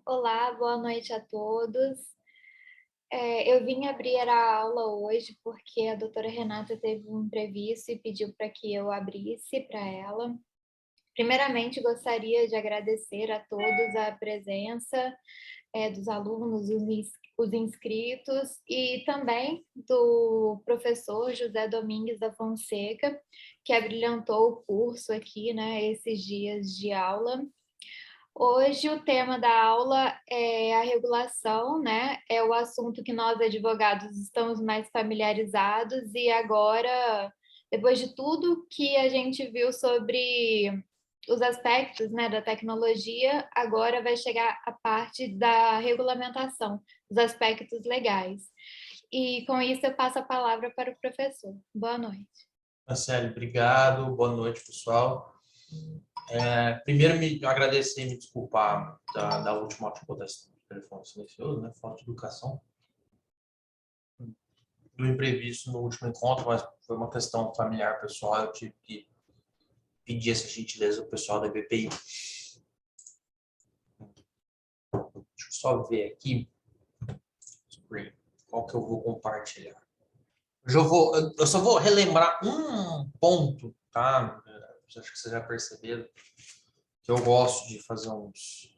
Olá, boa noite a todos. Eu vim abrir a aula hoje porque a doutora Renata teve um imprevisto e pediu para que eu abrisse para ela. Primeiramente, gostaria de agradecer a todos a presença dos alunos, os inscritos e também do professor José Domingues da Fonseca, que abrilhantou o curso aqui, né, esses dias de aula. Hoje o tema da aula é a regulação, né? É o assunto que nós advogados estamos mais familiarizados e agora, depois de tudo que a gente viu sobre os aspectos, né, da tecnologia, agora vai chegar a parte da regulamentação, os aspectos legais. E com isso eu passo a palavra para o professor. Boa noite. Marcelo, obrigado. Boa noite, pessoal. Primeiro, me agradecer e me desculpar da última acontecimento do telefone silencioso, né? Falta de educação. Do imprevisto no último encontro, mas foi uma questão familiar pessoal. Eu tive que pedir essa gentileza do pessoal da BPI. Deixa eu só ver aqui qual que eu vou compartilhar. Eu só vou relembrar um ponto, tá? Acho que vocês já perceberam que eu gosto de fazer uns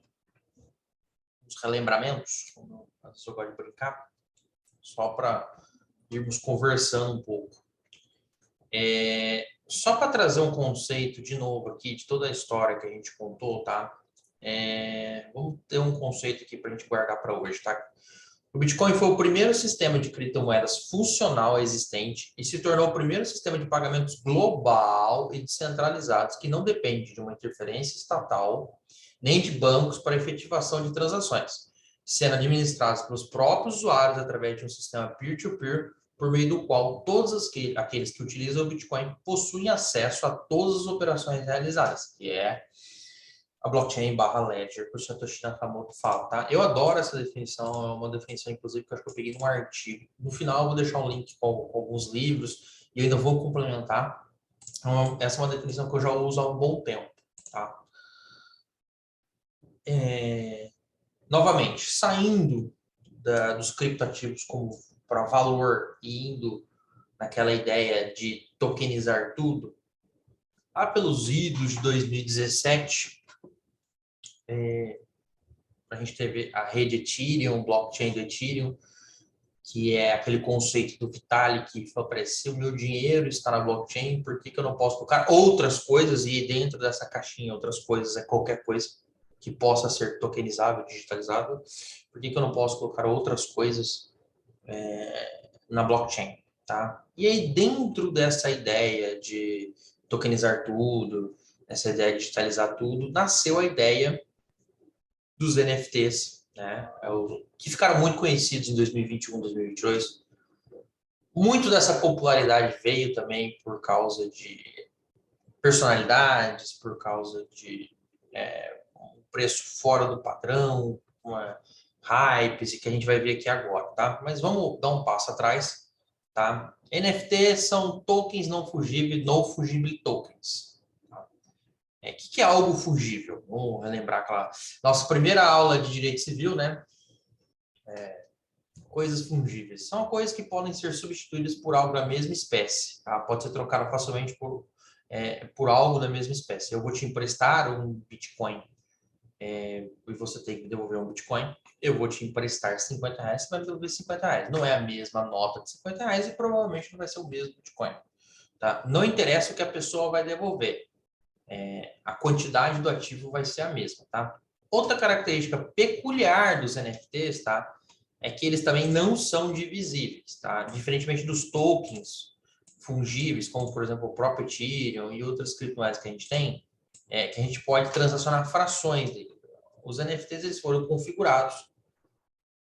relembramentos, como a pessoa gosta de brincar, só para irmos conversando um pouco. Só para trazer um conceito de novo aqui, de toda a história que a gente contou, tá? Vamos ter um conceito aqui para a gente guardar para hoje, tá? O Bitcoin foi o primeiro sistema de criptomoedas funcional existente e se tornou o primeiro sistema de pagamentos global e descentralizado que não depende de uma interferência estatal nem de bancos para efetivação de transações, sendo administrados pelos próprios usuários através de um sistema peer-to-peer, por meio do qual todos aqueles que utilizam o Bitcoin possuem acesso a todas as operações realizadas, que é a blockchain barra ledger, que o Satoshi Nakamoto fala, tá? Eu adoro essa definição, é uma definição, inclusive, que eu acho que eu peguei num artigo. No final, eu vou deixar um link com alguns livros e ainda vou complementar. Então, essa é uma definição que eu já uso há um bom tempo, tá? Novamente, saindo dos criptoativos como para valor e indo naquela ideia de tokenizar tudo, lá pelos idos de 2017, a gente teve a rede Ethereum, o blockchain do Ethereum, que é aquele conceito do Vitalik que apareceu, o meu dinheiro está na blockchain, por que eu não posso colocar outras coisas e dentro dessa caixinha outras coisas é qualquer coisa que possa ser tokenizável, digitalizável, por que eu não posso colocar outras coisas na blockchain, tá? E aí dentro dessa ideia de tokenizar tudo, essa ideia de digitalizar tudo, nasceu a ideia dos NFTs, né? Que ficaram muito conhecidos em 2021, 2022. Muito dessa popularidade veio também por causa de personalidades, por causa de um preço fora do padrão, uma hypes, e que a gente vai ver aqui agora, tá? Mas vamos dar um passo atrás, tá? NFT são tokens não fungíveis, no fungible tokens. Tá? O que é algo fungível? Vamos relembrar aquela nossa primeira aula de direito civil, né? Coisas fungíveis são coisas que podem ser substituídas por algo da mesma espécie, tá? Pode ser trocado facilmente por algo da mesma espécie. Eu vou te emprestar um Bitcoin e você tem que devolver um Bitcoin. Eu vou te emprestar R$ 50, você vai me devolver R$ 50. Não é a mesma nota de R$ 50 e provavelmente não vai ser o mesmo Bitcoin. Tá? Não interessa o que a pessoa vai devolver. A quantidade do ativo vai ser a mesma. Tá? Outra característica peculiar dos NFTs, tá? É que eles também não são divisíveis, tá? Diferentemente dos tokens fungíveis, como por exemplo o próprio Ethereum e outras criptomoedas que a gente tem, que a gente pode transacionar frações dele. Os NFTs eles foram configurados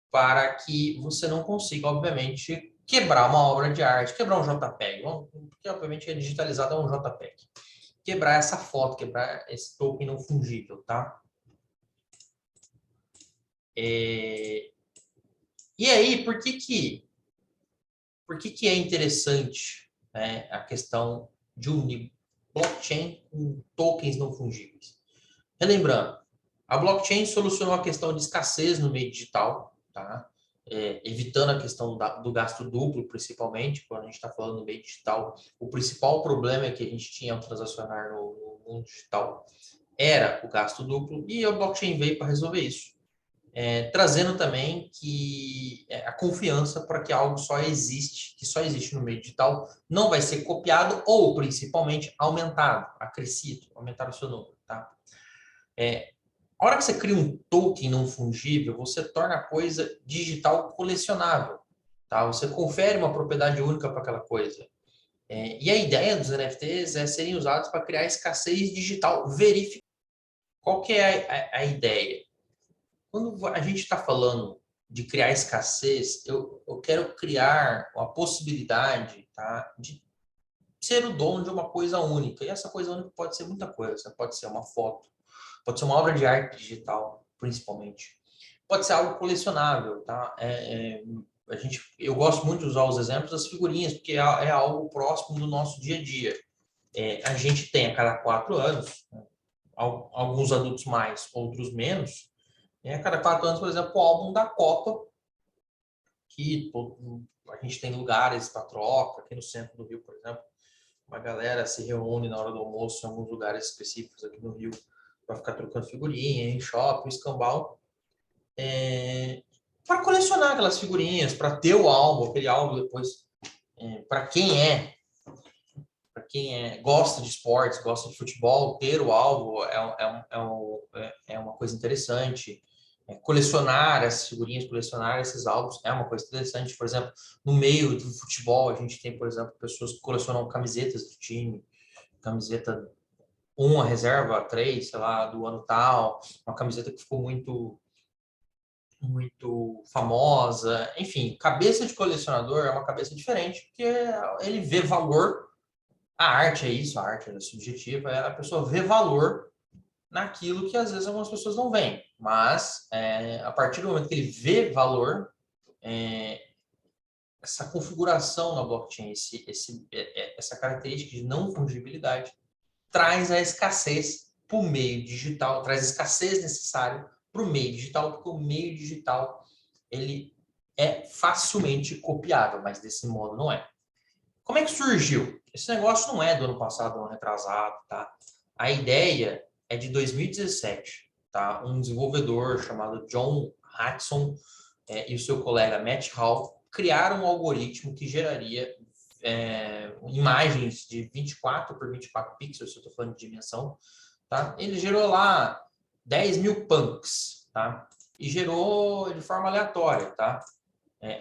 para que você não consiga, obviamente, quebrar uma obra de arte, quebrar um JPEG, porque obviamente é digitalizado é um JPEG. Quebrar essa foto, quebrar esse token não fungível, tá? E aí, por que é interessante, né, a questão de unir blockchain com tokens não fungíveis? Relembrando, A blockchain solucionou a questão de escassez no meio digital, tá? Evitando a questão do gasto duplo, principalmente, quando a gente está falando do meio digital. O principal problema que a gente tinha ao transacionar no mundo digital era o gasto duplo, e a blockchain veio para resolver isso. Trazendo também que a confiança para que algo que só existe no meio digital, não vai ser copiado ou, principalmente, aumentado, acrescido, aumentar o seu número, tá? A hora que você cria um token não fungível, você torna a coisa digital colecionável, tá? Você confere uma propriedade única para aquela coisa. E a ideia dos NFTs é serem usados para criar escassez digital verificada. Qual que é a ideia? Quando a gente está falando de criar escassez, eu quero criar a possibilidade, tá, de ser o dono de uma coisa única. E essa coisa única pode ser muita coisa. Pode ser uma foto, pode ser uma obra de arte digital, principalmente. Pode ser algo colecionável, tá? Eu gosto muito de usar os exemplos das figurinhas, porque é algo próximo do nosso dia a dia. A gente tem a cada 4 anos, né, alguns adultos mais, outros menos, a cada 4 anos, por exemplo, o álbum da Copa, que a gente tem lugares para troca, aqui no centro do Rio, por exemplo, uma galera se reúne na hora do almoço em alguns lugares específicos aqui no Rio para ficar trocando figurinha, em shopping, escambau, para colecionar aquelas figurinhas, para ter o álbum, aquele álbum depois, para quem gosta de esportes, gosta de futebol, ter o álbum é uma coisa interessante. Colecionar essas figurinhas, colecionar esses álbuns é uma coisa interessante. Por exemplo, no meio do futebol, a gente tem, por exemplo, pessoas que colecionam camisetas do time, camiseta 1, a reserva 3, sei lá, do ano tal, uma camiseta que ficou muito famosa. Enfim, cabeça de colecionador é uma cabeça diferente, porque ele vê valor. A arte é isso, a arte é subjetiva, a pessoa vê valor naquilo que às vezes algumas pessoas não veem. Mas a partir do momento que ele vê valor, essa configuração na blockchain, essa característica de não fungibilidade, traz a escassez para o meio digital, traz a escassez necessária para o meio digital, porque o meio digital ele é facilmente copiável, mas desse modo não é. Como é que surgiu? Esse negócio não é do ano passado, do ano retrasado, tá? A ideia é de 2017, tá? Um desenvolvedor chamado John Hudson e o seu colega Matt Hall criaram um algoritmo que geraria imagens de 24 por 24 pixels, se eu estou falando de dimensão, tá? Ele gerou lá 10 mil punks, tá? E gerou de forma aleatória, tá?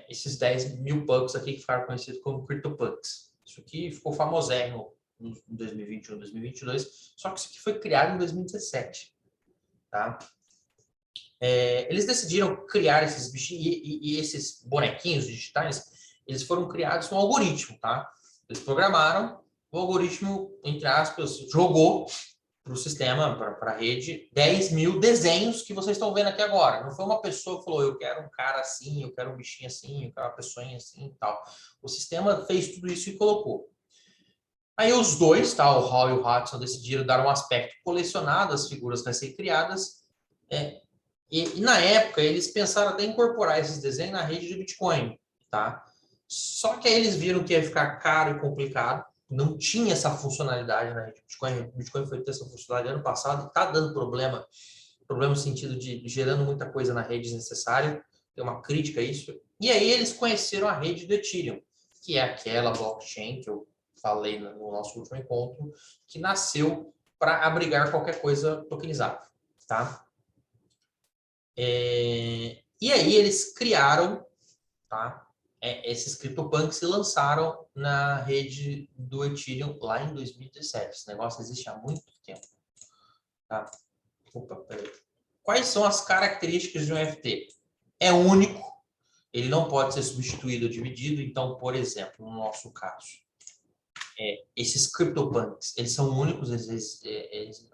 Esses 10 mil punks aqui que ficaram conhecidos como CryptoPunks. Isso aqui ficou famosérrimo em 2021, 2022, só que isso aqui foi criado em 2017, tá? Eles decidiram criar esses bichinhos e esses bonequinhos digitais, eles foram criados com um algoritmo, tá? Eles programaram, o algoritmo, entre aspas, jogou para o sistema, para a rede, 10 mil desenhos que vocês estão vendo aqui agora. Não foi uma pessoa que falou, eu quero um cara assim, eu quero um bichinho assim, eu quero uma pessoinha assim e tal. O sistema fez tudo isso e colocou. Aí os dois, tá, o Hall e o Hudson, decidiram dar um aspecto colecionado às figuras recém-criadas. E na época, eles pensaram até em incorporar esses desenhos na rede de Bitcoin, tá? Só que aí eles viram que ia ficar caro e complicado, não tinha essa funcionalidade na rede Bitcoin. O Bitcoin foi ter essa funcionalidade ano passado e está dando problema no sentido de gerando muita coisa na rede desnecessária. Tem uma crítica a isso. E aí eles conheceram a rede do Ethereum, que é aquela blockchain que eu falei no nosso último encontro, que nasceu para abrigar qualquer coisa tokenizada, tá? E aí eles criaram, tá? Esses CryptoPunks se lançaram na rede do Ethereum lá em 2017. Esse negócio existe há muito tempo. Tá? Opa, peraí. Quais são as características de um NFT? É único, ele não pode ser substituído ou dividido. Então, por exemplo, no nosso caso, esses CryptoPunks, eles são únicos,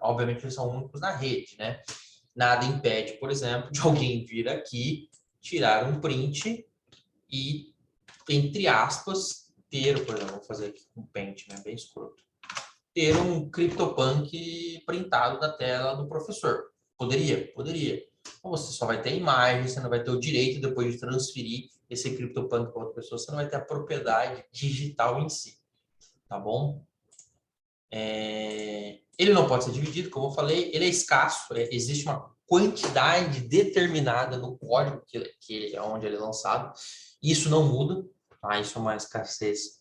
obviamente eles são únicos na rede, né? Nada impede, por exemplo, de alguém vir aqui, tirar um print e, entre aspas, ter, por exemplo, vou fazer aqui com Paint, né, bem escroto, ter um CryptoPunk printado da tela do professor. Poderia, poderia. Então, você só vai ter a imagem, você não vai ter o direito depois de transferir esse CryptoPunk para outra pessoa, você não vai ter a propriedade digital em si, tá bom? Ele não pode ser dividido, como eu falei, ele é escasso, existe uma quantidade determinada no código que é onde ele é lançado, isso não muda, tá? Isso é uma escassez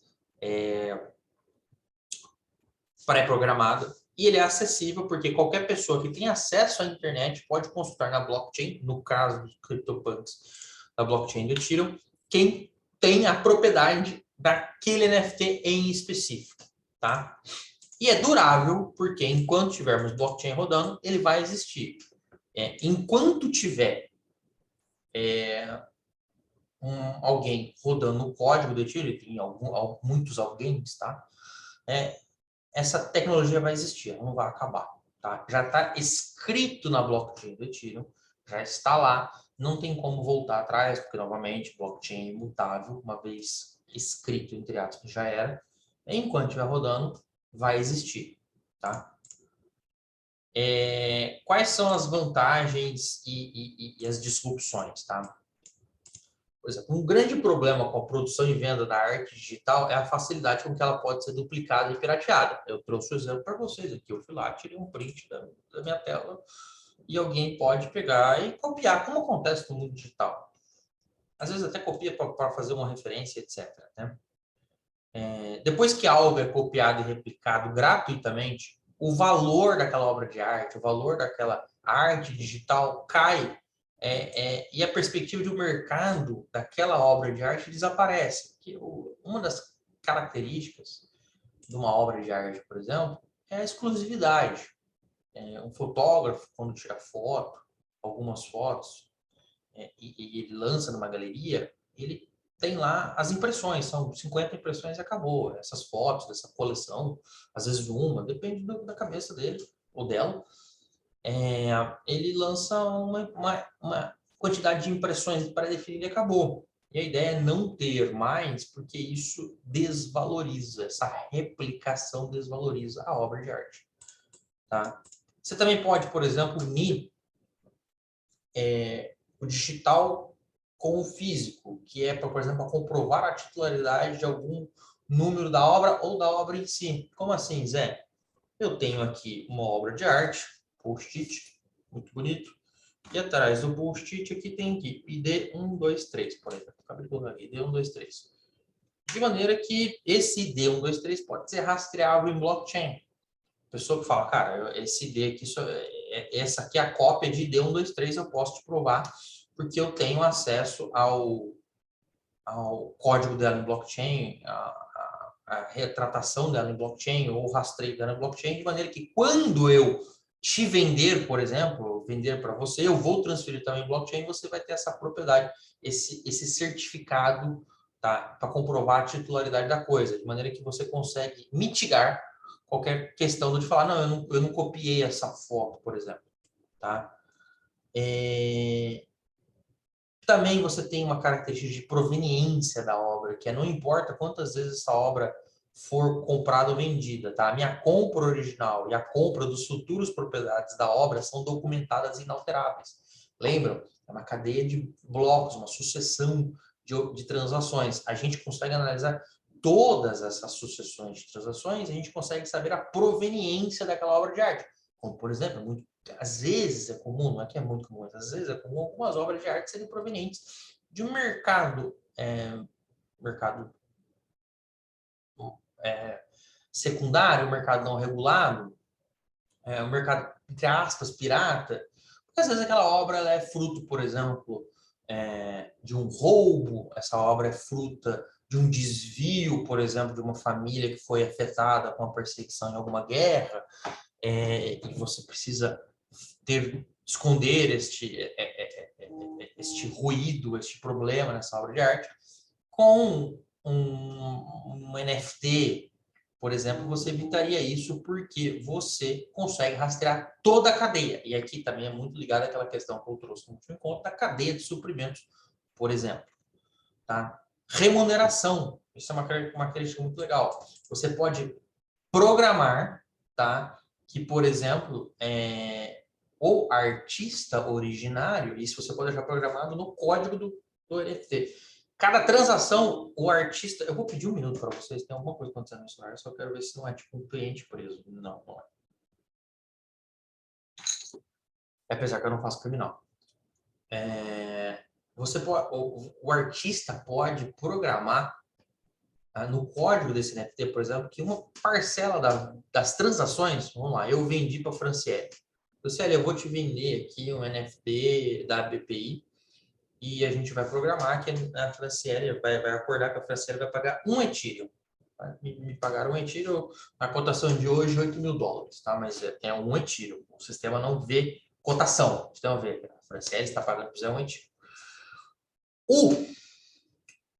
pré-programada, e ele é acessível porque qualquer pessoa que tem acesso à internet pode consultar na blockchain, no caso dos CryptoPunks da blockchain do Ethereum, quem tem a propriedade daquele NFT em específico, tá? E é durável, porque enquanto tivermos blockchain rodando, ele vai existir. Enquanto tiver alguém rodando o código do Ethereum, tem muitos alguém, tá? Essa tecnologia vai existir, ela não vai acabar. Tá? Já está escrito na blockchain do Ethereum, já está lá, não tem como voltar atrás, porque, novamente, blockchain é imutável, uma vez escrito, entre aspas, já era. Enquanto estiver rodando, vai existir. Tá? Quais são as vantagens e as disrupções? Tá? Por exemplo, um grande problema com a produção e venda da arte digital é a facilidade com que ela pode ser duplicada e pirateada. Eu trouxe o exemplo para vocês aqui. Eu fui lá, tirei um print da minha tela e alguém pode pegar e copiar, como acontece no mundo digital. Às vezes até copia para fazer uma referência, etc. Né? Depois que algo é copiado e replicado gratuitamente, o valor daquela obra de arte, o valor daquela arte digital cai e a perspectiva de um mercado daquela obra de arte desaparece. Porque uma das características de uma obra de arte, por exemplo, é a exclusividade. Um fotógrafo, quando tira foto, algumas fotos, e ele lança numa galeria, ele tem lá as impressões, são 50 impressões e acabou. Essas fotos dessa coleção, às vezes uma, depende da cabeça dele ou dela, ele lança uma quantidade de impressões pré-definida e acabou. E a ideia é não ter mais, porque isso desvaloriza, essa replicação desvaloriza a obra de arte. Tá? Você também pode, por exemplo, unir o digital com o físico, que é, por exemplo, comprovar a titularidade de algum número da obra ou da obra em si. Como assim, Zé? Eu tenho aqui uma obra de arte, post-it, muito bonito, e atrás do post-it aqui tem aqui ID 123, por exemplo. Acabei de colocar aqui, ID 123. De maneira que esse ID 123 pode ser rastreável em blockchain. A pessoa que fala, cara, esse ID aqui, essa aqui é a cópia de ID 123, eu posso te provar, porque eu tenho acesso ao código dela em blockchain, a retratação dela em blockchain, ou o rastreio dela em blockchain, de maneira que quando eu te vender, por exemplo, vender para você, eu vou transferir também em blockchain, você vai ter essa propriedade, esse certificado, tá, para comprovar a titularidade da coisa, de maneira que você consegue mitigar qualquer questão de falar, não, eu não copiei essa foto, por exemplo. Tá? Também você tem uma característica de proveniência da obra, que não importa quantas vezes essa obra for comprada ou vendida, tá? A minha compra original e a compra dos futuros propriedades da obra são documentadas e inalteráveis. Lembram? É uma cadeia de blocos, uma sucessão de transações. A gente consegue analisar todas essas sucessões de transações, a gente consegue saber a proveniência daquela obra de arte. Como, por exemplo, às vezes é comum, não é que é muito comum, às vezes é comum algumas obras de arte serem provenientes de um mercado secundário, um mercado não regulado, um mercado, entre aspas, pirata, porque às vezes aquela obra ela é fruto, por exemplo, de um roubo, essa obra é fruta de um desvio, por exemplo, de uma família que foi afetada com a perseguição em alguma guerra, e você precisa esconder este ruído, este problema nessa obra de arte. Com um NFT, por exemplo, você evitaria isso porque você consegue rastrear toda a cadeia. E aqui também é muito ligado àquela questão que eu trouxe no último encontro, da cadeia de suprimentos, por exemplo. Tá? Remuneração. Isso é uma característica muito legal. Você pode programar, tá? Que, por exemplo, o artista originário. Isso você pode deixar programado no código do NFT. Cada transação, o artista... Eu vou pedir um minuto para vocês. Tem alguma coisa acontecendo no celular. Só quero ver se não é tipo um cliente preso. Não, não é. Apesar que eu não faço criminal. Você pode, o artista pode programar no código desse NFT, por exemplo, que uma parcela das transações, vamos lá, eu vendi para a Franciele. Franciele, eu vou te vender aqui um NFT da BPI e a gente vai programar que a Franciele vai acordar que a Franciele vai pagar um Ethereum. Me pagaram um Ethereum, na cotação de hoje, $8.000, tá? Mas é um Ethereum. O sistema não vê cotação. O sistema vê. A Franciele está pagando por um Ethereum. O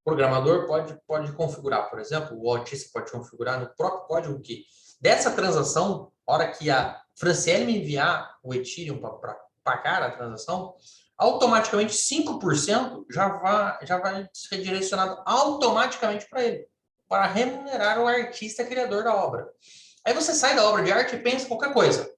programador pode configurar, por exemplo, o artista pode configurar no próprio código que dessa transação, na hora que a Franciele me enviar o Ethereum para pagar a transação, automaticamente 5% já vai ser direcionado automaticamente para ele, para remunerar o artista criador da obra. Aí você sai da obra de arte e pensa em qualquer coisa.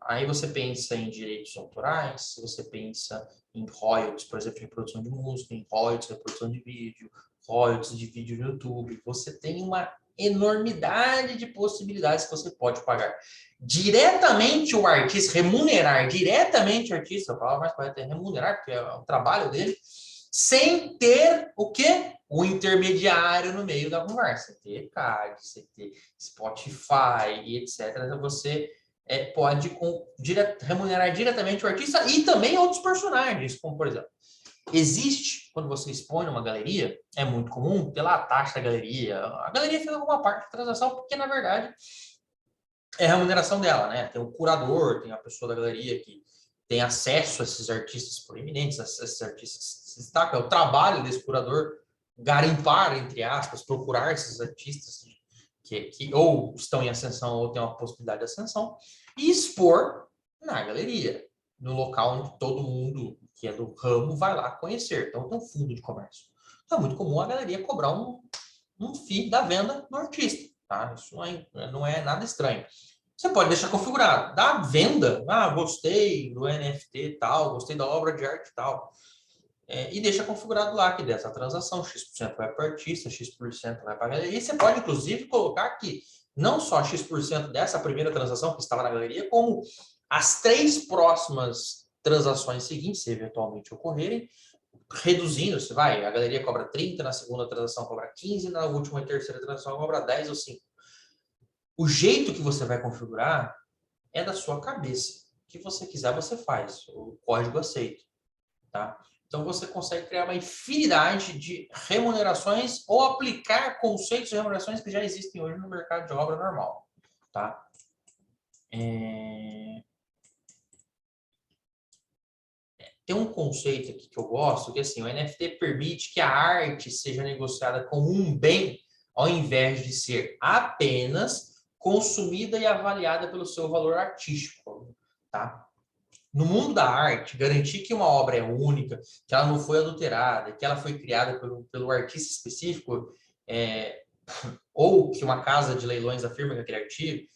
Aí você pensa em direitos autorais, você pensa em royalties, por exemplo, de reprodução de música, em royalties de reprodução de vídeo, royalties de vídeo no YouTube. Você tem uma enormidade de possibilidades que você pode pagar. Diretamente o artista, remunerar diretamente o artista, a palavra mais correta é remunerar, porque é o trabalho dele, sem ter o quê? O intermediário no meio da conversa. Você ter CAD, você ter Spotify e etc. Você pode remunerar diretamente o artista e também outros personagens, como por exemplo, existe, quando você expõe numa galeria, é muito comum ter lá a taxa da galeria, a galeria fez alguma parte da transação, porque na verdade é a remuneração dela, né? Tem o curador, tem a pessoa da galeria que tem acesso a esses artistas proeminentes, a esses artistas que se destacam, é o trabalho desse curador garimpar, entre aspas, procurar esses artistas que ou estão em ascensão ou têm uma possibilidade de ascensão, e expor na galeria, no local onde todo mundo que é do ramo vai lá conhecer. Então, tem um fundo de comércio. Então, é muito comum a galeria cobrar um FII da venda do artista. Tá? Isso não é nada estranho. Você pode deixar configurado. Da venda, gostei do NFT e tal, gostei da obra de arte e tal. E deixa configurado lá que dessa transação, X% vai para o artista, X% vai para a galeria. E você pode, inclusive, colocar aqui não só X% dessa primeira transação que estava na galeria, como as 3 próximas transações seguintes, se eventualmente ocorrerem, reduzindo, você vai, a galeria cobra 30, na segunda transação cobra 15, na última e terceira transação cobra 10 ou 5. O jeito que você vai configurar é da sua cabeça. O que você quiser, você faz. O código aceita, tá? Então, você consegue criar uma infinidade de remunerações ou aplicar conceitos de remunerações que já existem hoje no mercado de obra normal, tá? Tem um conceito aqui que eu gosto, que assim, o NFT permite que a arte seja negociada como um bem, ao invés de ser apenas consumida e avaliada pelo seu valor artístico, tá? No mundo da arte, garantir que uma obra é única, que ela não foi adulterada, que ela foi criada pelo artista específico, ou que uma casa de leilões afirma que aquele artigo,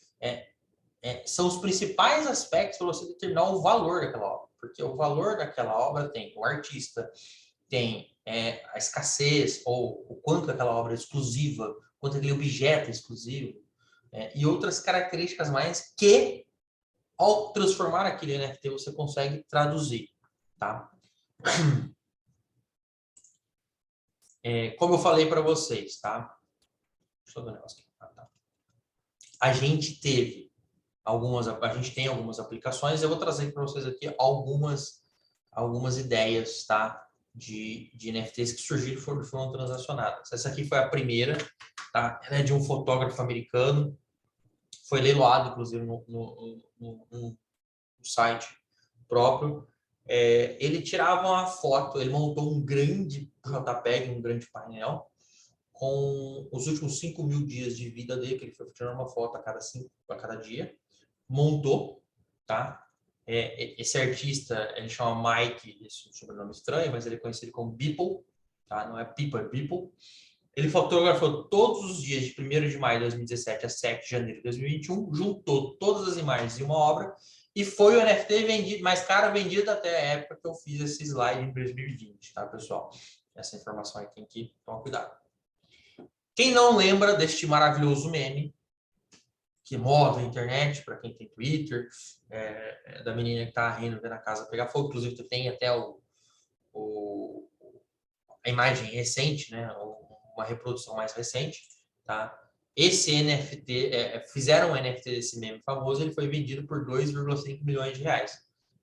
são os principais aspectos para você determinar o valor daquela obra. Porque o valor daquela obra tem o artista, tem a escassez, ou o quanto aquela obra é exclusiva, quanto aquele objeto é exclusivo, e outras características mais que, ao transformar aquele NFT, você consegue traduzir, tá? Como eu falei para vocês, tá? Deixa eu ver um negócio aqui. Tá. A gente tem algumas aplicações, eu vou trazer para vocês aqui algumas ideias, tá? De NFTs que surgiram e foram transacionadas. Essa aqui foi a primeira, tá? Ela é de um fotógrafo americano, foi leiloado, inclusive, no site próprio. Ele tirava uma foto, ele montou um grande JPEG, um grande painel, com os últimos 5.000 dias de vida dele, que ele foi tirando uma foto a cada dia, montou, tá? Esse artista, ele chama Mike, esse sobrenome estranho, mas ele é conhecido como Beeple, tá? Não é Pipa, é Beeple. Ele fotografou todos os dias de 1º de maio de 2017 a 7 de janeiro de 2021, juntou todas as imagens em uma obra E foi o NFT vendido, mais caro vendido até a época que eu fiz esse slide em 2020, tá, pessoal? Essa informação aí tem que tomar cuidado. Quem não lembra deste maravilhoso meme que move a internet, para quem tem Twitter, da menina que tá rindo vendo a casa pegar fogo, inclusive tem até a imagem recente, né? Uma reprodução mais recente, tá? Esse NFT, fizeram um NFT desse meme famoso, ele foi vendido por 2,5 milhões de reais.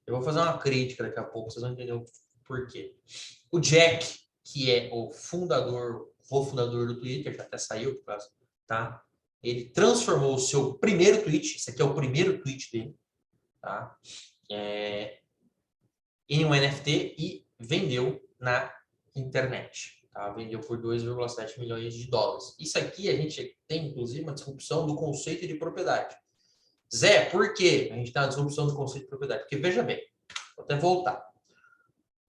Eu vou fazer uma crítica daqui a pouco, vocês vão entender o porquê. O Jack, que é o cofundador do Twitter, já até saiu, tá? Ele transformou o seu primeiro tweet, esse aqui é o primeiro tweet dele, tá? Em um NFT e vendeu na internet. Tá? Vendeu por 2,7 milhões de dólares. Isso aqui a gente tem, inclusive, uma disrupção do conceito de propriedade. Zé, por que a gente tem uma disrupção do conceito de propriedade? Porque, veja bem, vou até voltar.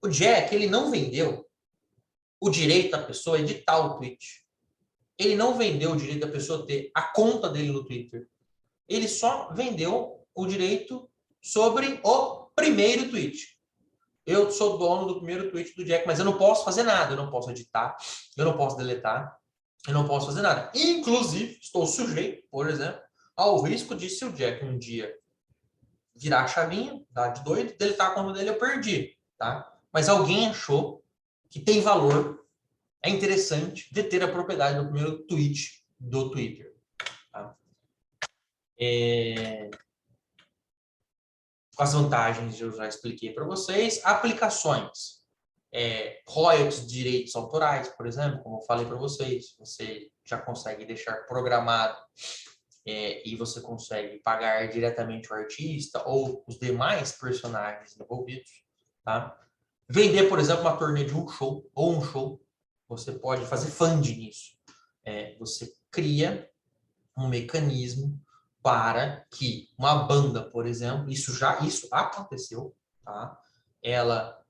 O Jack, ele não vendeu o direito da pessoa editar o tweet. Ele não vendeu o direito da pessoa ter a conta dele no Twitter. Ele só vendeu o direito sobre o primeiro tweet. Eu sou dono do primeiro tweet do Jack, mas eu não posso fazer nada. Eu não posso editar, eu não posso deletar, eu não posso fazer nada. Inclusive, estou sujeito, por exemplo, ao risco de, se o Jack um dia virar a chavinha, tá, de doido, deletar a conta dele, eu perdi, tá? Mas alguém achou que tem valor, é interessante deter a propriedade do primeiro tweet do Twitter. Tá? As vantagens eu já expliquei para vocês. Aplicações. Royalties de direitos autorais, por exemplo, como eu falei para vocês. Você já consegue deixar programado e você consegue pagar diretamente o artista ou os demais personagens envolvidos. Tá? Vender, por exemplo, uma turnê de um show ou um show. Você pode fazer funding nisso. Você cria um mecanismo para que uma banda, por exemplo, isso aconteceu, tá? Ela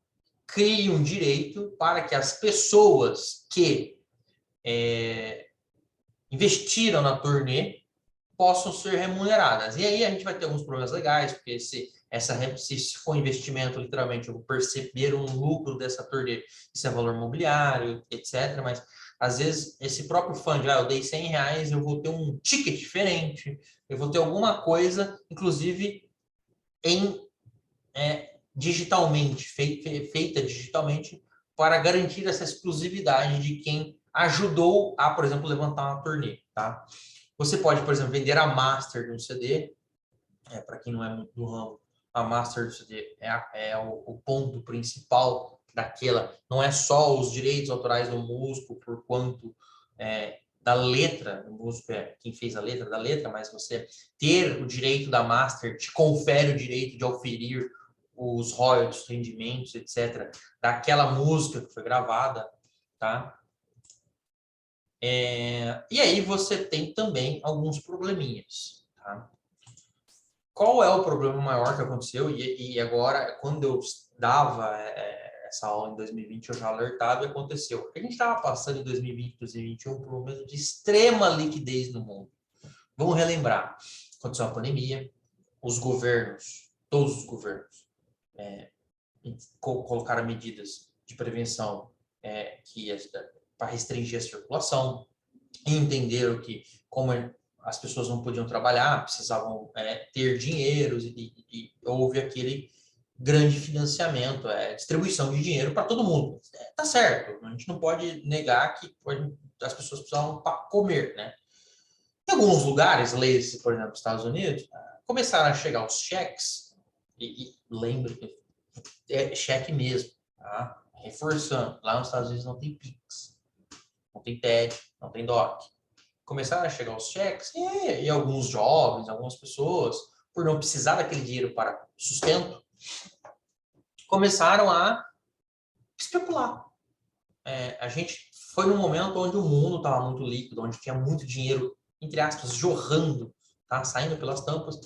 crie um direito para que as pessoas que investiram na turnê possam ser remuneradas. E aí a gente vai ter alguns problemas legais, porque se for investimento, literalmente, eu vou perceber um lucro dessa turnê, isso é valor imobiliário, etc. Mas, às vezes, esse próprio fund, eu dei 100 reais, eu vou ter um ticket diferente, eu vou ter alguma coisa, inclusive, digitalmente, feita digitalmente, para garantir essa exclusividade de quem ajudou a, por exemplo, levantar uma turnê, tá? Você pode, por exemplo, vender a master de um CD. Para quem não é muito do ramo, a master do CD é o ponto principal daquela. Não é só os direitos autorais do músico, por quanto da letra, o músico é quem fez a letra da letra, mas você ter o direito da master te confere o direito de oferir os royalties, rendimentos, etc., daquela música que foi gravada, tá? E aí você tem também alguns probleminhas, tá? Qual é o problema maior que aconteceu? E agora, quando eu dava essa aula em 2020, eu já alertava e aconteceu. A gente estava passando em 2020, 2021 por um momento de extrema liquidez no mundo. Vamos relembrar. Aconteceu a pandemia, os governos, todos os governos, colocaram medidas de prevenção para restringir a circulação, e entenderam que, como as pessoas não podiam trabalhar, precisavam ter dinheiro, e houve aquele grande financiamento, distribuição de dinheiro para todo mundo. Tá certo, a gente não pode negar que as pessoas precisavam comer, né? Em alguns lugares, leis, por exemplo, Estados Unidos, começaram a chegar os cheques, e lembre que cheque mesmo, tá? Reforçando, lá nos Estados Unidos não tem Pix, não tem TED, não tem DOC. Começaram a chegar os cheques e alguns jovens, algumas pessoas, por não precisar daquele dinheiro para sustento, começaram a especular. A gente foi num momento onde o mundo estava muito líquido, onde tinha muito dinheiro, entre aspas, jorrando, tá? Saindo pelas tampas,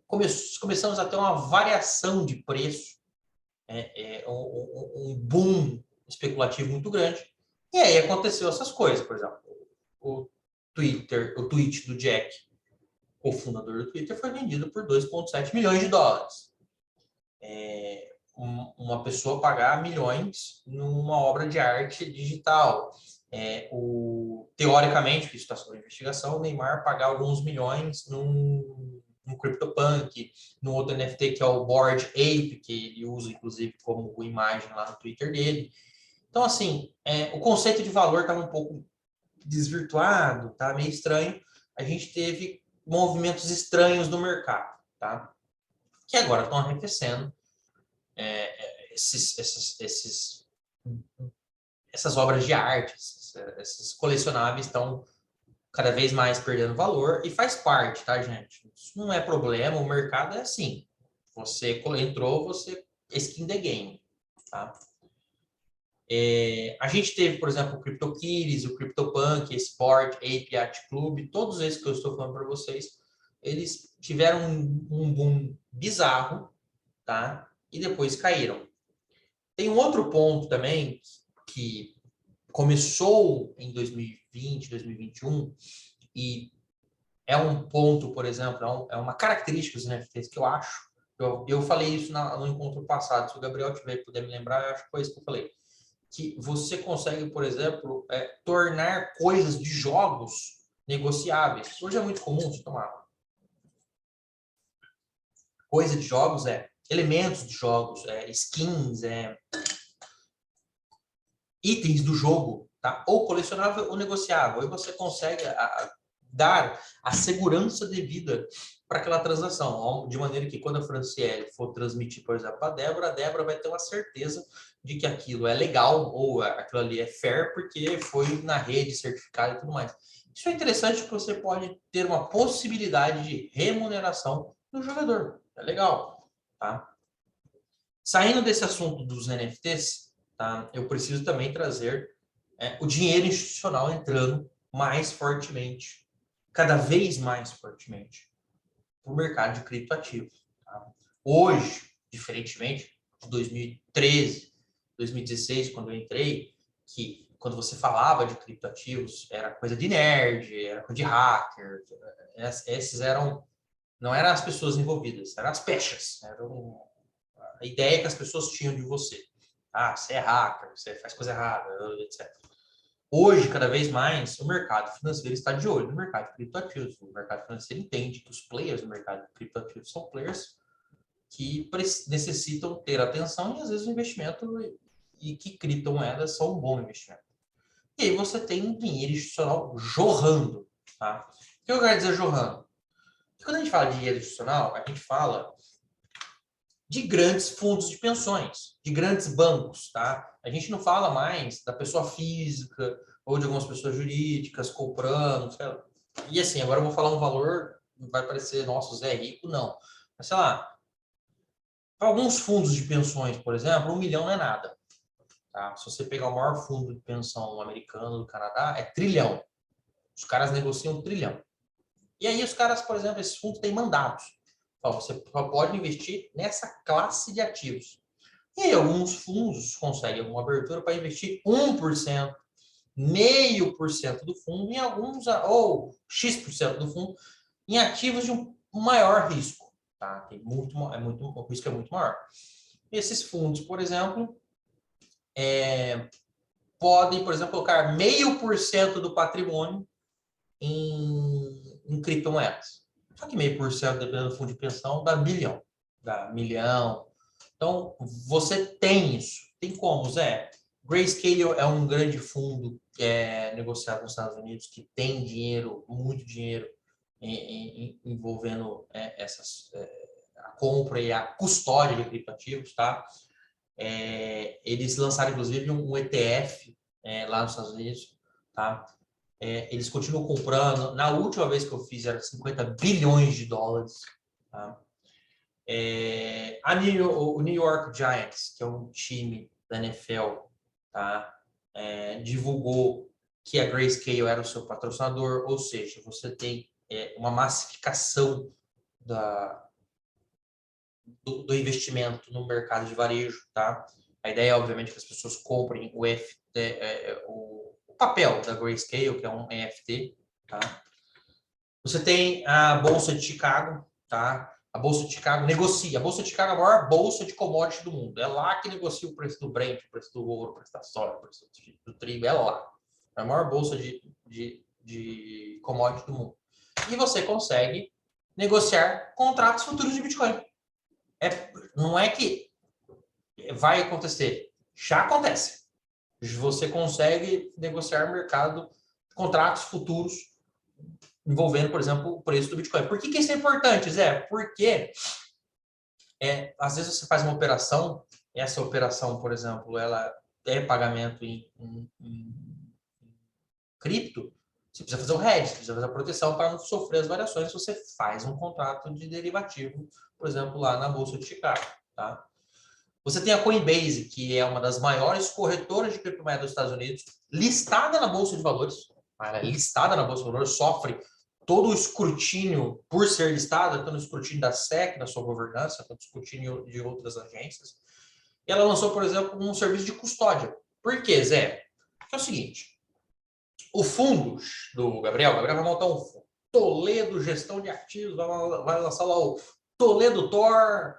começamos a ter uma variação de preço, um boom especulativo muito grande. E aí aconteceu essas coisas, por exemplo, o tweet do Jack o fundador do Twitter, foi vendido por 2,7 milhões de dólares. Uma pessoa pagar milhões numa obra de arte digital. Teoricamente, que isso está sob investigação, o Neymar pagar alguns milhões num CryptoPunk, num outro NFT que é o Bored Ape, que ele usa, inclusive, como imagem lá no Twitter dele. Então, assim, o conceito de valor estava um pouco desvirtuado, tá meio estranho. A gente teve movimentos estranhos no mercado, tá? Que agora estão arrefecendo. Essas obras de arte, esses colecionáveis estão cada vez mais perdendo valor e faz parte, tá, gente? Isso não é problema, o mercado é assim. Você entrou, você skin the game, tá? A gente teve, por exemplo, o CryptoKitties, o CryptoPunk, esse Bored Ape Yacht Club, todos esses que eu estou falando para vocês, eles tiveram um boom bizarro, tá? E depois caíram. Tem um outro ponto também que começou em 2020, 2021 e é um ponto, por exemplo, é uma característica dos NFTs que eu acho. Eu falei isso no encontro passado. Se o Gabriel tiver puder me lembrar, eu acho que foi isso que eu falei. Que você consegue, por exemplo, tornar coisas de jogos negociáveis. Hoje é muito comum você tomar coisa de jogos, elementos de jogos, skins, itens do jogo, tá? Ou colecionável ou negociável. Aí você consegue dar a segurança devida para aquela transação, de maneira que quando a Franciele for transmitir, por exemplo, a Débora vai ter uma certeza de que aquilo é legal ou aquilo ali é fair porque foi na rede certificado e tudo mais. Isso é interessante porque você pode ter uma possibilidade de remuneração do jogador. É legal, tá? Saindo desse assunto dos NFTs, tá? Eu preciso também trazer o dinheiro institucional entrando mais fortemente, cada vez mais fortemente, para o mercado de criptoativos. Tá? Hoje, diferentemente de 2013, 2016, quando eu entrei, que quando você falava de criptoativos era coisa de nerd, era coisa de hacker, esses eram, não eram as pessoas envolvidas, eram as pechas, eram a ideia que as pessoas tinham de você. Ah, você é hacker, você faz coisa errada, etc. Hoje, cada vez mais, o mercado financeiro está de olho no mercado de criptoativos. O mercado financeiro entende que os players do mercado de criptoativos são players que necessitam ter atenção e, às vezes, o investimento e que criptomoedas são um bom investimento. E aí você tem um dinheiro institucional jorrando. Tá? O que eu quero dizer jorrando? Porque quando a gente fala de dinheiro institucional, a gente fala de grandes fundos de pensões, de grandes bancos, tá? A gente não fala mais da pessoa física ou de algumas pessoas jurídicas comprando, sei lá. E assim, agora eu vou falar um valor, vai parecer, nossa, o Zé é rico, não. Mas sei lá, para alguns fundos de pensões, por exemplo, 1 milhão não é nada. Tá? Se você pegar o maior fundo de pensão americano do Canadá, é trilhão. Os caras negociam trilhão. E aí os caras, por exemplo, esses fundos têm mandatos. Você só pode investir nessa classe de ativos. E aí, alguns fundos conseguem alguma abertura para investir 1%, 0,5% do fundo em alguns, ou X% do fundo, em ativos de um maior risco. Tá? O risco é muito maior. Esses fundos, por exemplo, podem, por exemplo, colocar 0,5% do patrimônio em criptomoedas. Só que 0,5%, dependendo do fundo de pensão, dá bilhão. Dá milhão. Então, você tem isso. Tem como, Zé? Grayscale é um grande fundo que é negociado nos Estados Unidos, que tem dinheiro, muito dinheiro, envolvendo a compra e a custódia de criptoativos, tá? Eles lançaram, inclusive, um ETF lá nos Estados Unidos, tá? Eles continuam comprando. Na última vez que eu fiz, era 50 bilhões de dólares. Tá? O New York Giants, que é um time da NFL, tá? Divulgou que a Grayscale era o seu patrocinador, ou seja, você tem uma massificação do investimento no mercado de varejo. Tá? A ideia é, obviamente, que as pessoas comprem o papel da Grayscale, que é um NFT. Tá? Você tem a Bolsa de Chicago, tá? A Bolsa de Chicago negocia. A Bolsa de Chicago é a maior bolsa de commodities do mundo. É lá que negocia o preço do Brent, o preço do ouro, o preço da soja, o preço do trigo. É lá. É a maior bolsa de commodities do mundo. E você consegue negociar contratos futuros de Bitcoin. Não é que vai acontecer. Já acontece. Você consegue negociar mercado, contratos futuros envolvendo, por exemplo, o preço do Bitcoin. Por que isso é importante, Zé? Porque às vezes você faz uma operação, essa operação, por exemplo, ela é pagamento em cripto, você precisa fazer o hedge, você precisa fazer a proteção para não sofrer as variações se você faz um contrato de derivativo, por exemplo, lá na Bolsa de Chicago. Tá? Você tem a Coinbase, que é uma das maiores corretoras de criptomoedas dos Estados Unidos, listada na Bolsa de Valores. Ela é listada na Bolsa de Valores, sofre todo o escrutínio por ser listada, tanto o escrutínio da SEC, da sua governança, quanto o escrutínio de outras agências. E ela lançou, por exemplo, um serviço de custódia. Por quê, Zé? Porque é o seguinte, o fundo do Gabriel vai montar um fundo. Toledo Gestão de Ativos, vai lançar lá o Toledo Tor,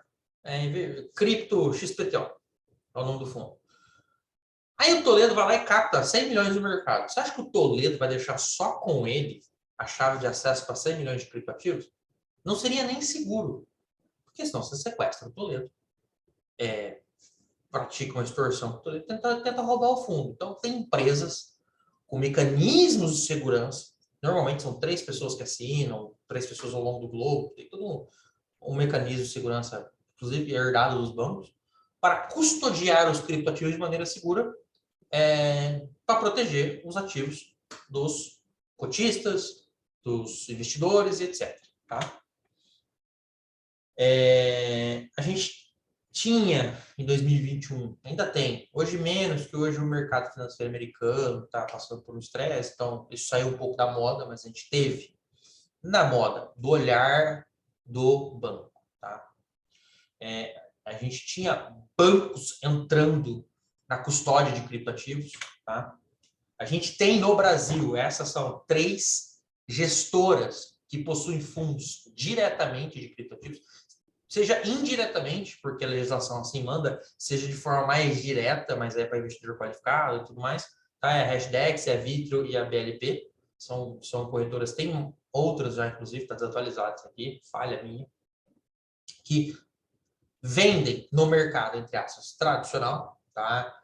Cripto XPTO, é o nome do fundo. Aí o Toledo vai lá e capta 100 milhões do mercado. Você acha que o Toledo vai deixar só com ele a chave de acesso para 100 milhões de criptoativos? Não seria nem seguro. Porque senão você sequestra o Toledo. Pratica uma extorsão com o Toledo, tenta roubar o fundo. Então tem empresas com mecanismos de segurança. Normalmente são 3 pessoas que assinam, 3 pessoas ao longo do globo. Tem todo um mecanismo de segurança, inclusive herdado dos bancos, para custodiar os criptoativos de maneira segura, para proteger os ativos dos cotistas, dos investidores e etc. Tá? A gente tinha em 2021, ainda tem, hoje menos, que hoje o mercado financeiro americano está passando por um estresse, então isso saiu um pouco da moda, mas a gente teve na moda do olhar do banco. Tá? A gente tinha bancos entrando na custódia de criptoativos. Tá? A gente tem no Brasil, essas são 3 gestoras que possuem fundos diretamente de criptoativos, seja indiretamente, porque a legislação assim manda, seja de forma mais direta, mas é para investidor qualificado e tudo mais. Tá? É a Hashdex, é a Vitro e a BLP. São corretoras, tem outras já, inclusive, está desatualizado isso aqui, falha minha, que vendem no mercado, entre aspas, tradicional, tá?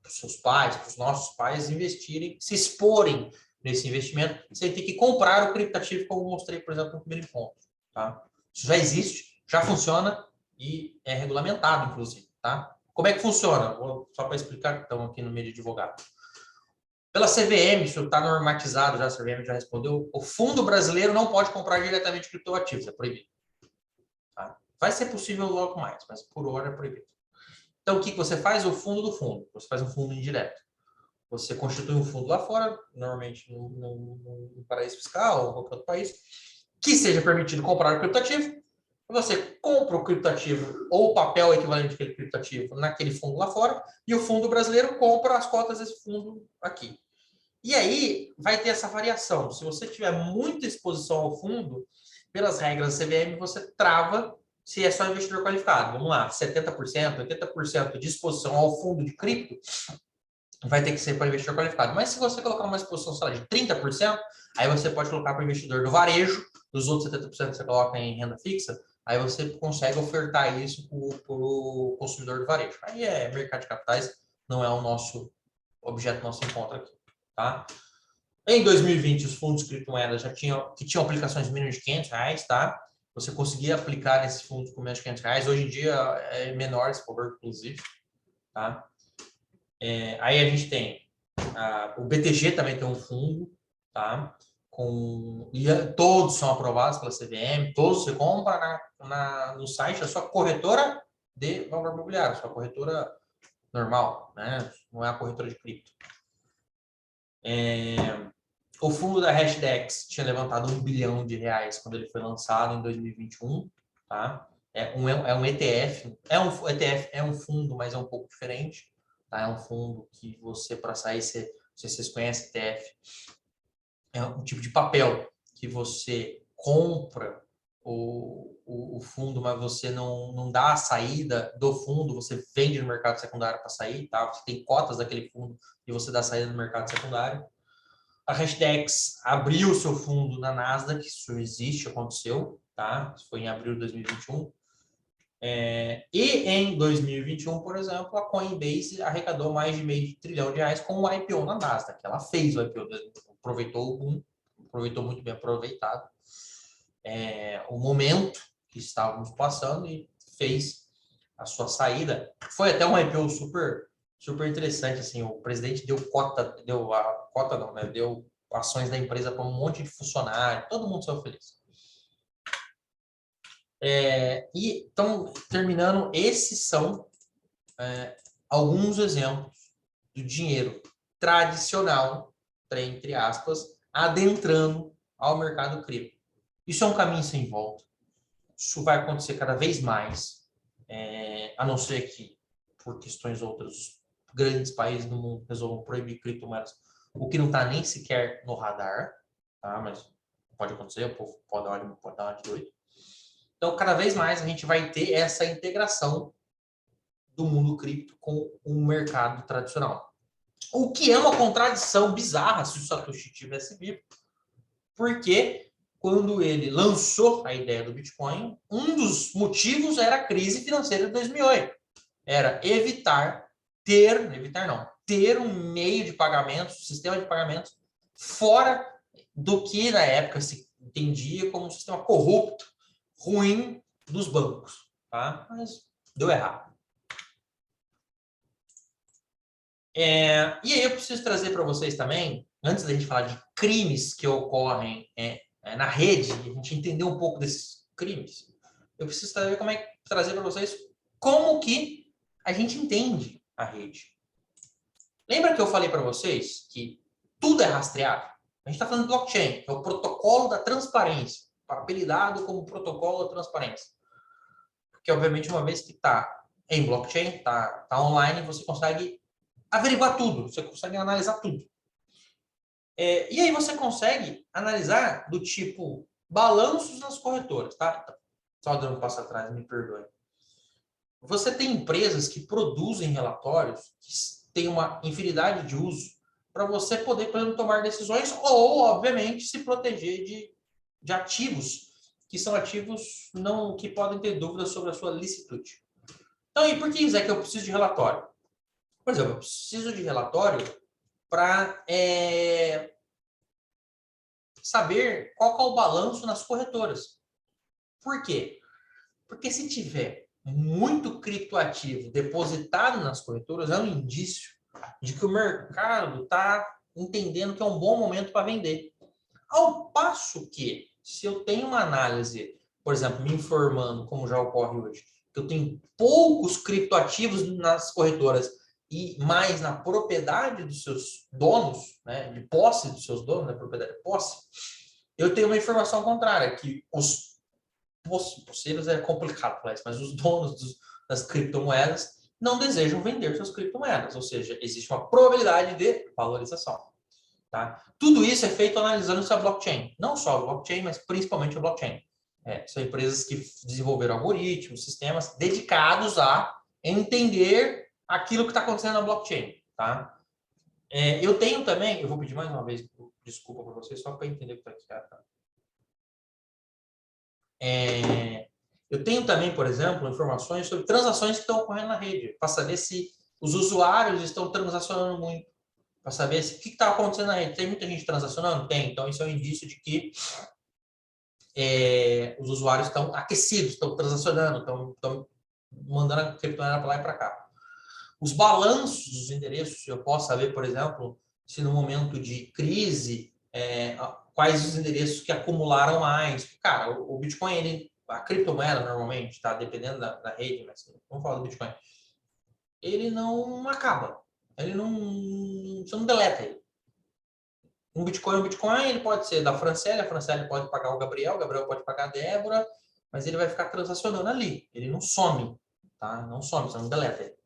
Para os seus pais, para os nossos pais investirem, se exporem nesse investimento, sem ter que comprar o criptativo, como eu mostrei, por exemplo, no primeiro encontro. Tá? Isso já existe, já funciona e é regulamentado, inclusive. Tá? Como é que funciona? Só para explicar que estão aqui no meio de advogado. Pela CVM, isso está normatizado, já a CVM já respondeu, o fundo brasileiro não pode comprar diretamente criptoativos, é proibido. Tá? Vai ser possível logo mais, mas por hora é proibido. Então, o que você faz? O fundo do fundo. Você faz um fundo indireto. Você constitui um fundo lá fora, normalmente no paraíso fiscal ou qualquer outro país, que seja permitido comprar o criptativo. Você compra o criptativo ou o papel equivalente àquele criptativo naquele fundo lá fora, e o fundo brasileiro compra as cotas desse fundo aqui. E aí vai ter essa variação. Se você tiver muita exposição ao fundo, pelas regras da CVM, você trava se é só investidor qualificado. Vamos lá, 70%, 80% de exposição ao fundo de cripto vai ter que ser para investidor qualificado. Mas se você colocar uma exposição, sei lá, de 30%, aí você pode colocar para investidor do varejo, dos outros 70% você coloca em renda fixa, aí você consegue ofertar isso para o consumidor do varejo. Aí é mercado de capitais, não é o nosso objeto do nosso encontro aqui. Tá? Em 2020, os fundos de criptomoedas que tinham aplicações mínimas de R$ 500, tá? Você conseguia aplicar nesses fundos com menos de R$ 500. Hoje em dia é menor esse valor, inclusive. Tá? Aí a gente tem o BTG também tem um fundo, tá? Todos são aprovados pela CVM, todos você compra no site da sua corretora de valor imobiliário, sua corretora normal, né? Não é a corretora de cripto. O fundo da Hashdex tinha levantado R$ 1 bilhão quando ele foi lançado em 2021, tá? É um ETF, é um fundo, mas é um pouco diferente, tá? É um fundo que você, para sair, se vocês conhecem ETF, é um tipo de papel que você compra o fundo, mas você não dá a saída do fundo, você vende no mercado secundário para sair, tá? Você tem cotas daquele fundo e você dá a saída no mercado secundário. A Hashdex abriu seu fundo na Nasdaq, isso existe, aconteceu, tá? Isso foi em abril de 2021. E em 2021, por exemplo, a Coinbase arrecadou mais de meio trilhão de reais com o IPO na Nasdaq. Ela fez o IPO, aproveitou o boom, aproveitou muito bem aproveitado o momento que estávamos passando e fez a sua saída. Foi até um IPO super interessante, assim, o presidente deu ações da empresa para um monte de funcionário, todo mundo saiu feliz. E então, terminando, esses são alguns exemplos do dinheiro tradicional, entre aspas, adentrando ao mercado cripto. Isso é um caminho sem volta. Isso vai acontecer cada vez mais, a não ser que, por questões outras, os grandes países do mundo resolvam proibir criptomoedas, o que não está nem sequer no radar, tá? Mas pode acontecer, o povo pode dar uma de doido. Então, cada vez mais a gente vai ter essa integração do mundo cripto com o mercado tradicional. O que é uma contradição bizarra se o Satoshi tivesse vivo, porque quando ele lançou a ideia do Bitcoin, um dos motivos era a crise financeira de 2008. Era ter um meio de pagamentos, um sistema de pagamentos fora do que na época se entendia como um sistema corrupto, ruim dos bancos, tá? Mas deu errado. E aí eu preciso trazer para vocês também, antes da gente falar de crimes que ocorrem na rede, a gente entender um pouco desses crimes, eu preciso trazer para vocês como que a gente entende a rede. Lembra que eu falei para vocês que tudo é rastreado? A gente está falando de blockchain, que é o protocolo da transparência, apelidado como protocolo da transparência. Porque, obviamente, uma vez que está em blockchain, está online, você consegue averiguar tudo, você consegue analisar tudo. E aí você consegue analisar do tipo balanços nas corretoras, tá? Só dando um passo atrás, me perdoe. Você tem empresas que produzem relatórios que têm uma infinidade de uso para você poder, por exemplo, tomar decisões ou, obviamente, se proteger de ativos que são ativos que podem ter dúvidas sobre a sua licitude. Então, e por que é que eu preciso de relatório? Por exemplo, eu preciso de relatório para saber qual é o balanço nas corretoras. Por quê? Porque se tiver muito criptoativo depositado nas corretoras, é um indício de que o mercado está entendendo que é um bom momento para vender. Ao passo que, se eu tenho uma análise, por exemplo, me informando, como já ocorre hoje, que eu tenho poucos criptoativos nas corretoras e mais na propriedade dos seus donos, né, de posse dos seus donos, da propriedade de posse, eu tenho uma informação contrária, que os possíveis é complicado, mas os donos das criptomoedas não desejam vender suas criptomoedas, ou seja, existe uma probabilidade de valorização. Tá? Tudo isso é feito analisando a blockchain. Não só a blockchain, mas principalmente a blockchain. São empresas que desenvolveram algoritmos, sistemas dedicados a entender aquilo que está acontecendo na blockchain. Tá? Eu tenho também, eu vou pedir mais uma vez desculpa para vocês, só para entender o que está aqui. Tá? Eu tenho também, por exemplo, informações sobre transações que estão ocorrendo na rede, para saber se os usuários estão transacionando muito, para saber se o que está acontecendo na rede. Tem muita gente transacionando? Tem. Então, isso é um indício de que os usuários estão aquecidos, estão transacionando, estão mandando a criptomoeda para lá e para cá. Os balanços dos endereços, eu posso saber, por exemplo, se no momento de crise, quais os endereços que acumularam mais. Cara, o Bitcoin, a criptomoeda normalmente, tá? Dependendo da rede, mas vamos falar do Bitcoin. Ele não acaba. Ele você não deleta ele. Um Bitcoin, ele pode ser da Franciele, a Franciele pode pagar o Gabriel pode pagar a Débora, mas ele vai ficar transacionando ali. Ele não some, tá? Não some, você não deleta ele.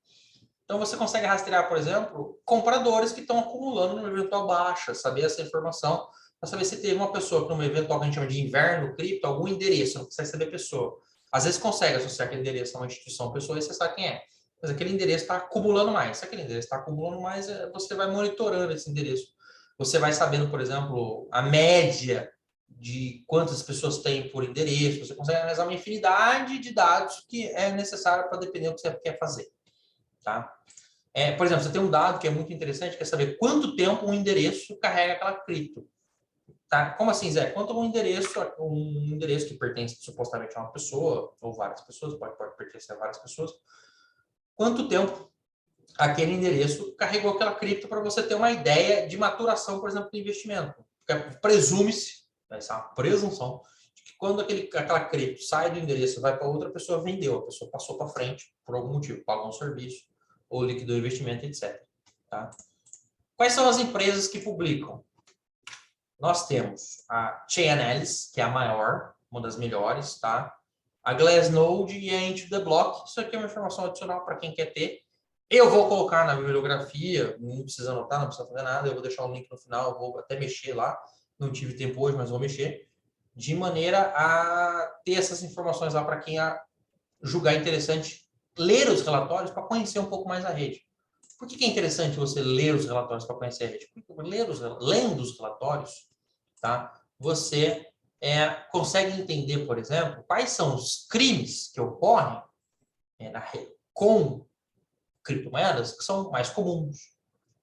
Então, você consegue rastrear, por exemplo, compradores que estão acumulando no eventual baixa, saber essa informação. para saber se teve uma pessoa para um evento que a gente chama de inverno cripto, algum endereço, não precisa saber a pessoa. Às vezes consegue associar aquele endereço a uma instituição, pessoa, e você sabe quem é. Mas aquele endereço está acumulando mais. Se aquele endereço está acumulando mais, você vai monitorando esse endereço. Você vai sabendo, por exemplo, a média de quantas pessoas tem por endereço. Você consegue analisar uma infinidade de dados que é necessário para depender do que você quer fazer. Tá? Por exemplo, você tem um dado que é muito interessante, que é saber quanto tempo um endereço carrega aquela cripto. Tá? Como assim, Zé? Quanto um endereço que pertence supostamente a uma pessoa, ou várias pessoas, pode pertencer a várias pessoas, quanto tempo aquele endereço carregou aquela cripto para você ter uma ideia de maturação, por exemplo, do investimento. Presume-se, essa é uma presunção, de que quando aquela cripto sai do endereço e vai para outra pessoa, vendeu, a pessoa passou para frente por algum motivo, pagou um serviço, ou liquidou o investimento, etc. Tá? Quais são as empresas que publicam? Nós temos a Chainalysis, que é a maior, uma das melhores, tá? A Glassnode e a Into the Block. Isso aqui é uma informação adicional para quem quer ter. Eu vou colocar na bibliografia, não precisa anotar, não precisa fazer nada. Eu vou deixar o link no final, eu vou até mexer lá. Não tive tempo hoje, mas vou mexer. De maneira a ter essas informações lá para quem julgar interessante ler os relatórios para conhecer um pouco mais a rede. Por que é interessante você ler os relatórios para conhecer a rede? Porque lendo os relatórios, tá? Você consegue entender, por exemplo, quais são os crimes que ocorrem com criptomoedas que são mais comuns.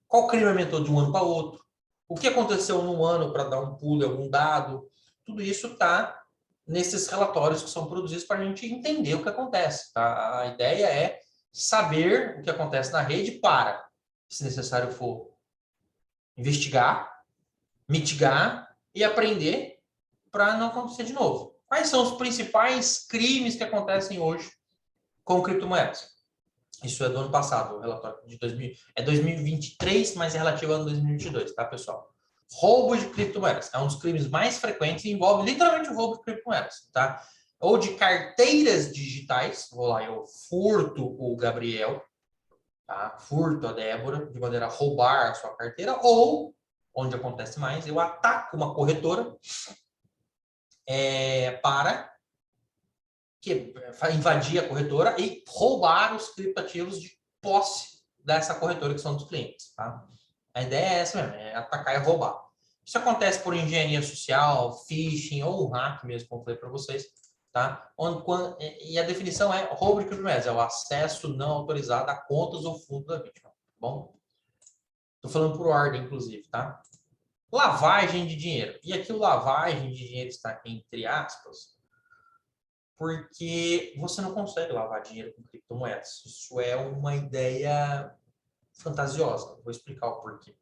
Qual crime aumentou de um ano para outro? O que aconteceu num ano para dar um pulo em algum dado? Tudo isso está nesses relatórios que são produzidos para a gente entender o que acontece. Tá? A ideia é saber o que acontece na rede para, se necessário for, investigar, mitigar e aprender para não acontecer de novo. Quais são os principais crimes que acontecem hoje com criptomoedas? Isso é do ano passado, o relatório de 2023, mas é relativo ao ano 2022, tá, pessoal? Roubo de criptomoedas é um dos crimes mais frequentes e envolve literalmente o roubo de criptomoedas, tá? Ou de carteiras digitais, vou lá, eu furto o Gabriel, tá? Furto a Débora, de maneira a roubar a sua carteira, ou, onde acontece mais, eu ataco uma corretora para invadir a corretora e roubar os criptativos de posse dessa corretora que são dos clientes, tá? A ideia é essa mesmo, é atacar e roubar. Isso acontece por engenharia social, phishing ou hack mesmo, como eu falei para vocês, tá? E a definição é roubo de criptomoedas, é o acesso não autorizado a contas ou fundos da vítima, tá bom? Estou falando por ordem, inclusive, tá? Lavagem de dinheiro. E aqui o lavagem de dinheiro está entre aspas, porque você não consegue lavar dinheiro com criptomoedas. Isso é uma ideia fantasiosa. Vou explicar o porquê.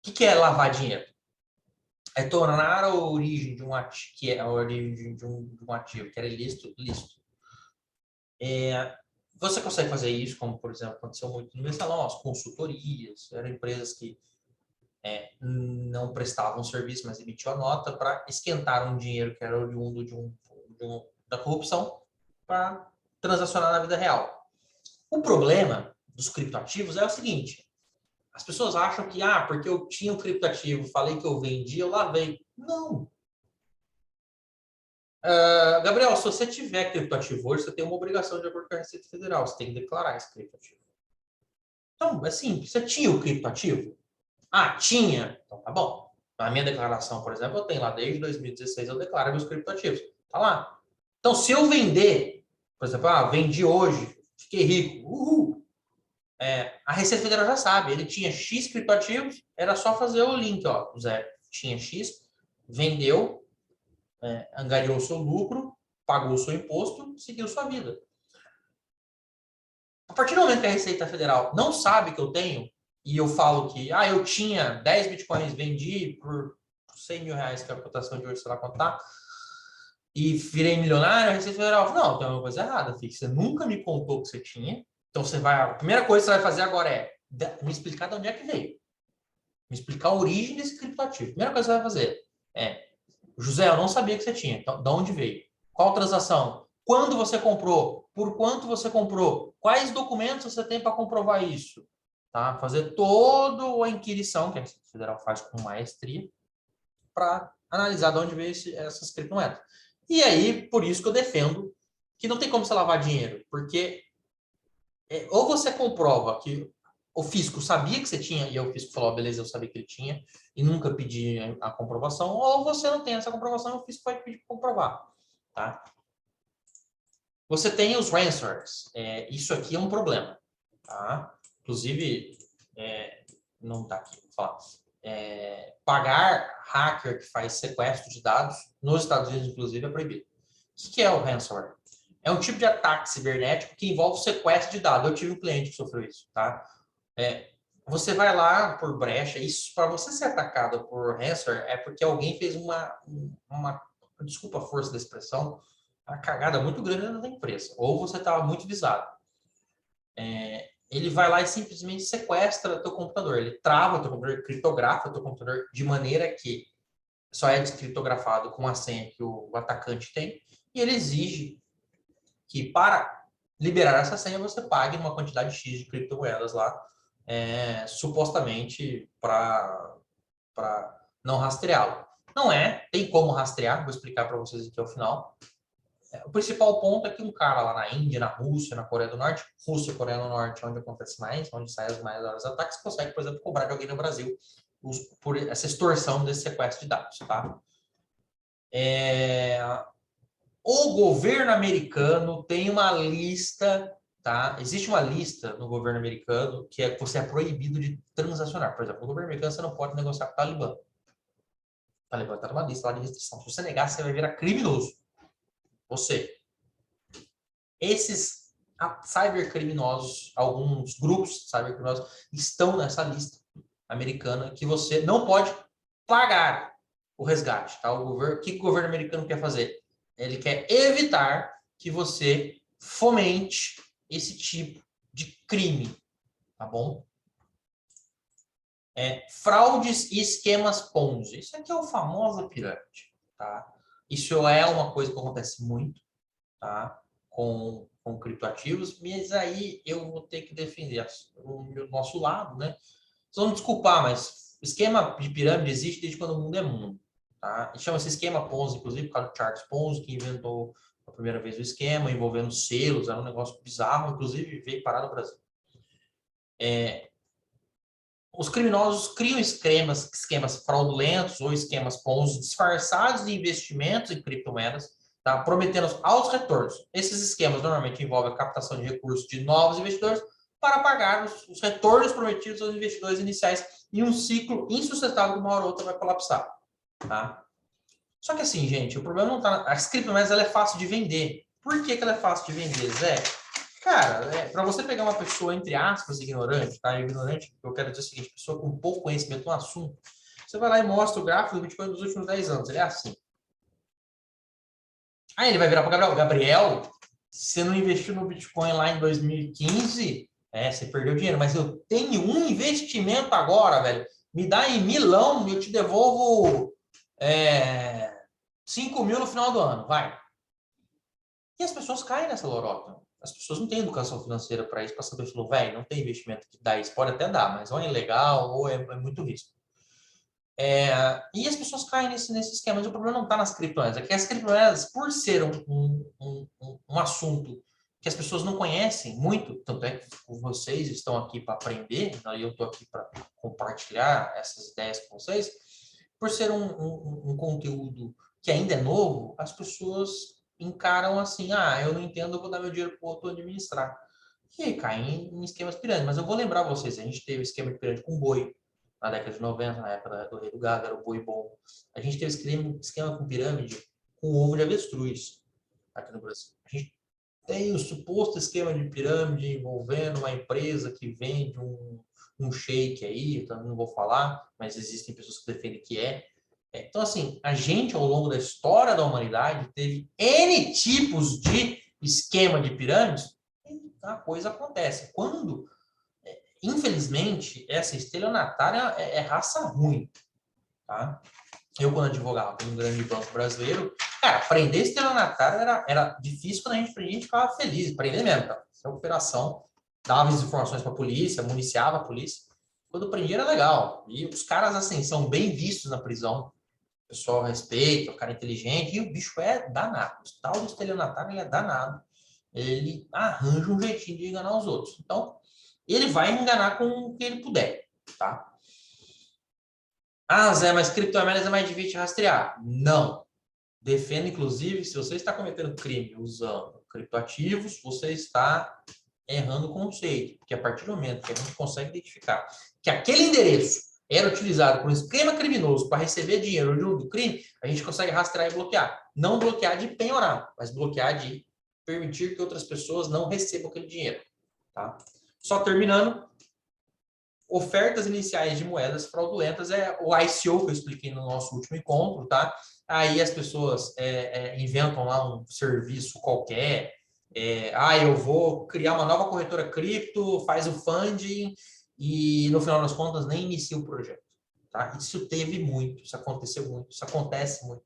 O que é lavar dinheiro? É tornar a origem de um ativo, que é a origem de um ativo que era ilícito, lícito. Você consegue fazer isso, como, por exemplo, aconteceu muito no mensalão, as consultorias, eram empresas que não prestavam serviço, mas emitiam a nota para esquentar um dinheiro que era oriundo da corrupção para transacionar na vida real. O problema dos criptoativos é o seguinte: as pessoas acham que, porque eu tinha um criptoativo, falei que eu vendi, eu lavei. Não. Gabriel, se você tiver criptoativo hoje, você tem uma obrigação de acordo com a Receita Federal, você tem que declarar esse criptoativo. Então, é simples. Você tinha o criptoativo? Tinha. Então, tá bom. Na minha declaração, por exemplo, eu tenho lá desde 2016, eu declaro meus criptoativos. Tá lá. Então, se eu vender, por exemplo, vendi hoje, fiquei rico, a Receita Federal já sabe, ele tinha X criptoativos, era só fazer o link, ó, o Zé tinha X, vendeu, angariou o seu lucro, pagou o seu imposto, seguiu sua vida. A partir do momento que a Receita Federal não sabe que eu tenho, e eu falo que, eu tinha 10 bitcoins, vendi por 100 mil reais, que é a cotação de hoje, sei lá quanto tá, e virei milionário, a Receita Federal fala, não, tem uma coisa errada, filho. Você nunca me contou que você tinha, então a primeira coisa que você vai fazer agora é me explicar de onde é que veio. Me explicar a origem desse criptoativo. A primeira coisa que você vai fazer é, José, eu não sabia que você tinha, então de onde veio? Qual transação? Quando você comprou? Por quanto você comprou? Quais documentos você tem para comprovar isso? Tá? Fazer toda a inquirição, que a Receita Federal faz com maestria, para analisar de onde veio essas criptomoedas. E aí, por isso que eu defendo que não tem como você lavar dinheiro, porque ou você comprova que o fisco sabia que você tinha, e aí o fisco falou, beleza, eu sabia que ele tinha, e nunca pedi a comprovação, ou você não tem essa comprovação e o fisco vai pedir para comprovar. Tá? Você tem os ransomwares. Isso aqui é um problema. Tá? Inclusive, não está aqui, vou falar. Pagar hacker que faz sequestro de dados, nos Estados Unidos, inclusive, é proibido. O que é o ransomware? É um tipo de ataque cibernético que envolve sequestro de dados. Eu tive um cliente que sofreu isso, tá? Você vai lá por brecha, isso para você ser atacado por ransomware é porque alguém fez desculpa a força da expressão, uma cagada muito grande na empresa, ou você estava muito visado. Ele vai lá e simplesmente sequestra teu computador, ele trava teu computador, criptografa teu computador de maneira que só é descriptografado com a senha que o atacante tem, e ele exige que para liberar essa senha você pague uma quantidade X de criptomoedas lá, supostamente para não rastreá-lo. Não tem como rastrear, vou explicar para vocês aqui ao final. O principal ponto é que um cara lá na Índia, na Rússia, na Coreia do Norte, Rússia e Coreia do Norte, onde acontece mais, onde saem os maiores ataques, consegue, por exemplo, cobrar de alguém no Brasil por essa extorsão desse sequestro de dados, tá? O governo americano tem uma lista, tá? Existe uma lista no governo americano que você é proibido de transacionar. Por exemplo, no governo americano você não pode negociar com o Talibã. O Talibã está numa lista lá de restrição. Se você negar, você vai virar criminoso. Esses cybercriminosos, alguns grupos cybercriminosos estão nessa lista americana que você não pode pagar o resgate, tá? O que o governo americano quer fazer? Ele quer evitar que você fomente esse tipo de crime, tá bom? Fraudes e esquemas Ponzi. Isso aqui é o famoso pirâmide, tá? Isso é uma coisa que acontece muito, tá? Com criptoativos, mas aí eu vou ter que defender o nosso lado, né? Vocês vão me desculpar, mas esquema de pirâmide existe desde quando o mundo é mundo, tá? Chama-se esquema Ponzi, inclusive, por causa do Charles Ponzi, que inventou a primeira vez o esquema, envolvendo selos, era um negócio bizarro, inclusive veio parar no Brasil. Os criminosos criam esquemas fraudulentos ou esquemas Ponzi disfarçados de investimentos em criptomoedas, tá? Prometendo altos retornos. Esses esquemas normalmente envolvem a captação de recursos de novos investidores para pagar os retornos prometidos aos investidores iniciais em um ciclo insustentável que uma hora ou outra vai colapsar. Tá? Só que assim, gente, o problema não está... As criptomoedas ela é fácil de vender. Por que ela é fácil de vender, Zé? Cara, para você pegar uma pessoa, entre aspas, ignorante, tá? Ignorante, eu quero dizer o seguinte, pessoa com pouco conhecimento no assunto, você vai lá e mostra o gráfico do Bitcoin dos últimos 10 anos, ele é assim. Aí ele vai virar para Gabriel, você não investiu no Bitcoin lá em 2015, você perdeu dinheiro, mas eu tenho um investimento agora, velho, me dá em milão, eu te devolvo 5 mil no final do ano, vai. E as pessoas caem nessa lorota. As pessoas não têm educação financeira para isso, para saber, falou, velho, não tem investimento que dá isso. Pode até dar, mas ou é ilegal ou é muito risco. E as pessoas caem nesse esquema, mas o problema não está nas criptomoedas. É que as criptomoedas, por ser um assunto que as pessoas não conhecem muito, tanto é que vocês estão aqui para aprender, e eu estou aqui para compartilhar essas ideias com vocês, por ser um conteúdo que ainda é novo, as pessoas encaram assim, eu não entendo, eu vou dar meu dinheiro para o outro administrar. E aí caem em esquemas pirâmide. Mas eu vou lembrar vocês, a gente teve esquema de pirâmide com boi na década de 90, na época do Rei do Gado, era o boi bom. A gente teve esquema com pirâmide com ovo de avestruz aqui no Brasil. A gente tem o suposto esquema de pirâmide envolvendo uma empresa que vende um shake aí, então não vou falar, mas existem pessoas que defendem que é. Então, assim, a gente, ao longo da história da humanidade, teve N tipos de esquema de pirâmides e a coisa acontece. Quando, infelizmente, essa estelionatária é raça ruim, tá? Eu, quando advogava para um grande banco brasileiro, cara, prender estelionatário era difícil. Quando a gente prendia, a gente ficava feliz, prender mesmo, cara. Essa operação dava as informações para a polícia, municiava a polícia. Quando prendia era legal. E os caras, assim, são bem vistos na prisão. pessoal respeita, o cara é inteligente, e o bicho é danado. O tal do estelionatário, ele é danado. Ele arranja um jeitinho de enganar os outros. Então, ele vai enganar com o que ele puder, tá? Ah, Zé, mas criptomoedas é mais difícil de rastrear. Não. Defendo, inclusive, se você está cometendo crime usando criptoativos, você está errando o conceito. Porque a partir do momento que a gente consegue identificar que aquele endereço era utilizado por um esquema criminoso para receber dinheiro do crime, a gente consegue rastrear e bloquear. Não bloquear de penhorar, mas bloquear de permitir que outras pessoas não recebam aquele dinheiro. Tá? Só terminando, ofertas iniciais de moedas fraudulentas é o ICO que eu expliquei no nosso último encontro, tá? Aí as pessoas inventam lá um serviço qualquer, eu vou criar uma nova corretora cripto, faz o funding e no final das contas nem inicia o projeto, tá? Isso teve muito, isso aconteceu muito, isso acontece muito,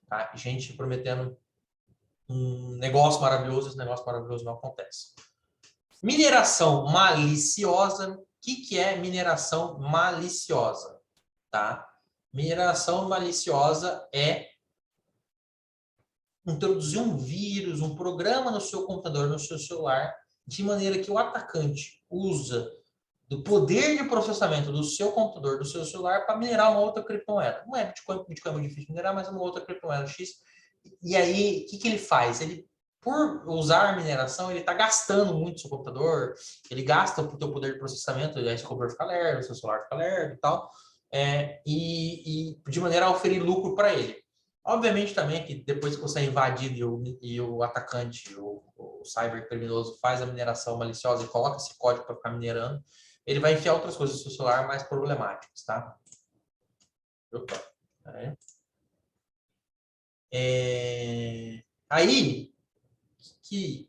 tá? Gente prometendo um negócio maravilhoso, esse negócio maravilhoso não acontece. Mineração maliciosa. O que é mineração maliciosa? Tá? Mineração maliciosa é introduzir um vírus, um programa no seu computador, no seu celular, de maneira que o atacante usa do poder de processamento do seu computador, do seu celular, para minerar uma outra criptomoeda. Não é Bitcoin, Bitcoin é muito difícil de minerar, mas é uma outra criptomoeda X. E aí, o que ele faz? Ele, por usar mineração, ele está gastando muito o seu computador, ele gasta o seu poder de processamento, aí seu computador fica lerdo, seu celular fica lerdo e tal, e de maneira a oferir lucro para ele. Obviamente também que depois que você é invadido e o atacante, o cybercriminoso faz a mineração maliciosa e coloca esse código para ficar minerando, ele vai enfiar outras coisas no seu celular mais problemáticas, tá? Opa, aí, que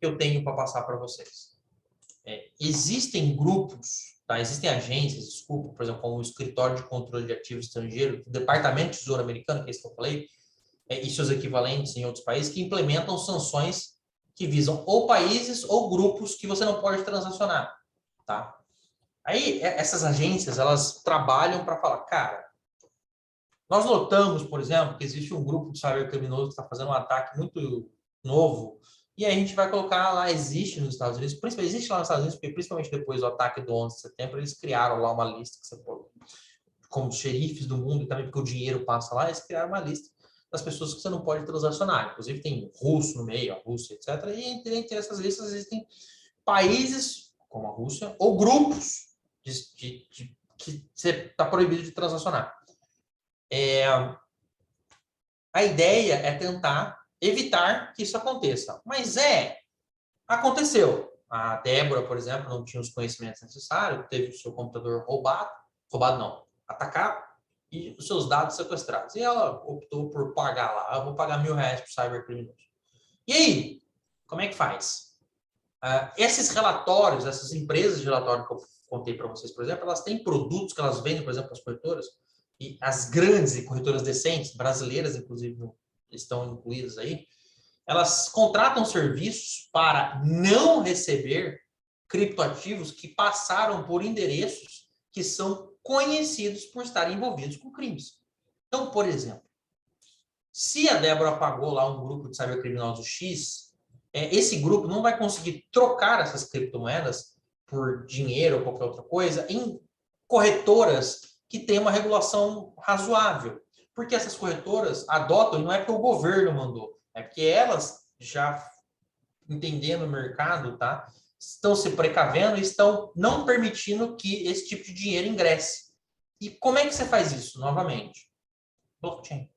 eu tenho para passar para vocês? Existem grupos, tá? Existem agências, desculpa, por exemplo, como o Escritório de Controle de Ativos Estrangeiros, o Departamento de Tesouro Americano, que é isso que eu falei, e seus equivalentes em outros países, que implementam sanções que visam ou países ou grupos que você não pode transacionar, tá? Aí, essas agências, elas trabalham para falar, cara, nós notamos, por exemplo, que existe um grupo de cybercriminoso que está fazendo um ataque muito novo, e aí a gente vai colocar lá, existe nos Estados Unidos, principalmente existe lá nos Estados Unidos, porque principalmente depois do ataque do 11 de setembro, eles criaram lá uma lista, que você pode, como xerifes do mundo, e também porque o dinheiro passa lá, eles criaram uma lista das pessoas que você não pode transacionar. Inclusive tem russo no meio, a Rússia, etc. E entre essas listas existem países, como a Rússia, ou grupos que você está proibido de transacionar. A ideia é tentar evitar que isso aconteça. Mas aconteceu. A Débora, por exemplo, não tinha os conhecimentos necessários, teve o seu computador roubado não, atacado, e os seus dados sequestrados. E ela optou por pagar lá, eu vou pagar R$1.000 para o cybercriminoso. E aí, como é que faz? Esses relatórios, essas empresas de relatório que eu contei para vocês, por exemplo, elas têm produtos que elas vendem, por exemplo, para as corretoras, e as grandes e corretoras decentes, brasileiras, inclusive, estão incluídas aí, elas contratam serviços para não receber criptoativos que passaram por endereços que são conhecidos por estarem envolvidos com crimes. Então, por exemplo, se a Débora pagou lá um grupo de cybercriminosos X, esse grupo não vai conseguir trocar essas criptomoedas por dinheiro ou qualquer outra coisa em corretoras que têm uma regulação razoável. Porque essas corretoras adotam, e não é porque o governo mandou, é porque elas já entendendo o mercado, tá? Estão se precavendo e estão não permitindo que esse tipo de dinheiro ingresse. E como é que você faz isso? Novamente, blockchain.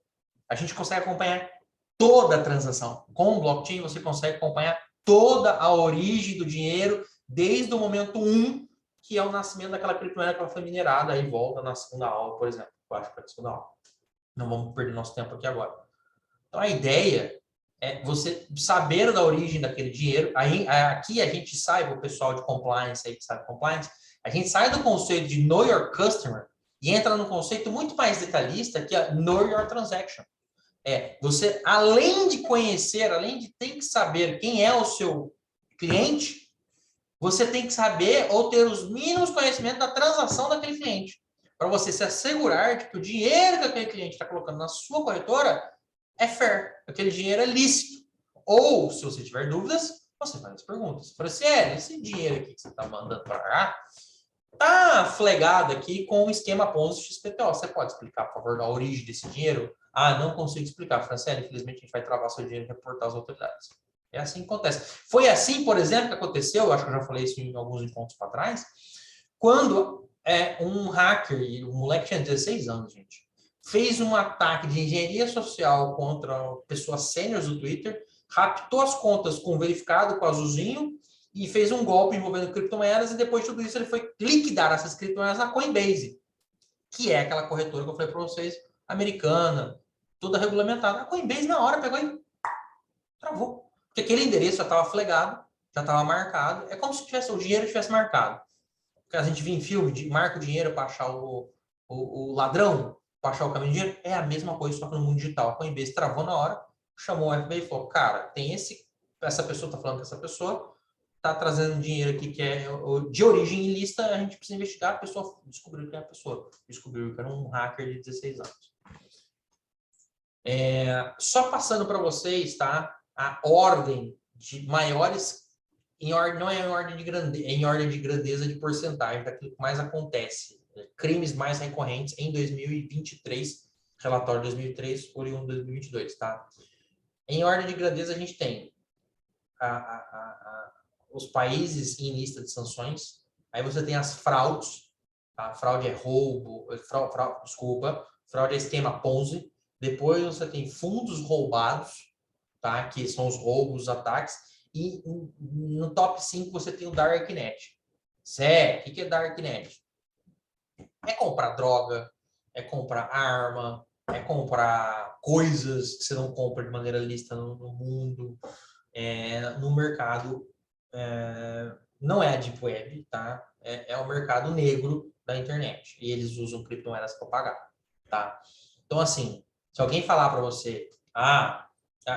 A gente consegue acompanhar toda a transação. Com o blockchain, você consegue acompanhar toda a origem do dinheiro, desde o momento 1, que é o nascimento daquela criptomoeda que ela foi minerada, aí volta na segunda aula, por exemplo. Eu acho que é a segunda aula. Não vamos perder nosso tempo aqui agora. Então, a ideia é você saber da origem daquele dinheiro. Aí, aqui a gente sai, o pessoal de compliance, aí que sabe compliance, a gente sai do conceito de know your customer e entra no conceito muito mais detalhista, que é know your transaction. Você, além de conhecer, além de ter que saber quem é o seu cliente, você tem que saber ou ter os mínimos conhecimentos da transação daquele cliente. para você se assegurar de que o dinheiro que aquele cliente está colocando na sua corretora é fair, aquele dinheiro é lícito. Ou, se você tiver dúvidas, você faz as perguntas. Franciele, esse dinheiro aqui que você está mandando para cá, tá flegado aqui com o esquema Ponzi XPTO. Você pode explicar, por favor, a origem desse dinheiro? Ah, não consigo explicar, Franciele. Infelizmente, a gente vai travar seu dinheiro e reportar as autoridades. É assim que acontece. Foi assim, por exemplo, que aconteceu, acho que eu já falei isso em alguns encontros para trás, quando um hacker, um moleque tinha 16 anos, gente, fez um ataque de engenharia social contra pessoas sêniores do Twitter, raptou as contas com verificado, com azulzinho, e fez um golpe envolvendo criptomoedas, e depois de tudo isso ele foi liquidar essas criptomoedas na Coinbase, que é aquela corretora que eu falei para vocês, americana, toda regulamentada. A Coinbase na hora pegou e travou. Porque aquele endereço já estava flegado, já estava marcado. É como se tivesse, o dinheiro tivesse marcado. Porque a gente vê em filme, marca o dinheiro para achar o ladrão, para achar o caminho de dinheiro. É a mesma coisa, só que no mundo digital. A Coinbase travou na hora, chamou o FBI e falou, cara, tem essa pessoa está falando que essa pessoa está trazendo dinheiro aqui que é de origem ilícita, a gente precisa investigar. A pessoa descobriu que é a pessoa. Descobriu que era um hacker de 16 anos. Só passando para vocês, tá? A ordem de maiores, não é em ordem de grandeza, é em ordem de grandeza de porcentagem daquilo que mais acontece. Crimes mais recorrentes em 2023, relatório 2003, oriundo 2022, tá? Em ordem de grandeza, a gente tem os países em lista de sanções, aí você tem as fraudes, tá? Fraude é roubo, fraude é esquema Ponzi, depois você tem fundos roubados, tá? Que são os roubos, os ataques, e no top 5 você tem o Darknet. O que é Darknet? É comprar droga, é comprar arma, é comprar coisas que você não compra de maneira lícita no mundo, no mercado, não é a Deep Web, tá? É o mercado negro da internet. E eles usam criptomoedas para pagar, tá? Então, assim, se alguém falar para você,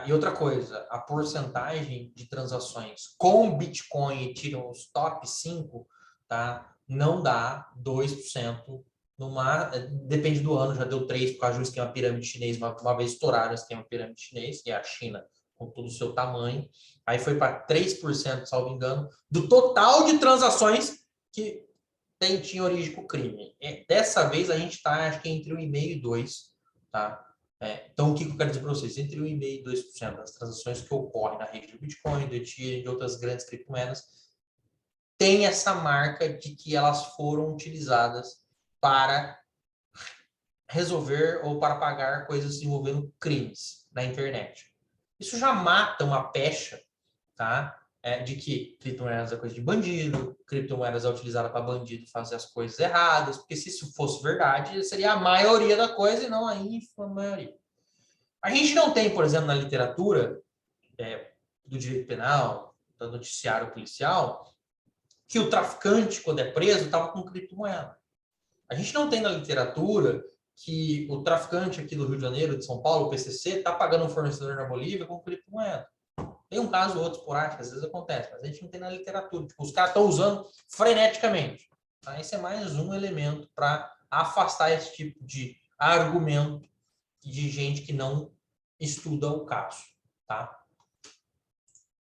e outra coisa, a porcentagem de transações com Bitcoin tiram os top 5, tá? Não dá 2%. Depende do ano, já deu 3% por causa do esquema pirâmide chinês. Uma vez estouraram o esquema pirâmide chinês, que é a China com todo o seu tamanho. Aí foi para 3%, salvo engano, do total de transações que tinha origem com o crime. Dessa vez a gente está, acho que entre 1,5% e 2%, tá? Então, o que eu quero dizer para vocês? Entre 1,5% e 2% das transações que ocorrem na rede do Bitcoin, do Ethereum e de outras grandes criptomoedas tem essa marca de que elas foram utilizadas para resolver ou para pagar coisas envolvendo crimes na internet. Isso já mata uma pecha, tá? De que criptomoedas é coisa de bandido, criptomoedas é utilizada para bandido fazer as coisas erradas, porque se isso fosse verdade, seria a maioria da coisa e não a ínfima maioria. A gente não tem, por exemplo, na literatura do direito penal, do noticiário policial, que o traficante, quando é preso, estava com criptomoeda. A gente não tem na literatura que o traficante aqui do Rio de Janeiro, de São Paulo, o PCC, está pagando um fornecedor na Bolívia com criptomoeda. Tem um caso ou outro por aí, às vezes acontece, mas a gente não tem na literatura. Tipo, os caras estão usando freneticamente. Tá? Esse é mais um elemento para afastar esse tipo de argumento de gente que não estuda o caso. Tá?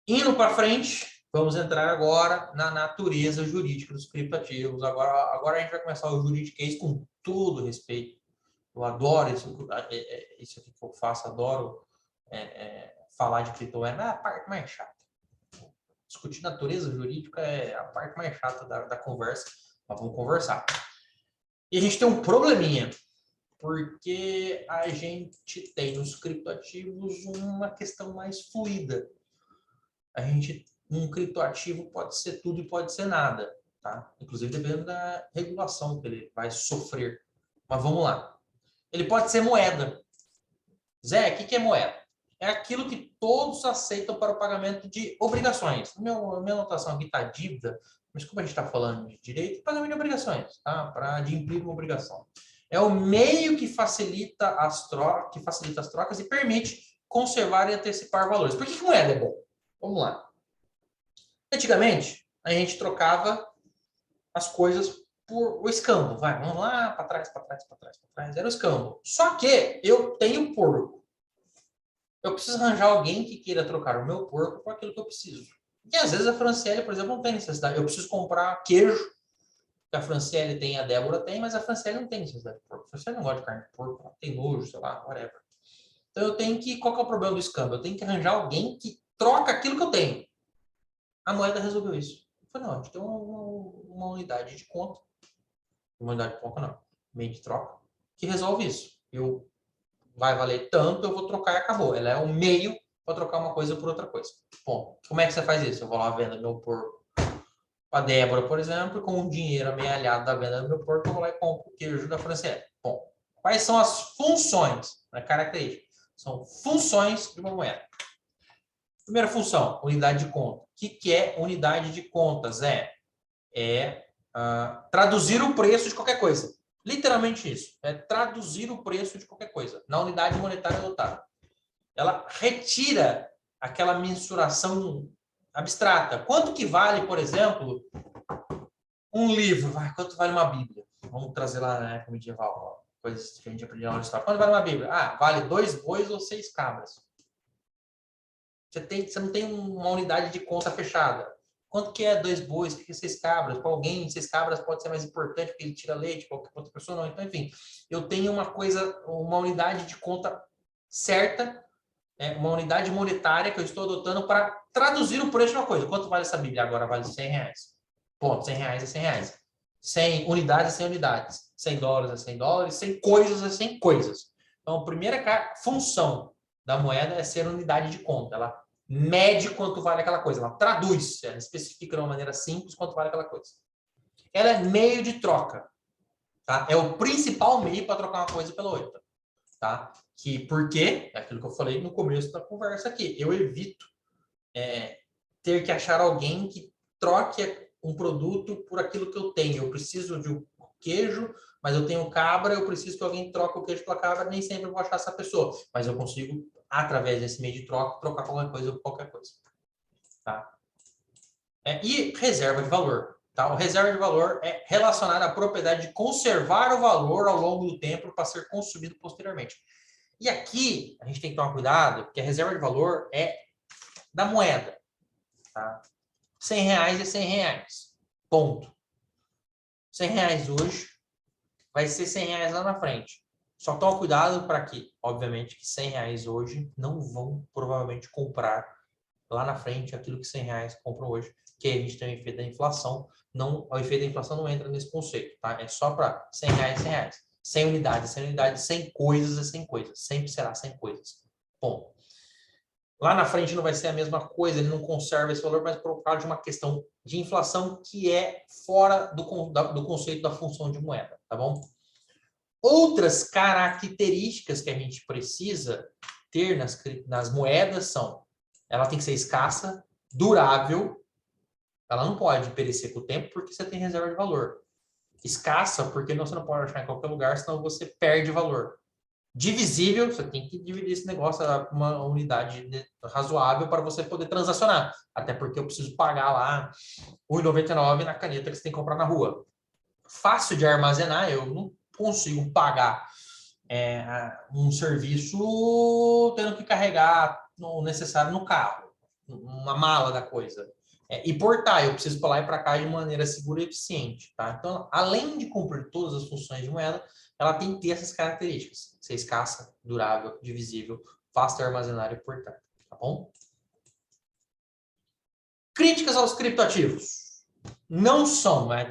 Indo para frente, vamos entrar agora na natureza jurídica dos criptativos. Agora a gente vai começar o juridiquês com todo respeito. Eu adoro isso aqui que eu faço, adoro falar de criptomoeda, é a parte mais chata. Discutir natureza jurídica é a parte mais chata da conversa, mas vamos conversar. E a gente tem um probleminha, porque a gente tem nos criptoativos uma questão mais fluida. Um criptoativo pode ser tudo e pode ser nada, tá? Inclusive dependendo da regulação que ele vai sofrer. Mas vamos lá. Ele pode ser moeda. Zé, o que é moeda? É aquilo que todos aceitam para o pagamento de obrigações. Minha anotação aqui está dívida, mas como a gente está falando de direito, pagamento de obrigações, tá? Para adimplir uma obrigação. É o meio que facilita as trocas e permite conservar e antecipar valores. Por que moeda é bom? Vamos lá. Antigamente, a gente trocava as coisas por o escambo. Vamos lá, para trás, para trás, para trás, para trás. Era o escambo. Só que eu tenho porco. Eu preciso arranjar alguém que queira trocar o meu porco por aquilo que eu preciso. E às vezes a Franciele, por exemplo, não tem necessidade. Eu preciso comprar queijo, que a Franciele tem, a Débora tem, mas a Franciele não tem necessidade de porco. A Franciele não gosta de carne de porco, ela tem nojo, sei lá, whatever. Então eu tenho que. Qual que é o problema do escambo? Eu tenho que arranjar alguém que troca aquilo que eu tenho. A moeda resolveu isso. Eu falei, não, a gente tem uma unidade de conta. Uma unidade de conta não. Meio de troca. Que resolve isso. Vai valer tanto, eu vou trocar e acabou. Ela é um meio para trocar uma coisa por outra coisa. Bom, como é que você faz isso? Eu vou lá vendo meu porco a Débora, por exemplo, e com o dinheiro amealhado da venda do meu porco, eu vou lá e compro o queijo da Franciele. Bom, quais são as funções, né, características? São funções de uma moeda. Primeira função, unidade de conta. O que é unidade de contas? Traduzir o preço de qualquer coisa. Literalmente isso. É traduzir o preço de qualquer coisa na unidade monetária adotada. Ela retira aquela mensuração abstrata. Quanto que vale, por exemplo, um livro? Quanto vale uma Bíblia? Vamos trazer lá na época medieval, coisas que a gente aprendeu na história. Quanto vale uma Bíblia? Vale 2 bois ou 6 cabras. Você não tem uma unidade de conta fechada. Quanto que é 2 bois? O que é 6 cabras? Para alguém, 6 cabras pode ser mais importante porque ele tira leite, para outra pessoa não. Então, enfim, eu tenho uma unidade de conta certa, uma unidade monetária que eu estou adotando para traduzir o preço de uma coisa. Quanto vale essa Bíblia? Agora vale R$100. Ponto, R$100 é R$100. 100 unidades é 100 unidades. 100 dólares é 100 dólares. 100 coisas é 100 coisas. Então, a primeira função da moeda é ser unidade de conta. Ela mede quanto vale aquela coisa. Ela traduz, ela especifica de uma maneira simples quanto vale aquela coisa. Ela é meio de troca. Tá? É o principal meio para trocar uma coisa pela outra. Tá? Por quê? É aquilo que eu falei no começo da conversa aqui. Eu evito ter que achar alguém que troque um produto por aquilo que eu tenho. Eu preciso de um queijo, mas eu tenho cabra, eu preciso que alguém troque o queijo pela cabra, nem sempre eu vou achar essa pessoa. Mas eu consigo, através desse meio de troca, trocar qualquer coisa por qualquer coisa. Tá? E reserva de valor. Tá? O reserva de valor é relacionado à propriedade de conservar o valor ao longo do tempo para ser consumido posteriormente. E aqui a gente tem que tomar cuidado, porque a reserva de valor é da moeda. Tá? R$100 é R$100. Ponto. R$100 hoje vai ser R$100 lá na frente. Só toma cuidado para que, obviamente, que R$100 hoje não vão provavelmente comprar lá na frente aquilo que R$100 compram hoje, que a gente tem o efeito da inflação. Não, o efeito da inflação não entra nesse conceito, tá? É só para R$100, R$100. 100 unidades, 100 unidades, 100 coisas é 100 coisas. Sempre será 100 coisas. Ponto. Lá na frente não vai ser a mesma coisa, ele não conserva esse valor, mas por causa de uma questão de inflação que é fora do conceito da função de moeda, tá bom? Outras características que a gente precisa ter nas moedas são: ela tem que ser escassa, durável, ela não pode perecer com o tempo porque você tem reserva de valor. Escassa porque você não pode achar em qualquer lugar, senão você perde valor. Divisível, você tem que dividir esse negócio a uma unidade razoável para você poder transacionar. Até porque eu preciso pagar lá R$1,99 na caneta que você tem que comprar na rua. Fácil de armazenar, eu não consigo pagar um serviço tendo que carregar o necessário no carro, uma mala da coisa. E portar, eu preciso para lá e para cá de maneira segura e eficiente. Tá? Então, além de cumprir todas as funções de moeda, ela tem que ter essas características: ser escassa, durável, divisível, fácil de armazenar e portar. Tá bom? Críticas aos criptoativos. Não são, né?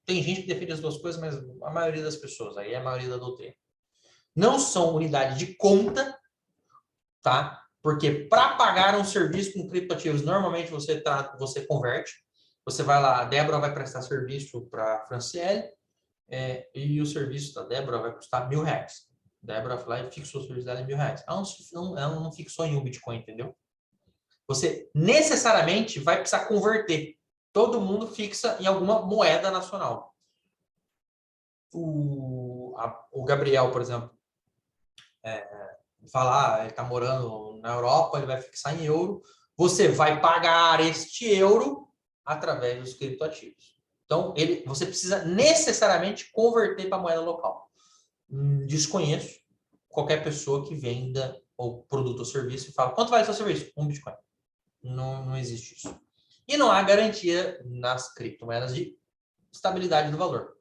Tem gente que defende as duas coisas, mas a maioria das pessoas, aí é a maioria da doutrina, não são unidade de conta, tá? Porque para pagar um serviço com criptoativos, normalmente você converte. Você vai lá, a Débora vai prestar serviço para a Franciele, e o serviço da Débora vai custar R$1.000. Débora foi lá e fixou o serviço dela em R$1.000. Ela não fixou em um Bitcoin, entendeu? Você necessariamente vai precisar converter. Todo mundo fixa em alguma moeda nacional. O Gabriel, por exemplo, falar, ele está morando na Europa, ele vai fixar em euro. Você vai pagar este euro através dos criptoativos. Então, você precisa necessariamente converter para moeda local. Desconheço qualquer pessoa que venda o produto ou serviço e fala, quanto vale seu serviço? Um Bitcoin. Não existe isso. E não há garantia nas criptomoedas de estabilidade do valor.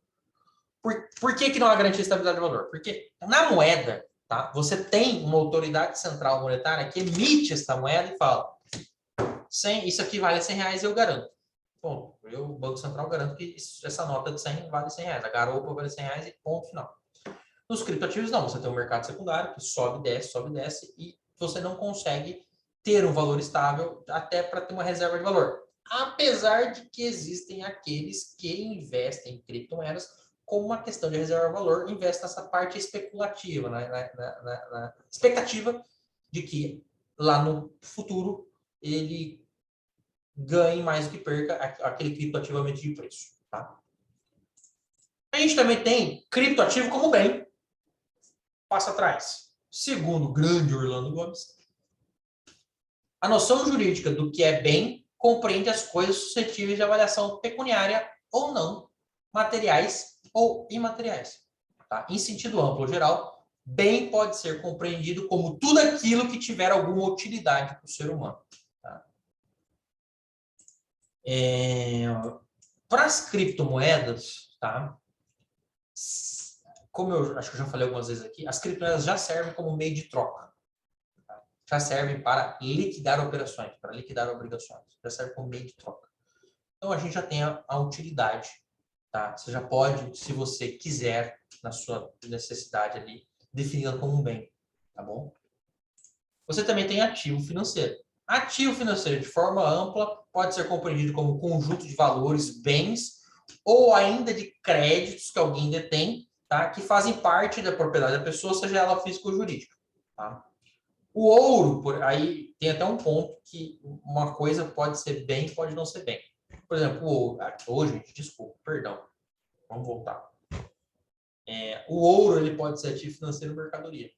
Por que não há garantia de estabilidade do valor? Porque na moeda, tá, você tem uma autoridade central monetária que emite essa moeda e fala, isso aqui vale R$100, eu garanto. Bom, o Banco Central garanto que essa nota de 100 vale R$100. A garopa vale R$100 e ponto final. Nos criptoativos, não. Você tem um mercado secundário que sobe e desce, e você não consegue ter um valor estável até para ter uma reserva de valor. Apesar de que existem aqueles que investem em criptomoedas como uma questão de reserva de valor, investem nessa parte especulativa, na expectativa de que lá no futuro ele ganhe mais do que perca aquele criptoativo aumento de preço. Tá? A gente também tem criptoativo como bem. Passa atrás. Segundo o grande Orlando Gomes, a noção jurídica do que é bem compreende as coisas suscetíveis de avaliação pecuniária ou não, materiais ou imateriais. Tá? Em sentido amplo ou geral, bem pode ser compreendido como tudo aquilo que tiver alguma utilidade para o ser humano. Tá? Para as criptomoedas, tá? Como eu acho que eu já falei algumas vezes aqui, as criptomoedas já servem como meio de troca. Tá? Já servem para liquidar operações, para liquidar obrigações. Já serve como meio de troca. Então, a gente já tem a utilidade. Tá? Você já pode, se você quiser, na sua necessidade ali, defini-la como um bem. Tá bom? Você também tem ativo financeiro. Ativo financeiro, de forma ampla, pode ser compreendido como conjunto de valores, bens, ou ainda de créditos que alguém detém, tá? Que fazem parte da propriedade da pessoa, seja ela física ou jurídica. Tá? O ouro, aí tem até um ponto que uma coisa pode ser bem, pode não ser bem. Por exemplo, o ouro. Hoje, gente, desculpa, perdão. Vamos voltar. O ouro ele pode ser ativo financeiro ou mercadoria.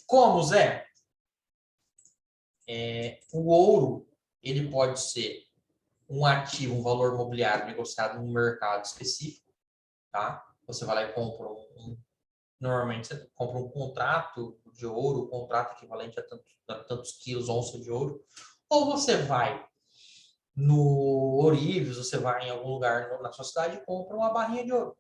Como, Zé? O ouro ele pode ser um ativo, um valor imobiliário negociado num mercado específico, tá? Você vai lá e compra normalmente você compra um contrato de ouro, um contrato equivalente a tantos quilos, onça de ouro, ou você vai no Orives, você vai em algum lugar na sua cidade e compra uma barrinha de ouro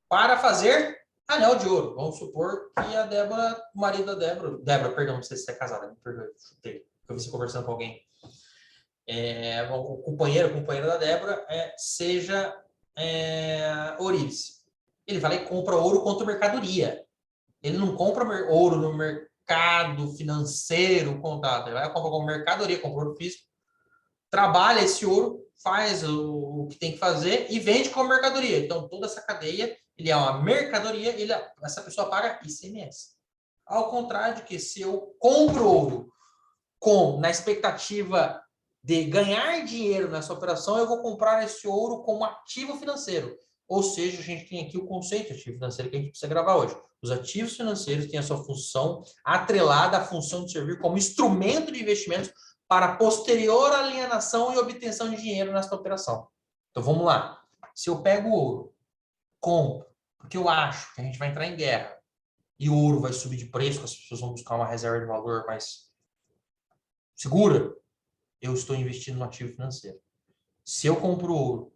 para fazer anel de ouro. Vamos supor que a Débora, o marido da Débora, perdão, não sei se você é casada, me perdoe, chutei, eu vi você conversando com alguém, o companheiro da Débora seja Orives. Ele vai lá e compra ouro contra mercadoria. Ele não compra ouro no mercado financeiro contado. Ele vai comprar como mercadoria, compra ouro físico, trabalha esse ouro, faz o que tem que fazer e vende como mercadoria. Então, toda essa cadeia, ele é uma mercadoria, essa pessoa paga ICMS. Ao contrário de que se eu compro ouro na expectativa de ganhar dinheiro nessa operação, eu vou comprar esse ouro como ativo financeiro. Ou seja, a gente tem aqui o conceito de ativo financeiro que a gente precisa gravar hoje. Os ativos financeiros têm a sua função atrelada à função de servir como instrumento de investimentos para posterior alienação e obtenção de dinheiro nessa operação. Então, vamos lá. Se eu pego ouro, compro, porque eu acho que a gente vai entrar em guerra e o ouro vai subir de preço, que as pessoas vão buscar uma reserva de valor mais segura, eu estou investindo no ativo financeiro. Se eu compro ouro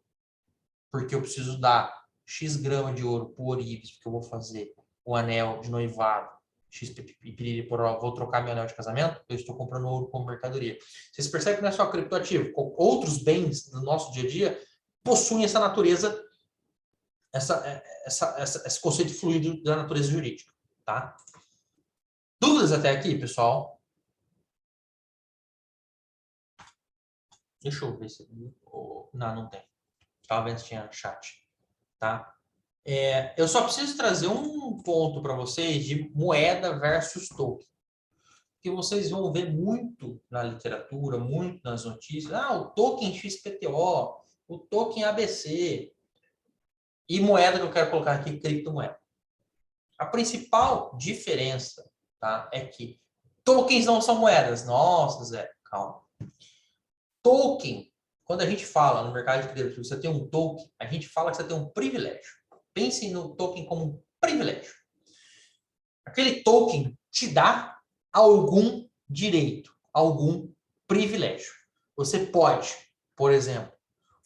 porque eu preciso dar X grama de ouro por Orives, porque eu vou fazer o anel de noivado, X piriri poró, vou trocar meu anel de casamento, eu estou comprando ouro como mercadoria. Vocês percebem que não é só criptoativo, outros bens do nosso dia a dia possuem essa natureza, esse conceito fluido da natureza jurídica, tá? Dúvidas até aqui, pessoal? Deixa eu ver se... Não tem. Estava vendo se tinha chat, tá? Eu só preciso trazer um ponto para vocês de moeda versus token. Que vocês vão ver muito na literatura, muito nas notícias. O token XPTO, o token ABC. E moeda que eu quero colocar aqui, criptomoeda. A principal diferença, tá, é que tokens não são moedas. Nossa, Zé, calma. Token quando a gente fala no mercado de cripto, você tem um token, a gente fala que você tem um privilégio. Pensem no token como um privilégio. Aquele token te dá algum direito, algum privilégio. Você pode, por exemplo,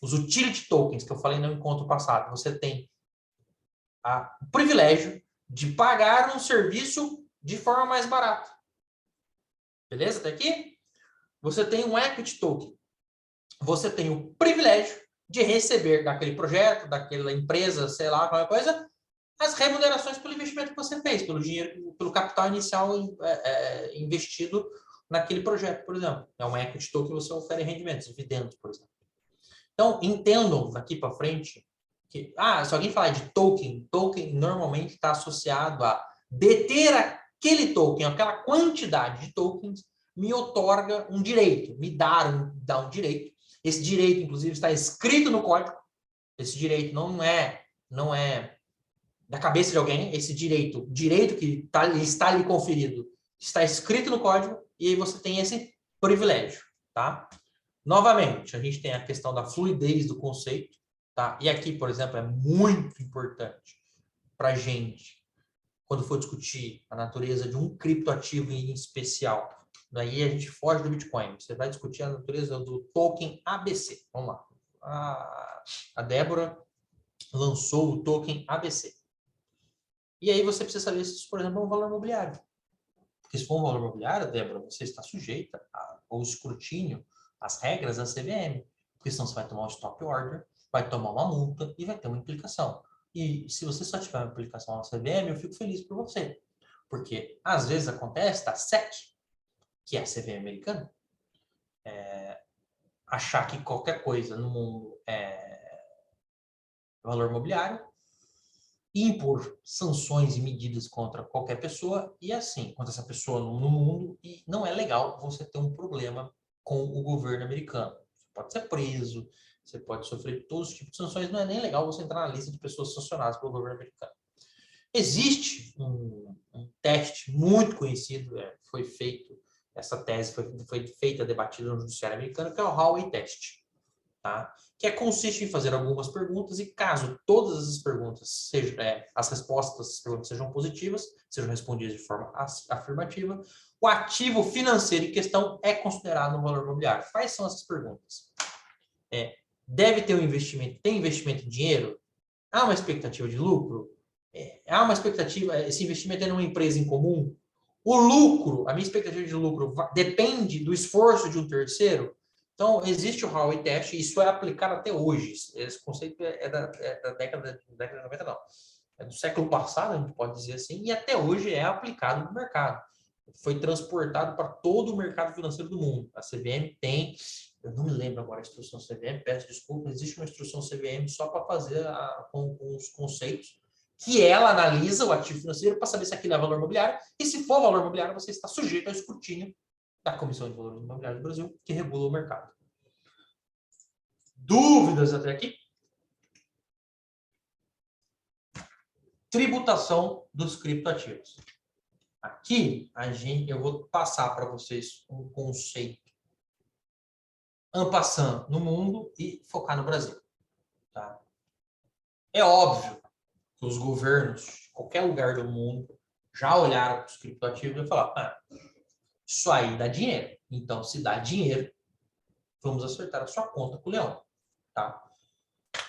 os utility tokens que eu falei no encontro passado, você tem o privilégio de pagar um serviço de forma mais barata. Beleza? Até aqui? Você tem um equity token. Você tem o privilégio de receber daquele projeto, daquela empresa, sei lá, qualquer coisa, as remunerações pelo investimento que você fez, pelo dinheiro, pelo capital inicial investido naquele projeto, por exemplo. É um equity token que você oferece rendimentos, dividendos, por exemplo. Então, entendam daqui para frente que, se alguém falar de token, token normalmente está associado a deter aquele token, aquela quantidade de tokens me outorga um direito, me dá um direito. Esse direito, inclusive, está escrito no código. Esse direito não é da cabeça de alguém. Esse direito que está lhe conferido, está escrito no código e aí você tem esse privilégio, tá? Novamente, a gente tem a questão da fluidez do conceito, tá? E aqui, por exemplo, é muito importante para a gente, quando for discutir a natureza de um criptoativo em especial. Daí a gente foge do Bitcoin. Você vai discutir a natureza do token ABC. Vamos lá. A Débora lançou o token ABC. E aí você precisa saber se isso, por exemplo, é um valor imobiliário. Porque se for um valor imobiliário, Débora, você está sujeita ao escrutínio, às regras da CVM. Porque senão você vai tomar um stop order, vai tomar uma multa e vai ter uma implicação. E se você só tiver uma implicação na CVM, eu fico feliz por você. Porque às vezes acontece da SEC, que é a CVM americana, achar que qualquer coisa no mundo é valor imobiliário, impor sanções e medidas contra qualquer pessoa e assim, contra essa pessoa no mundo, e não é legal você ter um problema com o governo americano. Você pode ser preso, você pode sofrer todos os tipos de sanções, não é nem legal você entrar na lista de pessoas sancionadas pelo governo americano. Existe um teste muito conhecido, foi feito, essa tese foi feita, debatida no judiciário americano, que é o Howey Test. Tá? Que consiste em fazer algumas perguntas e caso todas as perguntas sejam, as respostas das perguntas sejam positivas, sejam respondidas de forma afirmativa, o ativo financeiro em questão é considerado um valor imobiliário. Quais são essas perguntas? Deve ter um investimento, tem investimento em dinheiro? Há uma expectativa de lucro? Há uma expectativa, esse investimento é numa empresa em comum? O lucro, a minha expectativa de lucro depende do esforço de um terceiro? Então, existe o Howey Test, e isso é aplicado até hoje. Esse conceito é da década de 90, não. É do século passado, a gente pode dizer assim, e até hoje é aplicado no mercado. Foi transportado para todo o mercado financeiro do mundo. A CVM tem, eu não me lembro agora a instrução CVM, peço desculpa, existe uma instrução CVM só para fazer com os conceitos, que ela analisa o ativo financeiro para saber se aquilo é valor imobiliário, e se for valor imobiliário, você está sujeito ao escrutínio da Comissão de Valores Imobiliários do Brasil, que regula o mercado. Dúvidas até aqui? Tributação dos criptoativos. Aqui, eu vou passar para vocês um conceito en passant no mundo e focar no Brasil. Tá? É óbvio que os governos de qualquer lugar do mundo já olharam para os criptoativos e falaram, isso aí dá dinheiro. Então, se dá dinheiro, vamos acertar a sua conta com o leão. Tá?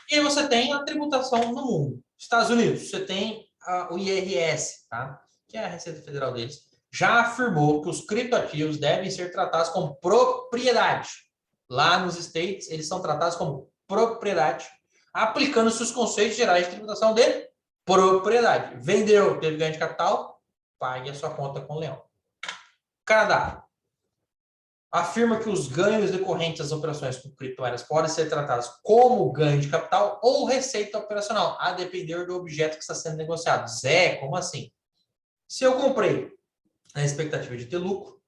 E aí você tem a tributação no mundo. Estados Unidos, você tem o IRS, tá? Que é a Receita Federal deles, já afirmou que os criptoativos devem ser tratados como propriedade. Lá nos States, eles são tratados como propriedade, aplicando-se os conceitos gerais de tributação de propriedade. Vendeu, teve ganho de capital, pague a sua conta com o leão. Canadá afirma que os ganhos decorrentes das operações com criptomoedas podem ser tratados como ganho de capital ou receita operacional, a depender do objeto que está sendo negociado. Zé, como assim? Se eu comprei na expectativa de ter lucro,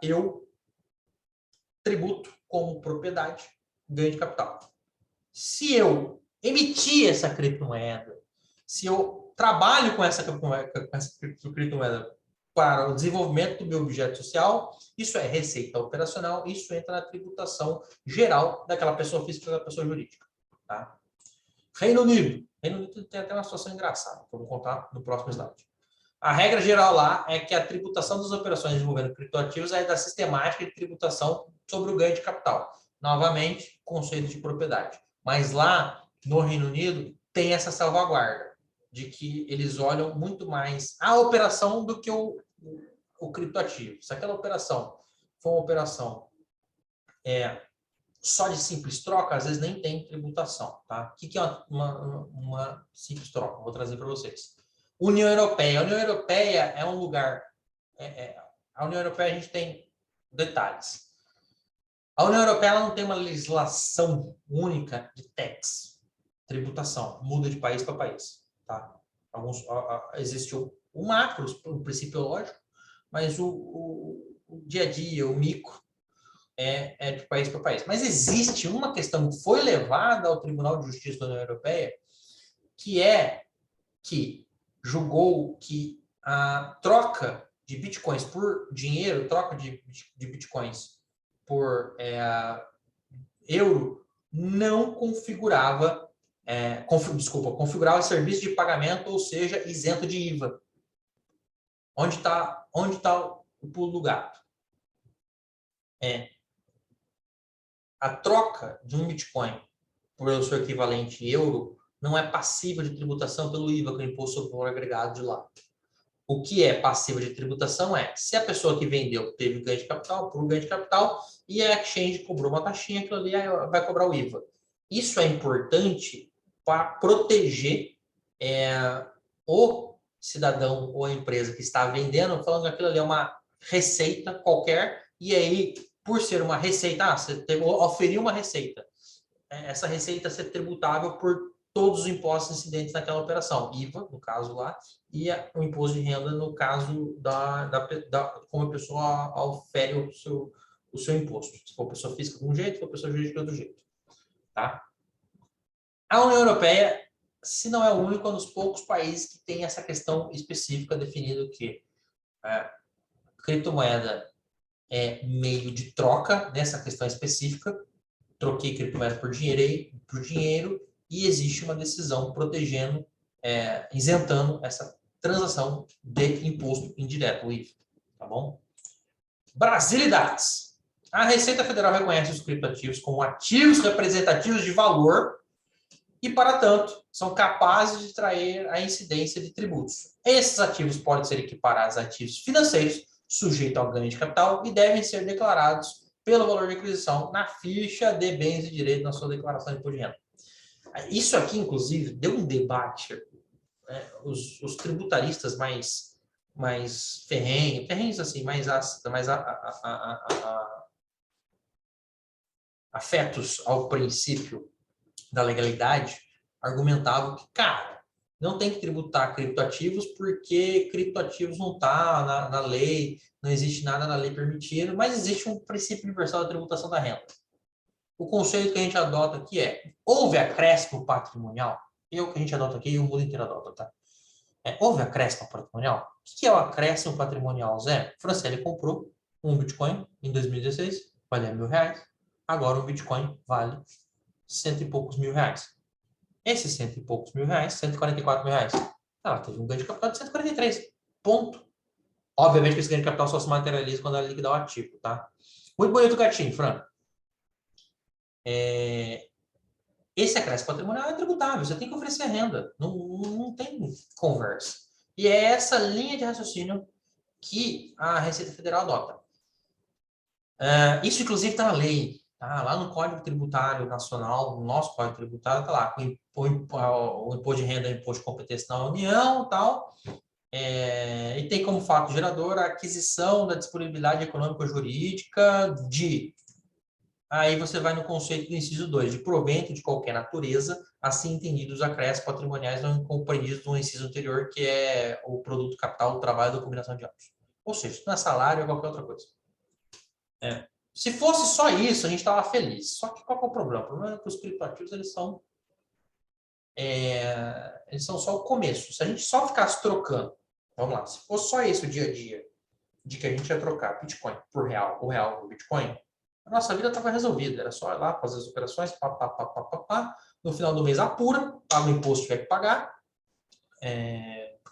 eu tributo como propriedade ganho de capital. Se eu emitir essa criptomoeda, se eu trabalho com essa criptomoeda para o desenvolvimento do meu objeto social, isso é receita operacional, isso entra na tributação geral daquela pessoa física e da pessoa jurídica. Tá? Reino Unido. Reino Unido tem até uma situação engraçada, que eu vou contar no próximo slide. A regra geral lá é que a tributação das operações envolvendo criptoativos é da sistemática de tributação sobre o ganho de capital. Novamente, conceito de propriedade. Mas lá, no Reino Unido, tem essa salvaguarda de que eles olham muito mais a operação do que o criptoativo. Se aquela operação for uma operação só de simples troca, às vezes nem tem tributação. Tá? O que é uma simples troca? Vou trazer para vocês. União Europeia. A União Europeia é um lugar... a União Europeia a gente tem detalhes. A União Europeia ela não tem uma legislação única de tax, tributação, muda de país para país. Tá? Existe o macro, o princípio lógico, mas o dia a dia, o micro, é de país para país. Mas existe uma questão que foi levada ao Tribunal de Justiça da União Europeia, que é que julgou que a troca de bitcoins por dinheiro, troca de bitcoins por euro, não configurava, configurava serviço de pagamento, ou seja, isento de IVA. Onde tá o pulo do gato? A troca de um Bitcoin por seu equivalente euro não é passiva de tributação pelo IVA, que é o Imposto sobre o Valor Agregado de lá. O que é passiva de tributação é se a pessoa que vendeu teve ganho de capital, por um ganho de capital, e a exchange cobrou uma taxinha, aquilo ali vai cobrar o IVA. Isso é importante para proteger o cidadão ou a empresa que está vendendo, falando que aquilo ali é uma receita qualquer, e aí, por ser uma receita, você oferiu uma receita, essa receita ser tributável por todos os impostos incidentes naquela operação, IVA, no caso lá, e o imposto de renda, no caso como a pessoa ofere o seu imposto. Se for pessoa física de um jeito, se for pessoa jurídica de outro jeito. Tá? A União Europeia, se não é o único, é um dos poucos países que tem essa questão específica definido que criptomoeda é meio de troca nessa questão específica. Troquei criptomoeda por dinheiro e existe uma decisão protegendo, isentando essa transação de imposto indireto, o IVA. Tá bom? Brasilidades. A Receita Federal reconhece os criptoativos como ativos representativos de valor e, para tanto, são capazes de trazer a incidência de tributos. Esses ativos podem ser equiparados a ativos financeiros sujeitos ao ganho de capital e devem ser declarados pelo valor de aquisição na ficha de bens e direitos na sua declaração de imposto de renda. Isso aqui, inclusive, deu um debate. Os tributaristas mais ferrenhos assim, mais afetos ao princípio da legalidade, argumentavam que, cara, não tem que tributar criptoativos porque criptoativos não está na lei, não existe nada na lei permitindo, mas existe um princípio universal da tributação da renda. O conceito que a gente adota aqui houve acréscimo patrimonial, que a gente adota aqui e o mundo inteiro adota, tá? Houve acréscimo patrimonial? O que é o acréscimo patrimonial, Zé? Franciele comprou um Bitcoin em 2016, valia R$1.000. Agora um Bitcoin vale cento e poucos mil reais. Esses cento e poucos mil reais, 144 mil reais, ela teve um ganho de capital de 143. Ponto. Obviamente que esse ganho de capital só se materializa quando ela liquidar o ativo, tá? Muito bonito o gatinho, Fran. Esse acréscimo patrimonial é tributável, você tem que oferecer renda, não tem conversa. E é essa linha de raciocínio que a Receita Federal adota. Isso, inclusive, está na lei. Tá? Lá no Código Tributário Nacional, no nosso Código Tributário, está lá. O imposto de renda é imposto de competência da União, tal. E tem como fato gerador a aquisição da disponibilidade econômica jurídica de... Aí você vai no conceito do inciso 2, de provento de qualquer natureza, assim entendidos os acréscimos patrimoniais não compreendidos no inciso anterior, que é o produto capital, o trabalho da combinação de atos. Ou seja, não é salário, é qualquer outra coisa. Se fosse só isso, a gente estava feliz. Só que qual que é o problema? O problema é que os criptoativos eles são só o começo. Se a gente só ficasse trocando Vamos lá, se fosse só esse o dia a dia, de que a gente ia trocar Bitcoin por real, o real por Bitcoin, a nossa vida estava resolvida. Era só ir lá, fazer as operações, pá, pá, pá, pá, pá, pá. No final do mês apura, paga o imposto que tiver que pagar.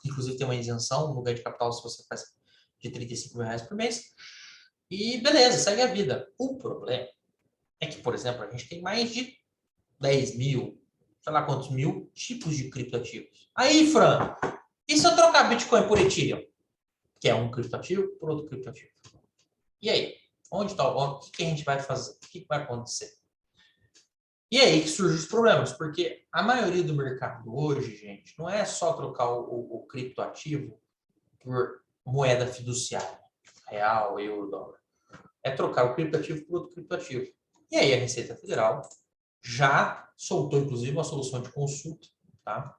Inclusive tem uma isenção no ganho de capital se você faz de R$ 35.000 por mês. E beleza, segue a vida. O problema é que, por exemplo, a gente tem mais de 10 mil, sei lá quantos mil tipos de criptoativos. Aí, Fran, e se eu trocar Bitcoin por Ethereum? Que é um criptoativo por outro criptoativo. E aí? Onde está o que a gente vai fazer? O que vai acontecer? E aí que surgem os problemas, porque a maioria do mercado hoje, gente, não é só trocar o criptoativo por moeda fiduciária, real, euro, dólar. É trocar o criptoativo por outro criptoativo. E aí a Receita Federal já soltou, inclusive, uma solução de consulta, tá?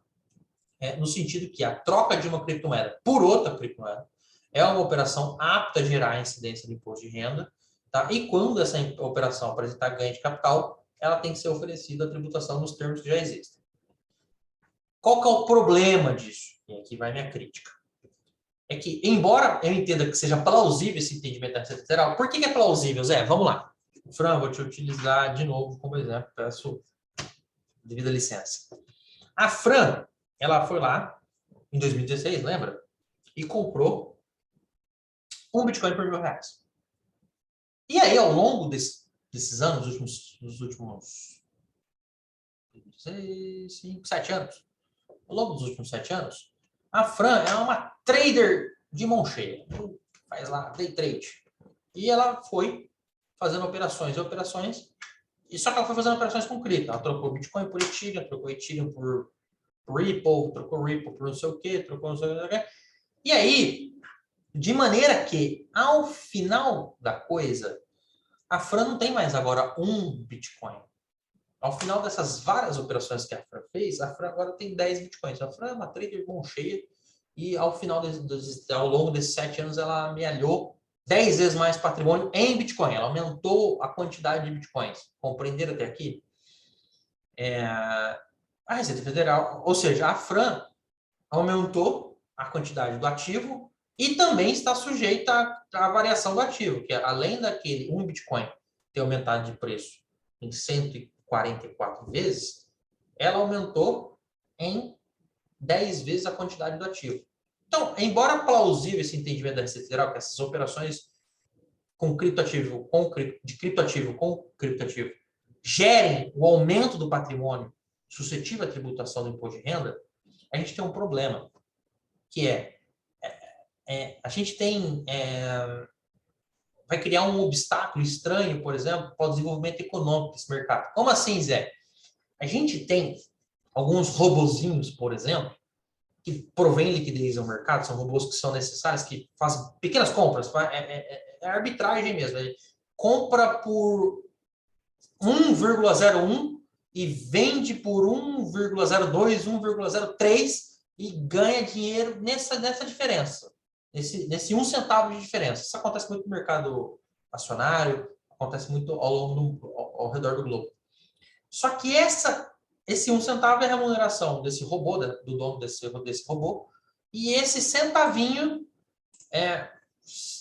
No sentido que a troca de uma criptomoeda por outra criptomoeda é uma operação apta a gerar incidência do imposto de renda, tá? E quando essa operação apresentar ganho de capital, ela tem que ser oferecida a tributação nos termos que já existem. Qual que é o problema disso? E aqui vai minha crítica. É que, embora eu entenda que seja plausível esse entendimento da Receita Federal, por que é plausível, Zé? Vamos lá. Fran, vou te utilizar de novo como exemplo, peço devida licença. A Fran, ela foi lá em 2016, lembra? E comprou um Bitcoin por R$ 1.000. E aí, ao longo desses anos, nos últimos 5, 7 anos, ao longo dos últimos 7 anos, a Fran é uma trader de mão cheia. Faz lá day trade. E ela foi fazendo operações e operações. E só que ela foi fazendo operações com cripto. Ela trocou Bitcoin por Ethereum, trocou Ethereum por Ripple, trocou Ripple por não sei o quê, trocou não sei o quê. E aí, de maneira que, ao final da coisa, a Fran não tem mais agora um Bitcoin. Ao final dessas várias operações que a Fran fez, a Fran agora tem 10 Bitcoins. A Fran é uma trader de mão cheia e ao final, ao longo desses 7 anos, ela amealhou 10 vezes mais patrimônio em Bitcoin. Ela aumentou a quantidade de Bitcoins. Compreenderam até aqui? A Receita Federal, ou seja, a Fran aumentou a quantidade do ativo e também está sujeita à variação do ativo, que além daquele um Bitcoin ter aumentado de preço em 144 vezes, ela aumentou em 10 vezes a quantidade do ativo. Então, embora plausível esse entendimento da Receita Federal, que essas operações com criptoativo, de criptoativo com criptoativo gerem o aumento do patrimônio suscetível à tributação do imposto de renda, a gente tem um problema, que a gente vai criar um obstáculo estranho, por exemplo, para o desenvolvimento econômico desse mercado. Como assim, Zé? A gente tem alguns robozinhos, por exemplo, que provêm liquidez ao mercado, são robôs que são necessários, que fazem pequenas compras, é arbitragem mesmo. Ele compra por 1,01 e vende por 1,02, 1,03 e ganha dinheiro nessa diferença. Nesse 1 centavo de diferença. Isso acontece muito no mercado acionário, acontece muito ao redor do globo. Só que esse 1 centavo é a remuneração desse robô, do dono desse robô, e esse centavinho,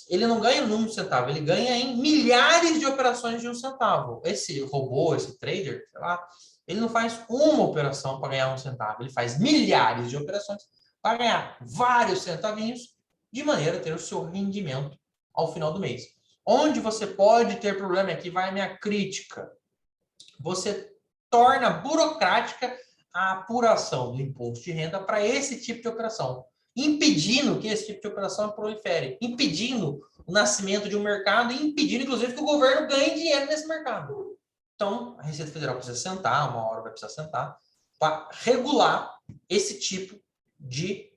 ele não ganha em 1 centavo, ele ganha em milhares de operações de 1 centavo. Esse robô, esse trader, sei lá, ele não faz uma operação para ganhar 1 centavo, ele faz milhares de operações para ganhar vários centavinhos, de maneira a ter o seu rendimento ao final do mês. Onde você pode ter problema, aqui vai a minha crítica. Você torna burocrática a apuração do imposto de renda para esse tipo de operação, impedindo que esse tipo de operação prolifere, impedindo o nascimento de um mercado e impedindo, inclusive, que o governo ganhe dinheiro nesse mercado. Então, a Receita Federal precisa sentar, uma hora vai precisar sentar, para regular esse tipo de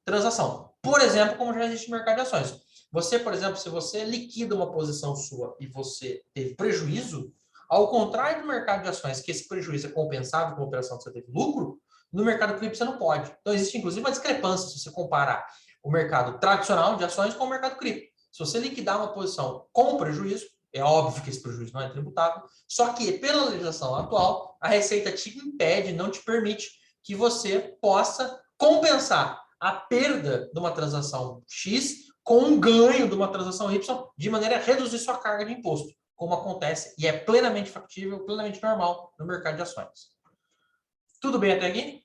transação. Por exemplo, como já existe no mercado de ações. Você, por exemplo, se você liquida uma posição sua e você teve prejuízo, ao contrário do mercado de ações, que esse prejuízo é compensável com a operação que você teve lucro, no mercado cripto você não pode. Então, existe inclusive uma discrepância se você comparar o mercado tradicional de ações com o mercado cripto. Se você liquidar uma posição com prejuízo, é óbvio que esse prejuízo não é tributável, só que pela legislação atual, a Receita te impede, não te permite que você possa compensar a perda de uma transação X com um ganho de uma transação Y, de maneira a reduzir sua carga de imposto, como acontece e é plenamente factível, plenamente normal no mercado de ações. Tudo bem até aqui?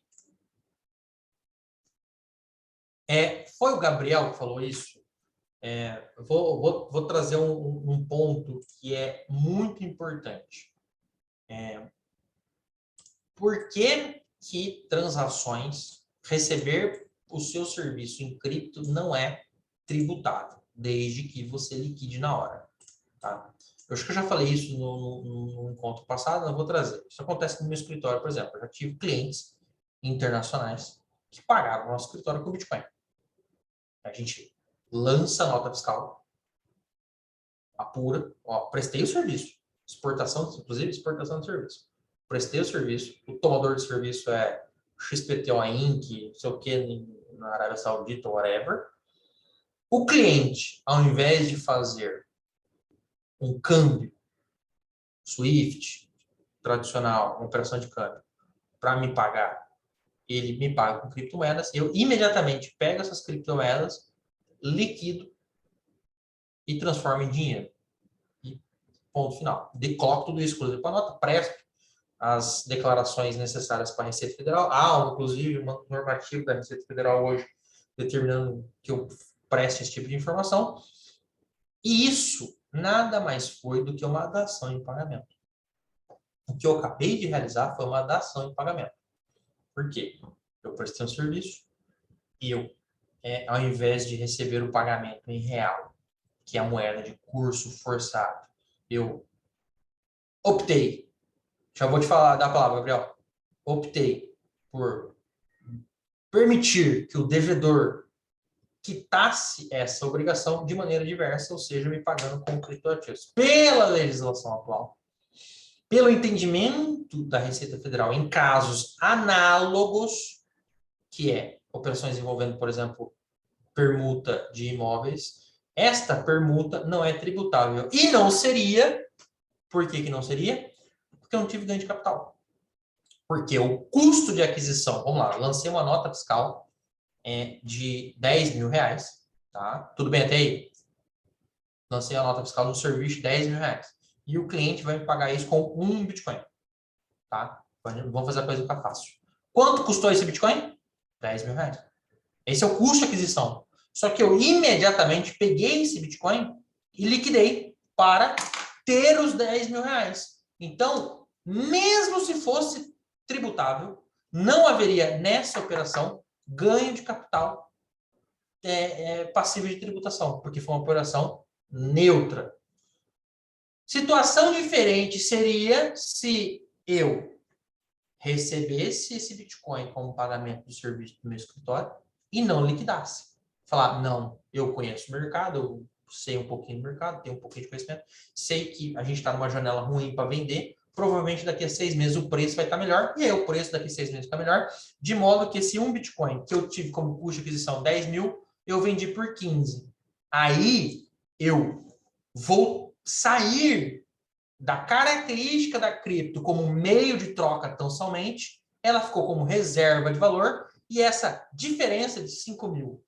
Foi o Gabriel que falou isso? Vou trazer um ponto que é muito importante. Por que transações, receber o seu serviço em cripto não é tributável, desde que você liquide na hora? Tá? Eu acho que eu já falei isso no encontro passado, não vou trazer. Isso acontece no meu escritório, por exemplo. Eu já tive clientes internacionais que pagavam nosso escritório com Bitcoin. A gente lança a nota fiscal, apura, prestei o serviço. Exportação, inclusive exportação de serviço. Prestei o serviço, o tomador de serviço é XPTO Inc., não sei o que, na Arábia Saudita, whatever. O cliente, ao invés de fazer um câmbio, Swift, tradicional, uma operação de câmbio, para me pagar, ele me paga com criptomoedas, eu imediatamente pego essas criptomoedas, liquido e transformo em dinheiro. E ponto final. Coloco tudo isso, inclusive, com a nota, presto as declarações necessárias para a Receita Federal. Há, inclusive, uma normativa da Receita Federal hoje determinando que eu preste esse tipo de informação. E isso nada mais foi do que uma dação em pagamento. O que eu acabei de realizar foi uma dação em pagamento. Por quê? Eu prestei um serviço e eu, ao invés de receber o pagamento em real, que é a moeda de curso forçado, eu optei, já vou te falar da palavra, Gabriel, optei por permitir que o devedor quitasse essa obrigação de maneira diversa, ou seja, me pagando com criptoativos. Pela legislação atual, pelo entendimento da Receita Federal em casos análogos, que é operações envolvendo, por exemplo, permuta de imóveis, esta permuta não é tributável. E não seria, por que não seria? Porque eu não tive ganho de capital. Porque o custo de aquisição, vamos lá, lancei uma nota fiscal de 10 mil reais, tá? Tudo bem até aí? Lancei a nota fiscal do serviço de 10 mil reais. E o cliente vai me pagar isso com um Bitcoin, tá? Vamos fazer a coisa ficar fácil. Quanto custou esse Bitcoin? 10 mil reais. Esse é o custo de aquisição. Só que eu imediatamente peguei esse Bitcoin e liquidei para ter os 10 mil reais. Então, mesmo se fosse tributável, não haveria nessa operação ganho de capital passível de tributação, porque foi uma operação neutra. Situação diferente seria se eu recebesse esse Bitcoin como pagamento do serviço do meu escritório e não liquidasse. Falar, não, eu conheço o mercado, eu sei um pouquinho do mercado, tenho um pouquinho de conhecimento, sei que a gente está numa janela ruim para vender, provavelmente daqui a 6 meses o preço vai estar melhor, e aí o preço daqui a 6 meses está melhor, de modo que esse um Bitcoin que eu tive como custo de aquisição 10 mil, eu vendi por 15. Aí eu vou sair da característica da cripto como meio de troca tão somente, ela ficou como reserva de valor, e essa diferença de 5 mil,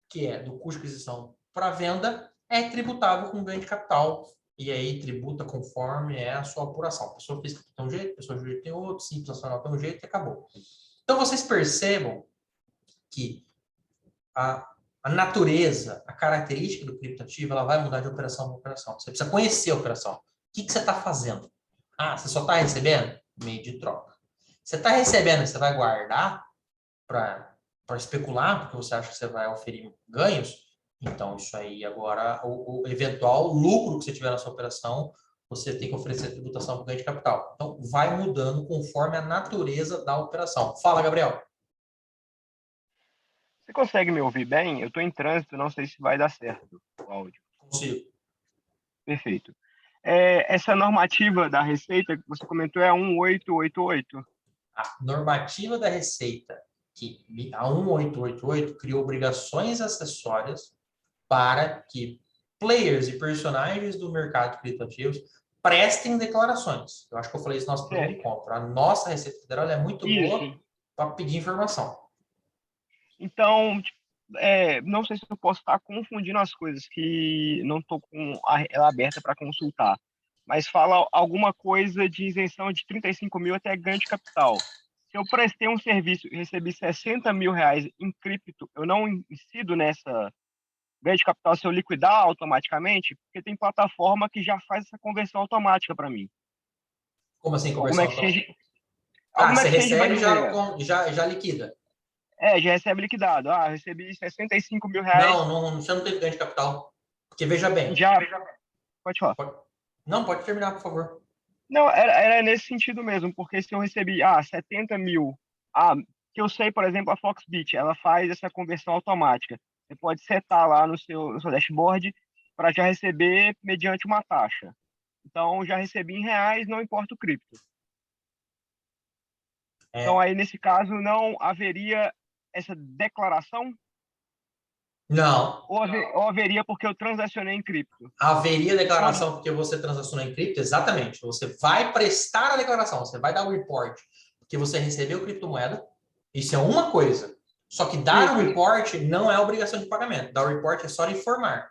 que é do custo de aquisição para venda, é tributável com ganho de capital. E aí tributa conforme é a sua apuração. A pessoa física tem um jeito, a pessoa jurídica tem outro, simples nacional tem um jeito e acabou. Então vocês percebam que a natureza, a característica do criptoativo, ela vai mudar de operação para operação. Você precisa conhecer a operação. O que você está fazendo? Ah, você só está recebendo? Meio de troca. Você está recebendo e você vai guardar para especular, porque você acha que você vai oferir ganhos? Então, isso aí agora, o eventual lucro que você tiver na sua operação, você tem que oferecer tributação por ganho de capital. Então, vai mudando conforme a natureza da operação. Fala, Gabriel. Você consegue me ouvir bem? Eu estou em trânsito, não sei se vai dar certo o áudio. Consigo. Perfeito. Essa normativa da Receita que você comentou é 1888. A normativa da Receita, que a 1888 criou obrigações acessórias para que players e personagens do mercado de criptoativos prestem declarações. Eu acho que eu falei isso no nosso primeiro encontro. A nossa Receita Federal é muito boa para pedir informação. Então, não sei se eu posso estar confundindo as coisas, que não estou com ela aberta para consultar. Mas fala alguma coisa de isenção de 35 mil até ganho de capital. Se eu prestei um serviço e recebi 60 mil reais em cripto, eu não incido nessa ganho de capital se eu liquidar automaticamente? Porque tem plataforma que já faz essa conversão automática para mim. Como assim, Alguma conversão automata? exchange, Ah, alguma você exchange recebe e brasileira. já liquida. Já recebe liquidado. Ah, eu recebi 65 mil reais, Não, você não teve ganho de capital. Porque veja bem. já. Pode falar. Pode- Não, pode terminar, por favor. Não, era nesse sentido mesmo, porque se eu recebi 70 mil, que eu sei, por exemplo, a Foxbit, ela faz essa conversão automática. Você pode setar lá no seu dashboard para já receber mediante uma taxa. Então, já recebi em reais, não importa o cripto. Então, É, aí, nesse caso, não haveria essa declaração? não. Ou haveria porque eu transacionei em cripto? Haveria Quando... declaração porque você transacionou em cripto? Exatamente. Você vai prestar a declaração, você vai dar o report porque você recebeu criptomoeda. Isso é uma coisa. Só que dar o Isso, report não é obrigação de pagamento. Dar o report é só informar.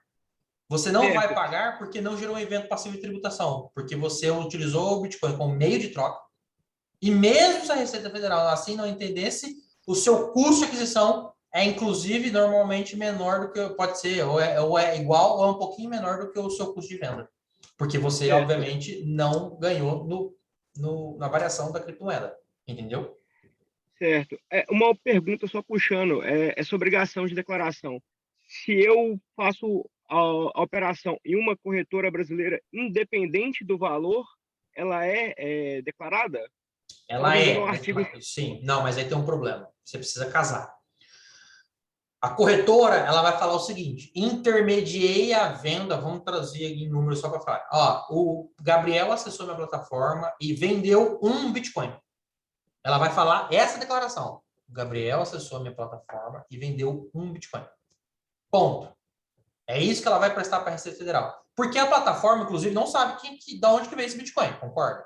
Você não vai certo, pagar porque não gerou um evento passivo de tributação, porque você utilizou o Bitcoin como meio de troca. E mesmo se a Receita Federal assim não entendesse, o seu custo de aquisição é, inclusive, normalmente menor do que pode ser, ou é igual ou é um pouquinho menor do que o seu custo de venda. Porque você, certo, obviamente, não ganhou na variação da criptomoeda. Entendeu? certo. Uma pergunta só puxando, essa obrigação de declaração. Se eu faço a operação em uma corretora brasileira, independente do valor, ela é declarada? Ela Salvo engano, é, o artigo. sim, não, mas aí tem um problema. Você precisa casar. A corretora, ela vai falar o seguinte: intermediei a venda, vamos traduzir aqui em números só para falar. Ó, o Gabriel acessou minha plataforma e vendeu um Bitcoin. Ela vai falar essa declaração. O Gabriel acessou a minha plataforma e vendeu um Bitcoin. Ponto. É isso que ela vai prestar para a Receita Federal. Porque a plataforma, inclusive, não sabe de onde que veio esse Bitcoin, concorda?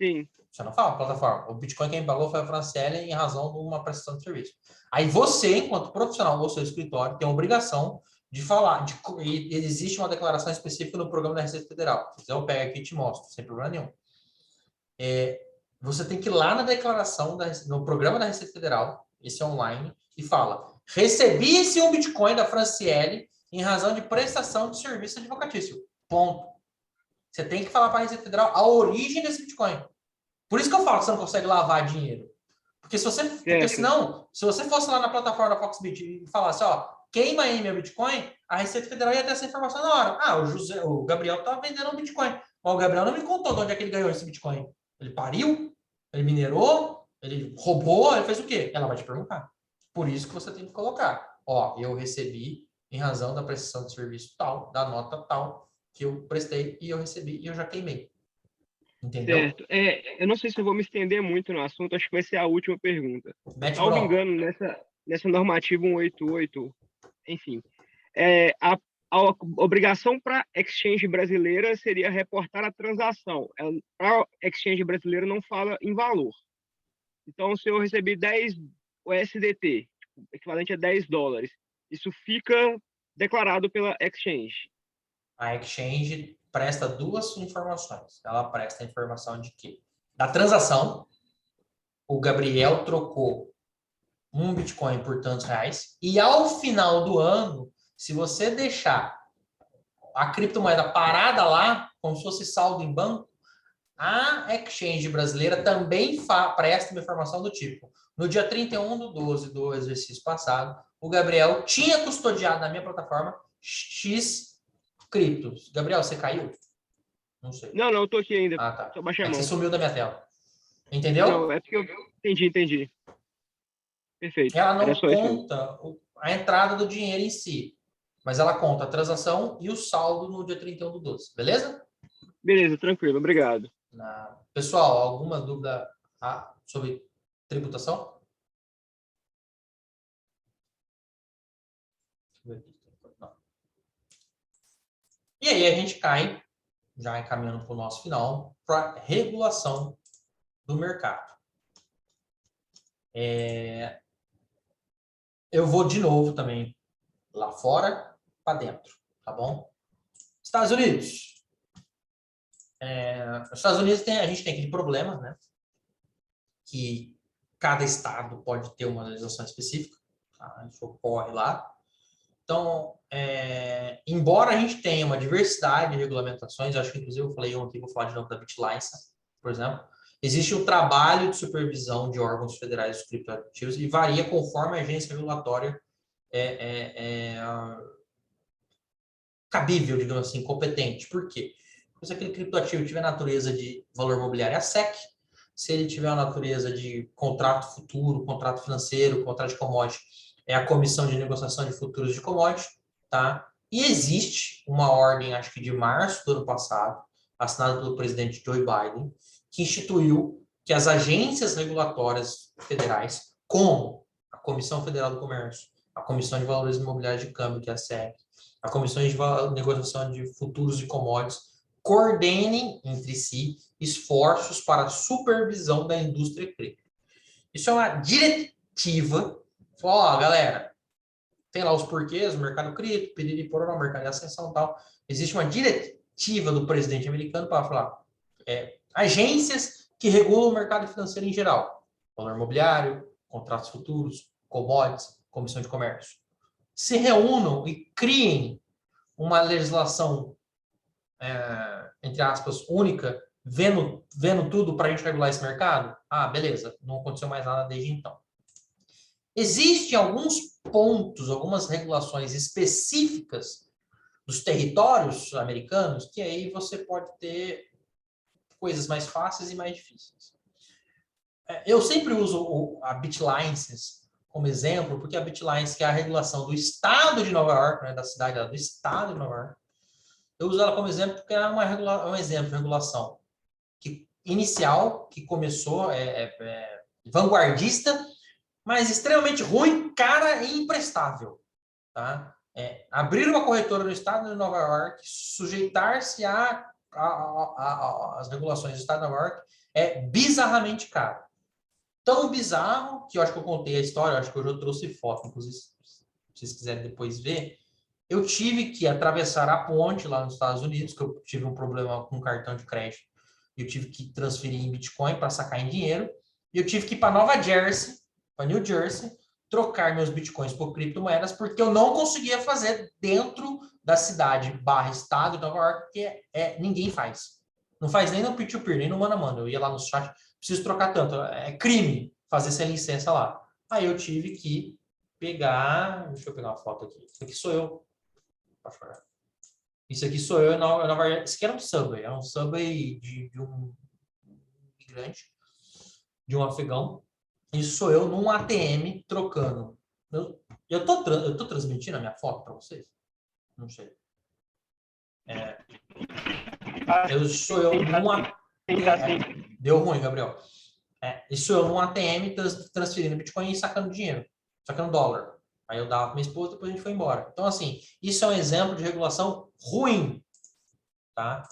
Sim, Você não fala plataforma. O Bitcoin quem pagou foi a Franciele em razão de uma prestação de serviço. Aí você, enquanto profissional do seu escritório, tem a obrigação de falar. E existe uma declaração específica no programa da Receita Federal. Se quiser, eu pego aqui e te mostro, sem problema nenhum. Você tem que ir lá na declaração, no programa da Receita Federal, esse online, e fala: recebi-se um Bitcoin da Franciele em razão de prestação de serviço advocatício. Ponto. Você tem que falar para a Receita Federal a origem desse Bitcoin. Por isso que eu falo que você não consegue lavar dinheiro. Porque certo. senão, se você fosse lá na plataforma da Foxbit e falasse, ó, queima aí meu Bitcoin, a Receita Federal ia ter essa informação na hora. Ah, o Gabriel tá vendendo um Bitcoin. Mas o Gabriel não me contou de onde é que ele ganhou esse Bitcoin. Ele pariu? Ele minerou? Ele roubou? Ele fez o quê? Ela vai te perguntar. Por isso que você tem que colocar. Ó, eu recebi em razão da prestação de serviço tal, da nota tal, que eu prestei e eu recebi e eu já queimei. Entendeu? Certo. Eu não sei se eu vou me estender muito no assunto, acho que vai ser a última pergunta. Mete Salvo bronca. engano, nessa normativa 188, enfim, a obrigação para exchange brasileira seria reportar a transação. Para exchange brasileira não fala em valor. Então, se eu recebi 10 USDT, equivalente a 10 dólares, isso fica declarado pela exchange. A exchange presta duas informações. Ela presta a informação de que da transação, o Gabriel trocou um Bitcoin por tantos reais, e ao final do ano, se você deixar a criptomoeda parada lá, como se fosse saldo em banco, a exchange brasileira também presta uma informação do tipo: no dia 31/12 do exercício passado, o Gabriel tinha custodiado na minha plataforma X criptos. Gabriel, você caiu? Não sei. Não, eu tô aqui ainda. Ah, tá. Só baixei É a que você mão. sumiu da minha tela. Não, Entendeu? é porque eu entendi. Perfeito. Ela Era não só isso mesmo. conta a entrada do dinheiro em si, mas ela conta a transação e o saldo no dia 31/12. Beleza? Beleza, tranquilo, obrigado. Pessoal, alguma dúvida sobre tributação? Não. E aí a gente cai, já encaminhando para o nosso final, para regulação do mercado. eu vou de novo também lá fora para dentro, tá bom? Estados Unidos. Os Estados Unidos a gente tem aquele problema, né? Que cada estado pode ter uma legislação específica, tá? Isso ocorre lá. Então, embora a gente tenha uma diversidade de regulamentações, eu acho que inclusive eu falei ontem, vou falar de novo da BitLicense, por exemplo, existe um trabalho de supervisão de órgãos federais dos criptoativos e varia conforme a agência regulatória cabível, digamos assim, competente. Por quê? Porque se aquele criptoativo tiver natureza de valor imobiliário, é a SEC. Se ele tiver a natureza de contrato futuro, contrato financeiro, contrato de commodity, é a Comissão de Negociação de Futuros de Commodity, tá? E existe uma ordem, acho que de março do ano passado, assinada pelo presidente Joe Biden, que instituiu que as agências regulatórias federais, como a Comissão Federal do Comércio, a Comissão de Valores Imobiliários de Câmbio, que é a SEC, a Comissão de Negociação de Futuros e Commodities, coordenem entre si esforços para a supervisão da indústria cripto. Isso é uma diretiva. Ó, galera, tem lá os porquês, o mercado cripto, piriri pororó, o mercado de ascensão e tal. Existe uma diretiva do presidente americano para falar agências que regulam o mercado financeiro em geral. Valor imobiliário, contratos futuros, commodities, comissão de comércio. Se reúnam e criem uma legislação, entre aspas, única, vendo tudo para a gente regular esse mercado? Ah, beleza, não aconteceu mais nada desde então. Existem alguns pontos, algumas regulações específicas dos territórios americanos que aí você pode ter coisas mais fáceis e mais difíceis. Eu sempre uso a BitLicense como exemplo, porque a BitLicense, que é a regulação do estado de Nova York, né, da cidade do estado de Nova York, eu uso ela como exemplo porque é um exemplo de regulação inicial, que começou, vanguardista, mas extremamente ruim, cara e imprestável. Tá? Abrir uma corretora no estado de Nova York, sujeitar-se às regulações do estado de Nova York é bizarramente caro. Tão bizarro que eu acho que eu contei a história, eu acho que hoje eu trouxe foto, inclusive, se vocês quiserem depois ver, eu tive que atravessar a ponte lá nos Estados Unidos, que eu tive um problema com cartão de crédito, e eu tive que transferir em Bitcoin para sacar em dinheiro, e eu tive que ir para Nova Jersey, para New Jersey, trocar meus Bitcoins por criptomoedas, porque eu não conseguia fazer dentro da cidade / estado de Nova York, porque ninguém faz. Não faz nem no peer-to-peer, nem no mano a mano. Eu ia lá no chat, preciso trocar tanto. É crime fazer sem licença lá. Aí eu tive que pegar... Deixa eu pegar uma foto aqui. Isso aqui sou eu. Isso aqui sou eu, na verdade, isso aqui era um subway de um imigrante, de um afegão. Isso sou eu num ATM trocando. Eu tô transmitindo a minha foto para vocês? Não sei. Sou eu num ATM. Deu ruim, Gabriel. Isso eu num ATM transferindo Bitcoin e sacando dinheiro, sacando dólar. Aí eu dava para minha esposa, depois a gente foi embora. Então, assim, isso é um exemplo de regulação ruim, tá?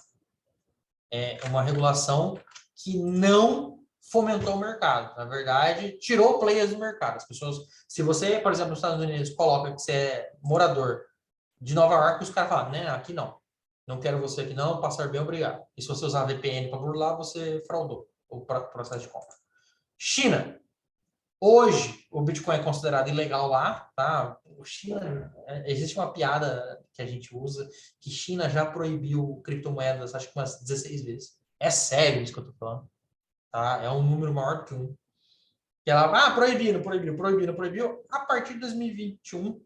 É uma regulação que não fomentou o mercado. Na verdade, tirou players do mercado. As pessoas, se você, por exemplo, nos Estados Unidos, coloca que você é morador de Nova York, os caras falam, né, aqui não. Não quero você aqui não, passar bem, obrigado. E se você usar VPN para burlar, você fraudou o processo de compra. China. Hoje, o Bitcoin é considerado ilegal lá, tá? China, existe uma piada que a gente usa, que China já proibiu criptomoedas, acho que umas 16 vezes. É sério isso que eu tô falando, tá? É um número maior que um. Que ela, proibiu. A partir de 2021,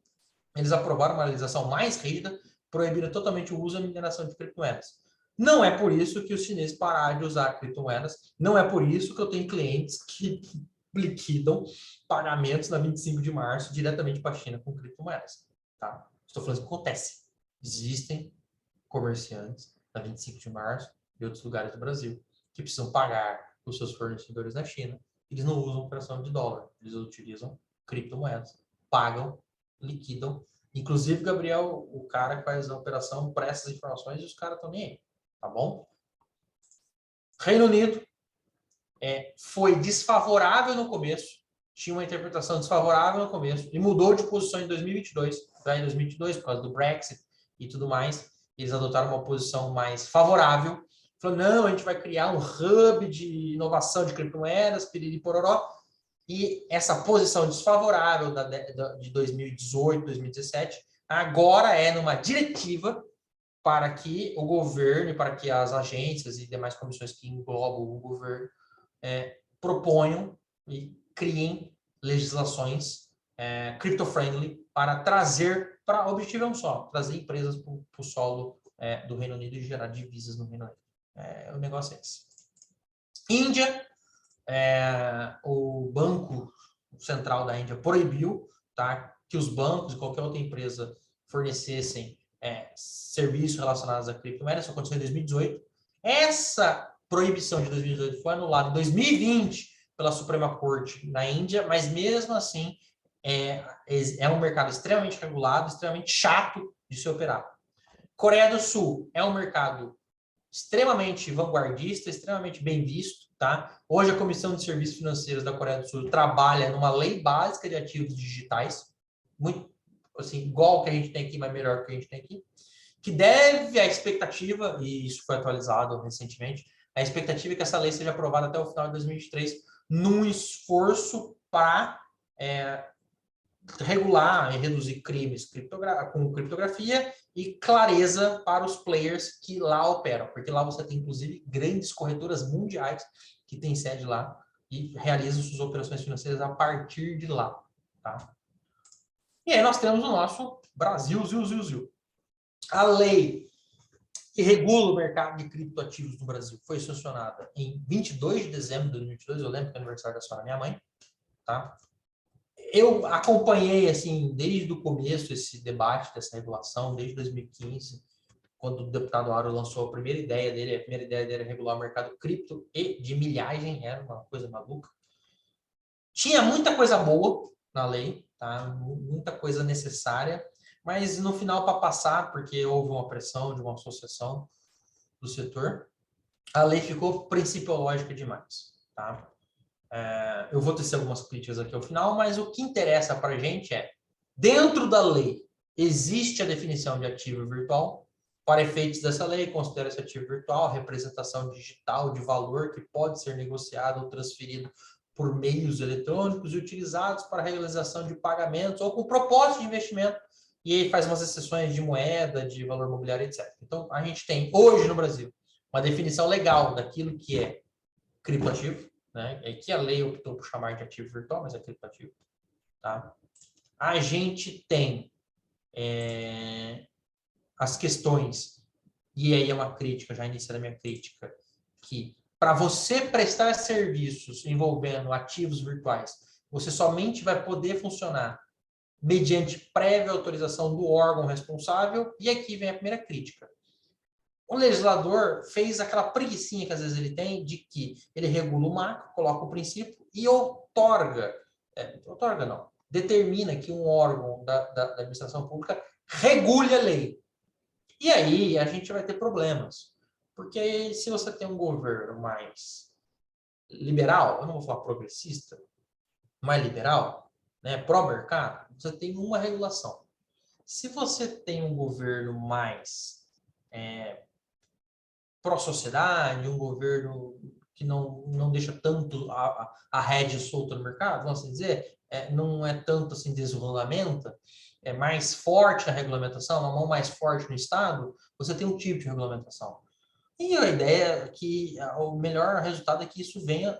eles aprovaram uma legislação mais rígida, proibindo totalmente o uso e a mineração de criptomoedas. Não é por isso que os chineses pararam de usar criptomoedas, não é por isso que eu tenho clientes que liquidam pagamentos na 25 de março diretamente para a China com criptomoedas. Tá? Estou falando que acontece. Existem comerciantes na 25 de março e outros lugares do Brasil que precisam pagar os seus fornecedores na China. Eles não usam operação de dólar, eles utilizam criptomoedas. Pagam, liquidam. Inclusive, Gabriel, o cara que faz a operação, presta as informações e os caras estão nem aí. Tá bom? Reino Unido foi desfavorável no começo tinha uma interpretação desfavorável no começo e mudou de posição em 2022. Tá? Em 2022, por causa do Brexit e tudo mais, eles adotaram uma posição mais favorável. Falou, não, a gente vai criar um hub de inovação de criptomoedas, piriri pororó. E essa posição desfavorável de 2018, 2017, agora é numa diretiva para que o governo, para que as agências e demais comissões que englobam o governo proponham e criem legislações crypto-friendly para trazer, para o objetivo é um só, trazer empresas para o solo do Reino Unido e gerar divisas no Reino Unido. O negócio é esse. Índia, o Banco Central da Índia proibiu, tá, que os bancos e qualquer outra empresa fornecessem serviços relacionados a criptomoedas. Isso aconteceu em 2018. Essa proibição de 2018 foi anulada em 2020 pela Suprema Corte na Índia, mas mesmo assim é um mercado extremamente regulado, extremamente chato de se operar. Coreia do Sul é um mercado extremamente vanguardista, extremamente bem visto, tá? Hoje a Comissão de Serviços Financeiros da Coreia do Sul trabalha numa lei básica de ativos digitais, muito assim, igual que a gente tem aqui, mas melhor que a gente tem aqui, que deve a expectativa, e isso foi atualizado recentemente, a expectativa é que essa lei seja aprovada até o final de 2023, num esforço para regular e reduzir crimes com criptografia e clareza para os players que lá operam, porque lá você tem, inclusive, grandes corretoras mundiais que têm sede lá e realizam suas operações financeiras a partir de lá, tá? E aí nós temos o nosso Brasil, Zil. A lei que regula o mercado de criptoativos no Brasil foi sancionada em 22 de dezembro de 2022, eu lembro que é aniversário da senhora minha mãe, tá? Eu acompanhei, assim, desde o começo esse debate dessa regulação, desde 2015, quando o deputado Aro lançou a primeira ideia dele. A primeira ideia dele era regular o mercado cripto e de milhagem, era uma coisa maluca. Tinha muita coisa boa na lei, tá? Muita coisa necessária, mas no final, para passar, porque houve uma pressão de uma associação do setor, a lei ficou principiológica demais, tá? Eu vou tecer algumas críticas aqui ao final, mas o que interessa para a gente é, dentro da lei, existe a definição de ativo virtual. Para efeitos dessa lei, considera-se ativo virtual a representação digital de valor que pode ser negociado ou transferido por meios eletrônicos e utilizados para a realização de pagamentos ou com propósito de investimento, e aí faz umas exceções de moeda, de valor imobiliário, etc. Então, a gente tem hoje no Brasil uma definição legal daquilo que é criptoativo, né? É que a lei optou por chamar de ativo virtual, mas é criptoativo, tá? A gente tem as questões, e aí é uma crítica, já iniciei a minha crítica, que para você prestar serviços envolvendo ativos virtuais, você somente vai poder funcionar mediante prévia autorização do órgão responsável, e aqui vem a primeira crítica. O legislador fez aquela preguicinha que às vezes ele tem de que ele regula o macro, coloca o princípio e determina que um órgão da administração pública regule a lei. E aí a gente vai ter problemas. Porque se você tem um governo mais liberal, eu não vou falar progressista, mais liberal, né, pró-mercado, você tem uma regulação. Se você tem um governo mais pró-sociedade, um governo que não deixa tanto a rédea solta no mercado, vamos assim dizer, não é tanto assim desregulamenta, é mais forte a regulamentação, uma mão mais forte no Estado, você tem um tipo de regulamentação. E a ideia é que o melhor resultado é que isso venha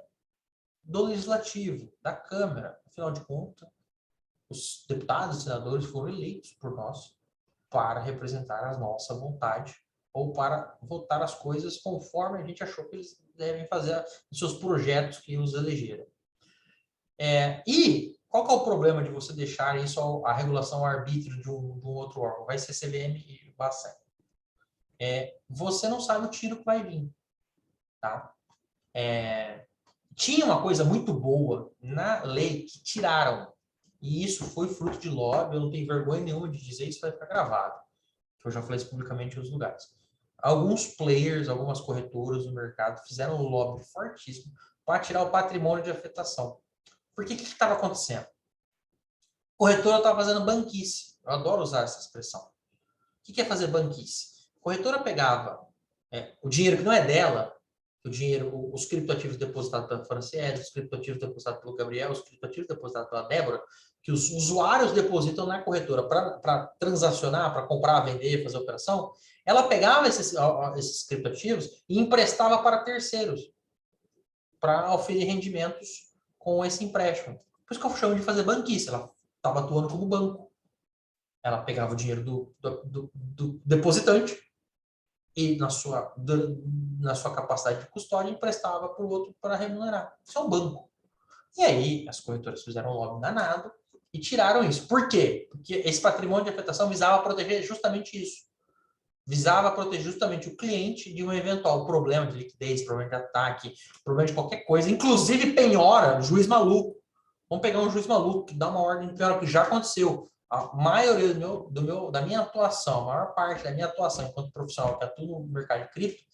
do Legislativo, da Câmara. Afinal de contas, os deputados e senadores foram eleitos por nós para representar a nossa vontade ou para votar as coisas conforme a gente achou que eles devem fazer os seus projetos que os elegeram. E qual que é o problema de você deixar isso a regulação ao arbítrio de um outro órgão? Vai ser CVM e Bacen. Você não sabe o tiro que vai vir. Tá? Tinha uma coisa muito boa na lei que tiraram, e isso foi fruto de lobby, eu não tenho vergonha nenhuma de dizer, isso vai ficar gravado. Eu já falei isso publicamente em outros lugares. Alguns players, algumas corretoras do mercado fizeram um lobby fortíssimo para tirar o patrimônio de afetação. Por que estava acontecendo? A corretora estava fazendo banquice. Eu adoro usar essa expressão. O que é fazer banquice? A corretora pegava o dinheiro que não é dela, os criptoativos depositados pela Franciele, os criptoativos depositados pelo Gabriel, os criptoativos depositados pela Débora, que os usuários depositam na corretora para transacionar, para comprar, vender, fazer operação, ela pegava esses criptoativos e emprestava para terceiros, para oferir rendimentos com esse empréstimo. Por isso que eu chamo de fazer banquice. Ela estava atuando como banco. Ela pegava o dinheiro do depositante e, na sua capacidade de custódia, emprestava para o outro para remunerar. Isso é um banco. E aí, as corretoras fizeram um lobby danado e tiraram isso. Por quê? Porque esse patrimônio de afetação visava proteger justamente isso. Visava proteger justamente o cliente de um eventual problema de liquidez, problema de ataque, problema de qualquer coisa, inclusive penhora, juiz maluco. Vamos pegar um juiz maluco que dá uma ordem de penhora, que já aconteceu. A maioria da minha atuação, a maior parte da minha atuação enquanto profissional que atua no mercado de cripto,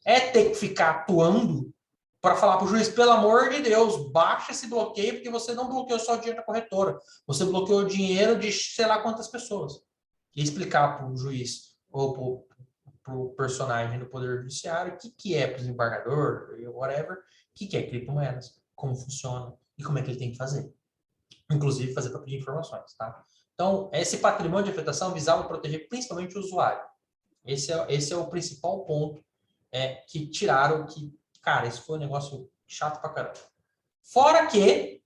é ter que ficar atuando para falar para o juiz, pelo amor de Deus, baixa esse bloqueio, porque você não bloqueou só o dinheiro da corretora, você bloqueou o dinheiro de sei lá quantas pessoas. E explicar para o juiz ou para o personagem do Poder Judiciário o que é para o desembargador, whatever, o que é criptomoedas, como funciona e como é que ele tem que fazer. Inclusive fazer para pedir informações, tá? Então, esse patrimônio de afetação visava proteger principalmente o usuário. Esse é o principal ponto que tiraram, que, cara, isso foi um negócio chato pra caramba. Fora que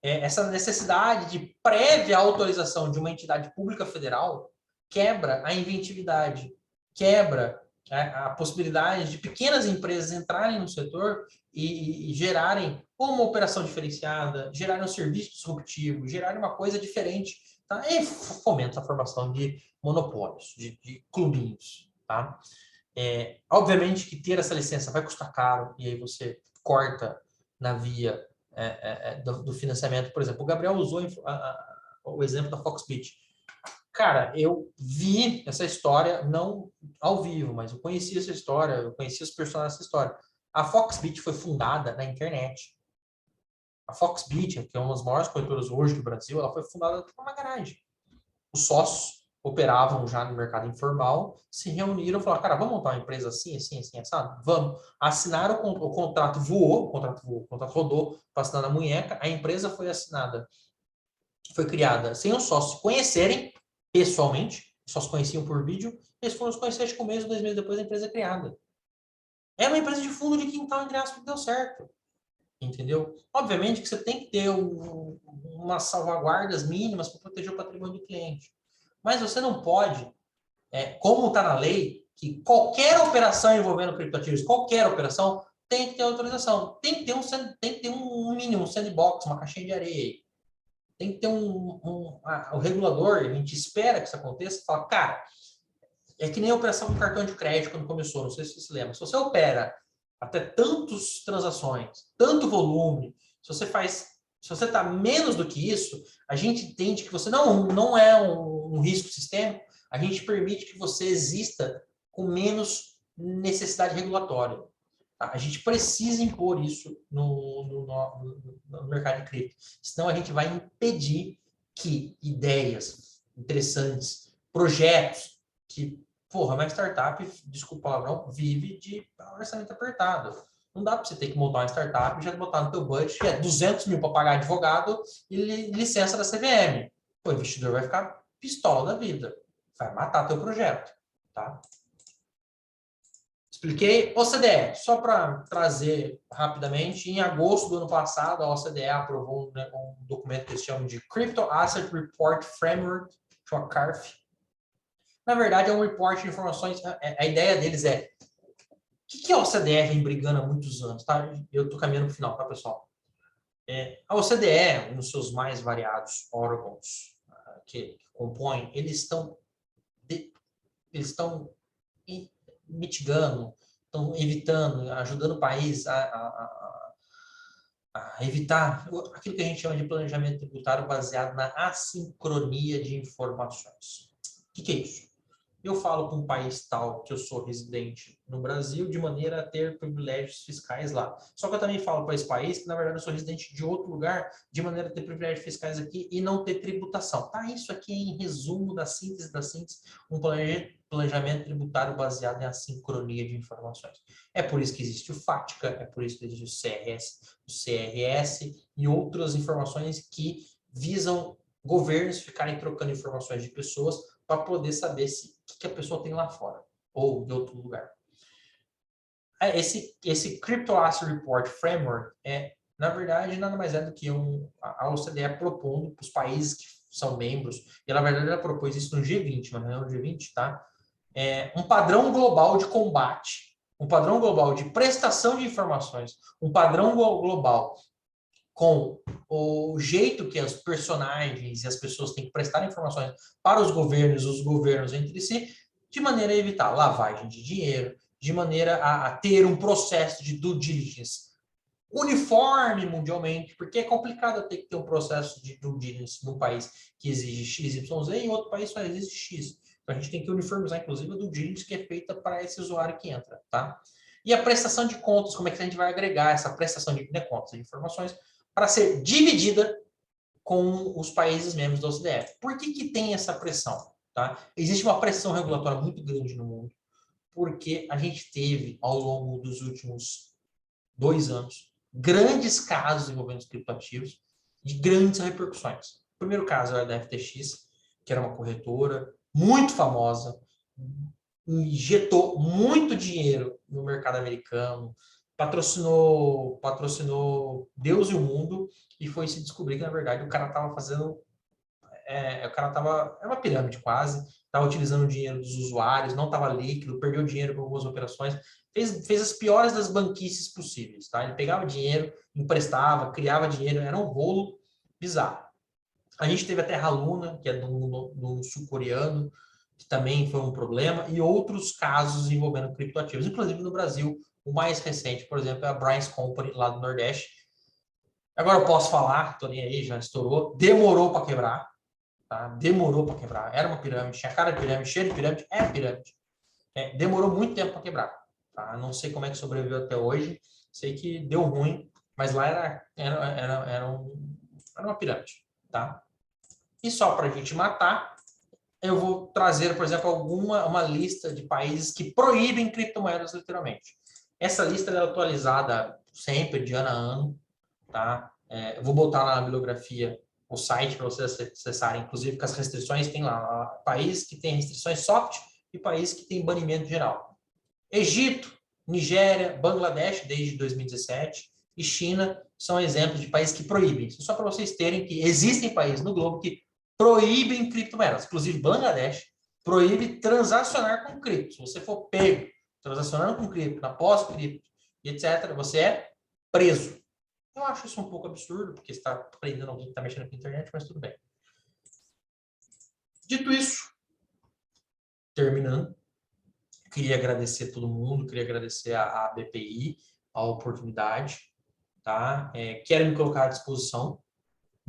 essa necessidade de prévia autorização de uma entidade pública federal quebra a inventividade, quebra a possibilidade de pequenas empresas entrarem no setor e gerarem uma operação diferenciada, gerarem um serviço disruptivo, gerarem uma coisa diferente, tá? E fomenta a formação de monopólios, de clubinhos, tá? Obviamente que ter essa licença vai custar caro, e aí você corta na via do financiamento. Por exemplo, o Gabriel usou o exemplo da Foxbit. Cara, eu vi essa história, não ao vivo, mas eu conheci essa história, eu conheci os personagens dessa história. A Foxbit foi fundada na internet. A Foxbit, que é uma das maiores corretoras hoje do Brasil, ela foi fundada por uma garagem. Os sócios operavam já no mercado informal, se reuniram e falaram, cara, vamos montar uma empresa assim, assim, assim, assado? Vamos. Assinaram o contrato, o contrato rodou para assinar na munheca, a empresa foi assinada, foi criada sem os sócios se conhecerem pessoalmente, só se conheciam por vídeo, eles foram se conhecer, acho que um mês ou 2 meses depois a empresa é criada. É uma empresa de fundo de quintal, entre aspas, que deu certo. Entendeu? Obviamente que você tem que ter umas salvaguardas mínimas para proteger o patrimônio do cliente. Mas você não pode, como está na lei, que qualquer operação envolvendo criptoativos, qualquer operação, tem que ter autorização. Tem que ter um mínimo, um sandbox, uma caixinha de areia. Tem que ter o regulador, a gente espera que isso aconteça, fala, cara, é que nem a operação do cartão de crédito quando começou, não sei se você se lembra. Se você opera até tantas transações, tanto volume, se você está menos do que isso, a gente entende que você não é um risco sistêmico, a gente permite que você exista com menos necessidade regulatória. Tá? A gente precisa impor isso no mercado de cripto, senão a gente vai impedir que ideias interessantes, projetos que uma startup, desculpa o palavrão, vive de orçamento apertado. Não dá para você ter que montar uma startup e já botar no teu budget 200 mil para pagar advogado e licença da CVM. O investidor vai ficar pistola da vida. Vai matar teu projeto. Tá? Expliquei. OCDE, só para trazer rapidamente, em agosto do ano passado, a OCDE aprovou um documento que eles chamam de Crypto Asset Report Framework, chama CARF. Na verdade, é um report de informações. A ideia deles é o que a OCDE vem brigando há muitos anos, tá? Eu estou caminhando para o final, tá, pessoal? A OCDE, um dos seus mais variados órgãos que compõem, eles estão mitigando, estão evitando, ajudando o país a evitar aquilo que a gente chama de planejamento tributário baseado na assincronia de informações. O que é isso? eu falo com um país tal que eu sou residente no Brasil de maneira a ter privilégios fiscais lá. Só que eu também falo para esse país que, na verdade, eu sou residente de outro lugar de maneira a ter privilégios fiscais aqui e não ter tributação. Tá? Isso aqui é em resumo da síntese, um planejamento tributário baseado em assincronia de informações. É por isso que existe o FATCA, é por isso que existe o CRS e outras informações que visam governos ficarem trocando informações de pessoas para poder saber o que a pessoa tem lá fora ou de outro lugar. Esse Crypto Asset Report Framework na verdade, nada mais é do que a OCDE propondo para os países que são membros, e na verdade ela propôs isso no G20, mas não é no G20, tá? Um padrão global de combate, um padrão global de prestação de informações, um padrão global com o jeito que os personagens e as pessoas têm que prestar informações para os governos entre si, de maneira a evitar lavagem de dinheiro, de maneira a ter um processo de due diligence uniforme mundialmente, porque é complicado ter que ter um processo de due diligence num país que exige X, Y, Z e em outro país só existe X. Então a gente tem que uniformizar, inclusive, a due diligence que é feita para esse usuário que entra, tá? E a prestação de contas, como é que a gente vai agregar essa prestação de contas, de informações, para ser dividida com os países membros da OCDE. Por que tem essa pressão? Tá? Existe uma pressão regulatória muito grande no mundo, porque a gente teve, ao longo dos últimos 2 anos, grandes casos envolvendo os criptoativos de grandes repercussões. O primeiro caso era da FTX, que era uma corretora muito famosa, injetou muito dinheiro no mercado americano, patrocinou Deus e o mundo, e foi se descobrir que, na verdade, o cara estava fazendo... é uma pirâmide quase, estava utilizando o dinheiro dos usuários, não estava líquido, perdeu dinheiro com algumas operações, fez as piores das banquices possíveis, tá? Ele pegava dinheiro, emprestava, criava dinheiro, era um rolo bizarro. A gente teve a Terra Luna, que é no sul-coreano, que também foi um problema, e outros casos envolvendo criptoativos, inclusive no Brasil. O mais recente, por exemplo, é a Bryce Company, lá do Nordeste. Agora eu posso falar, tô nem aí, já estourou, demorou para quebrar, tá? Demorou para quebrar. Era uma pirâmide, tinha cara de pirâmide, cheio de pirâmide, é pirâmide. Demorou muito tempo para quebrar, tá? Não sei como é que sobreviveu até hoje, sei que deu ruim, mas lá era uma pirâmide, tá? E só para a gente matar, eu vou trazer, por exemplo, uma lista de países que proíbem criptomoedas, literalmente. Essa lista é atualizada sempre, de ano a ano, tá? Eu vou botar lá na bibliografia o site para vocês acessarem, inclusive com as restrições, tem lá países que têm restrições soft e países que têm banimento geral. Egito, Nigéria, Bangladesh, desde 2017, e China são exemplos de países que proíbem. Só para vocês terem que existem países no globo que proíbem criptomoedas. Inclusive, Bangladesh proíbe transacionar com cripto. Se você for pego transacionando com cripto, na pós-cripto, etc., você é preso. Eu acho isso um pouco absurdo, porque você está prendendo alguém que está mexendo com a internet, mas tudo bem. Dito isso, terminando, queria agradecer a todo mundo, queria agradecer a BPI, a oportunidade, tá? Quero me colocar à disposição.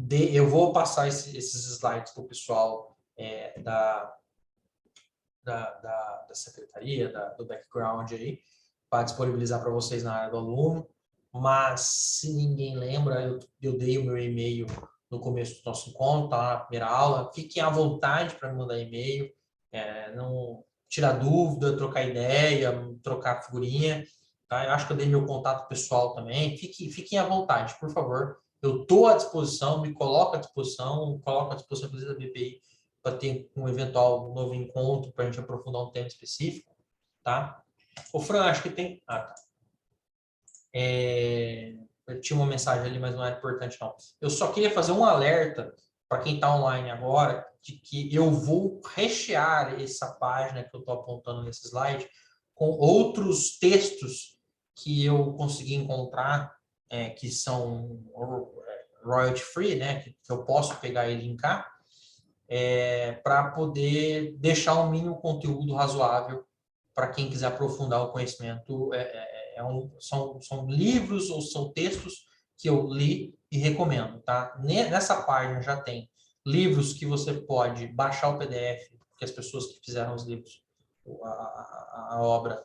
Eu vou passar esses slides para o pessoal da secretaria, do background aí, para disponibilizar para vocês na área do aluno. Mas, se ninguém lembra, eu dei o meu e-mail no começo do nosso encontro, tá? Na primeira aula. Fiquem à vontade para me mandar e-mail, não tirar dúvida, trocar ideia, trocar figurinha, tá? Eu acho que eu dei meu contato pessoal também. Fiquem à vontade, por favor. Eu estou à disposição, me coloco à disposição, inclusive, da BPI, para ter um eventual novo encontro, para a gente aprofundar um tema específico, tá? O Fran, acho que tem... tá. Eu tinha uma mensagem ali, mas não era importante, não. Eu só queria fazer um alerta para quem está online agora, de que eu vou rechear essa página que eu estou apontando nesse slide com outros textos que eu consegui encontrar, que são royalty free, né, que eu posso pegar e linkar, para poder deixar um mínimo conteúdo razoável para quem quiser aprofundar o conhecimento. São livros ou são textos que eu li e recomendo, tá? Nessa página já tem livros que você pode baixar o PDF, que as pessoas que fizeram os livros a obra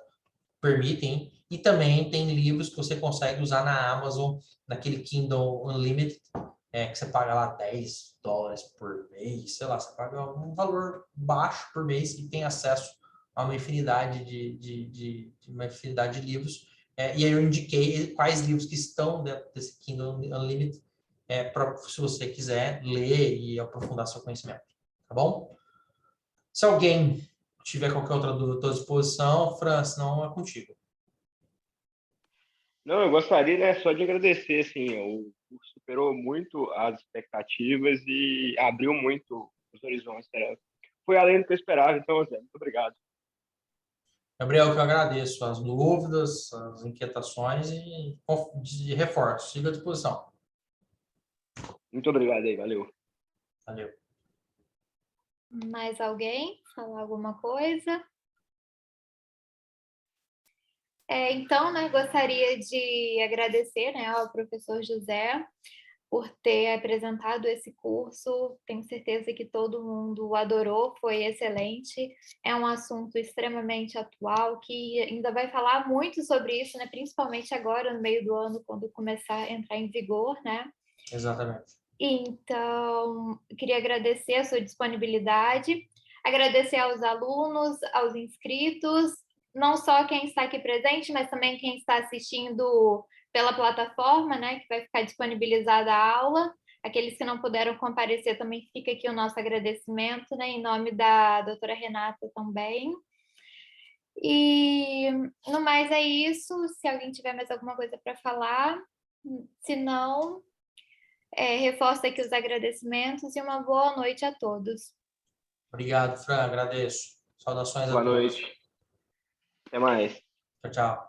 permitem. E também tem livros que você consegue usar na Amazon, naquele Kindle Unlimited, que você paga lá $10 por mês, sei lá, você paga um valor baixo por mês e tem acesso a uma infinidade de livros. E aí eu indiquei quais livros que estão dentro desse Kindle Unlimited, se você quiser ler e aprofundar seu conhecimento, tá bom? Se alguém tiver qualquer outra dúvida, estou à disposição. Fran, senão é contigo. Não, eu gostaria, né, só de agradecer, assim, o curso superou muito as expectativas e abriu muito os horizontes, né? Foi além do que eu esperava, então, Zé, muito obrigado. Gabriel, que eu agradeço as dúvidas, as inquietações e de reforço. Siga à disposição. Muito obrigado aí, valeu. Valeu. Mais alguém? Falar alguma coisa? Então, né, gostaria de agradecer, né, ao professor José por ter apresentado esse curso. Tenho certeza que todo mundo adorou, foi excelente. É um assunto extremamente atual, que ainda vai falar muito sobre isso, né, principalmente agora, no meio do ano, quando começar a entrar em vigor, né? Exatamente. Então, queria agradecer a sua disponibilidade, agradecer aos alunos, aos inscritos, não só quem está aqui presente, mas também quem está assistindo pela plataforma, né, que vai ficar disponibilizada a aula. Aqueles que não puderam comparecer, também fica aqui o nosso agradecimento, né, em nome da doutora Renata também. E, no mais, é isso. Se alguém tiver mais alguma coisa para falar, se não, reforço aqui os agradecimentos e uma boa noite a todos. Obrigado, Fran. Agradeço. Saudações a Boa todos. noite. Até mais. Tchau, tchau.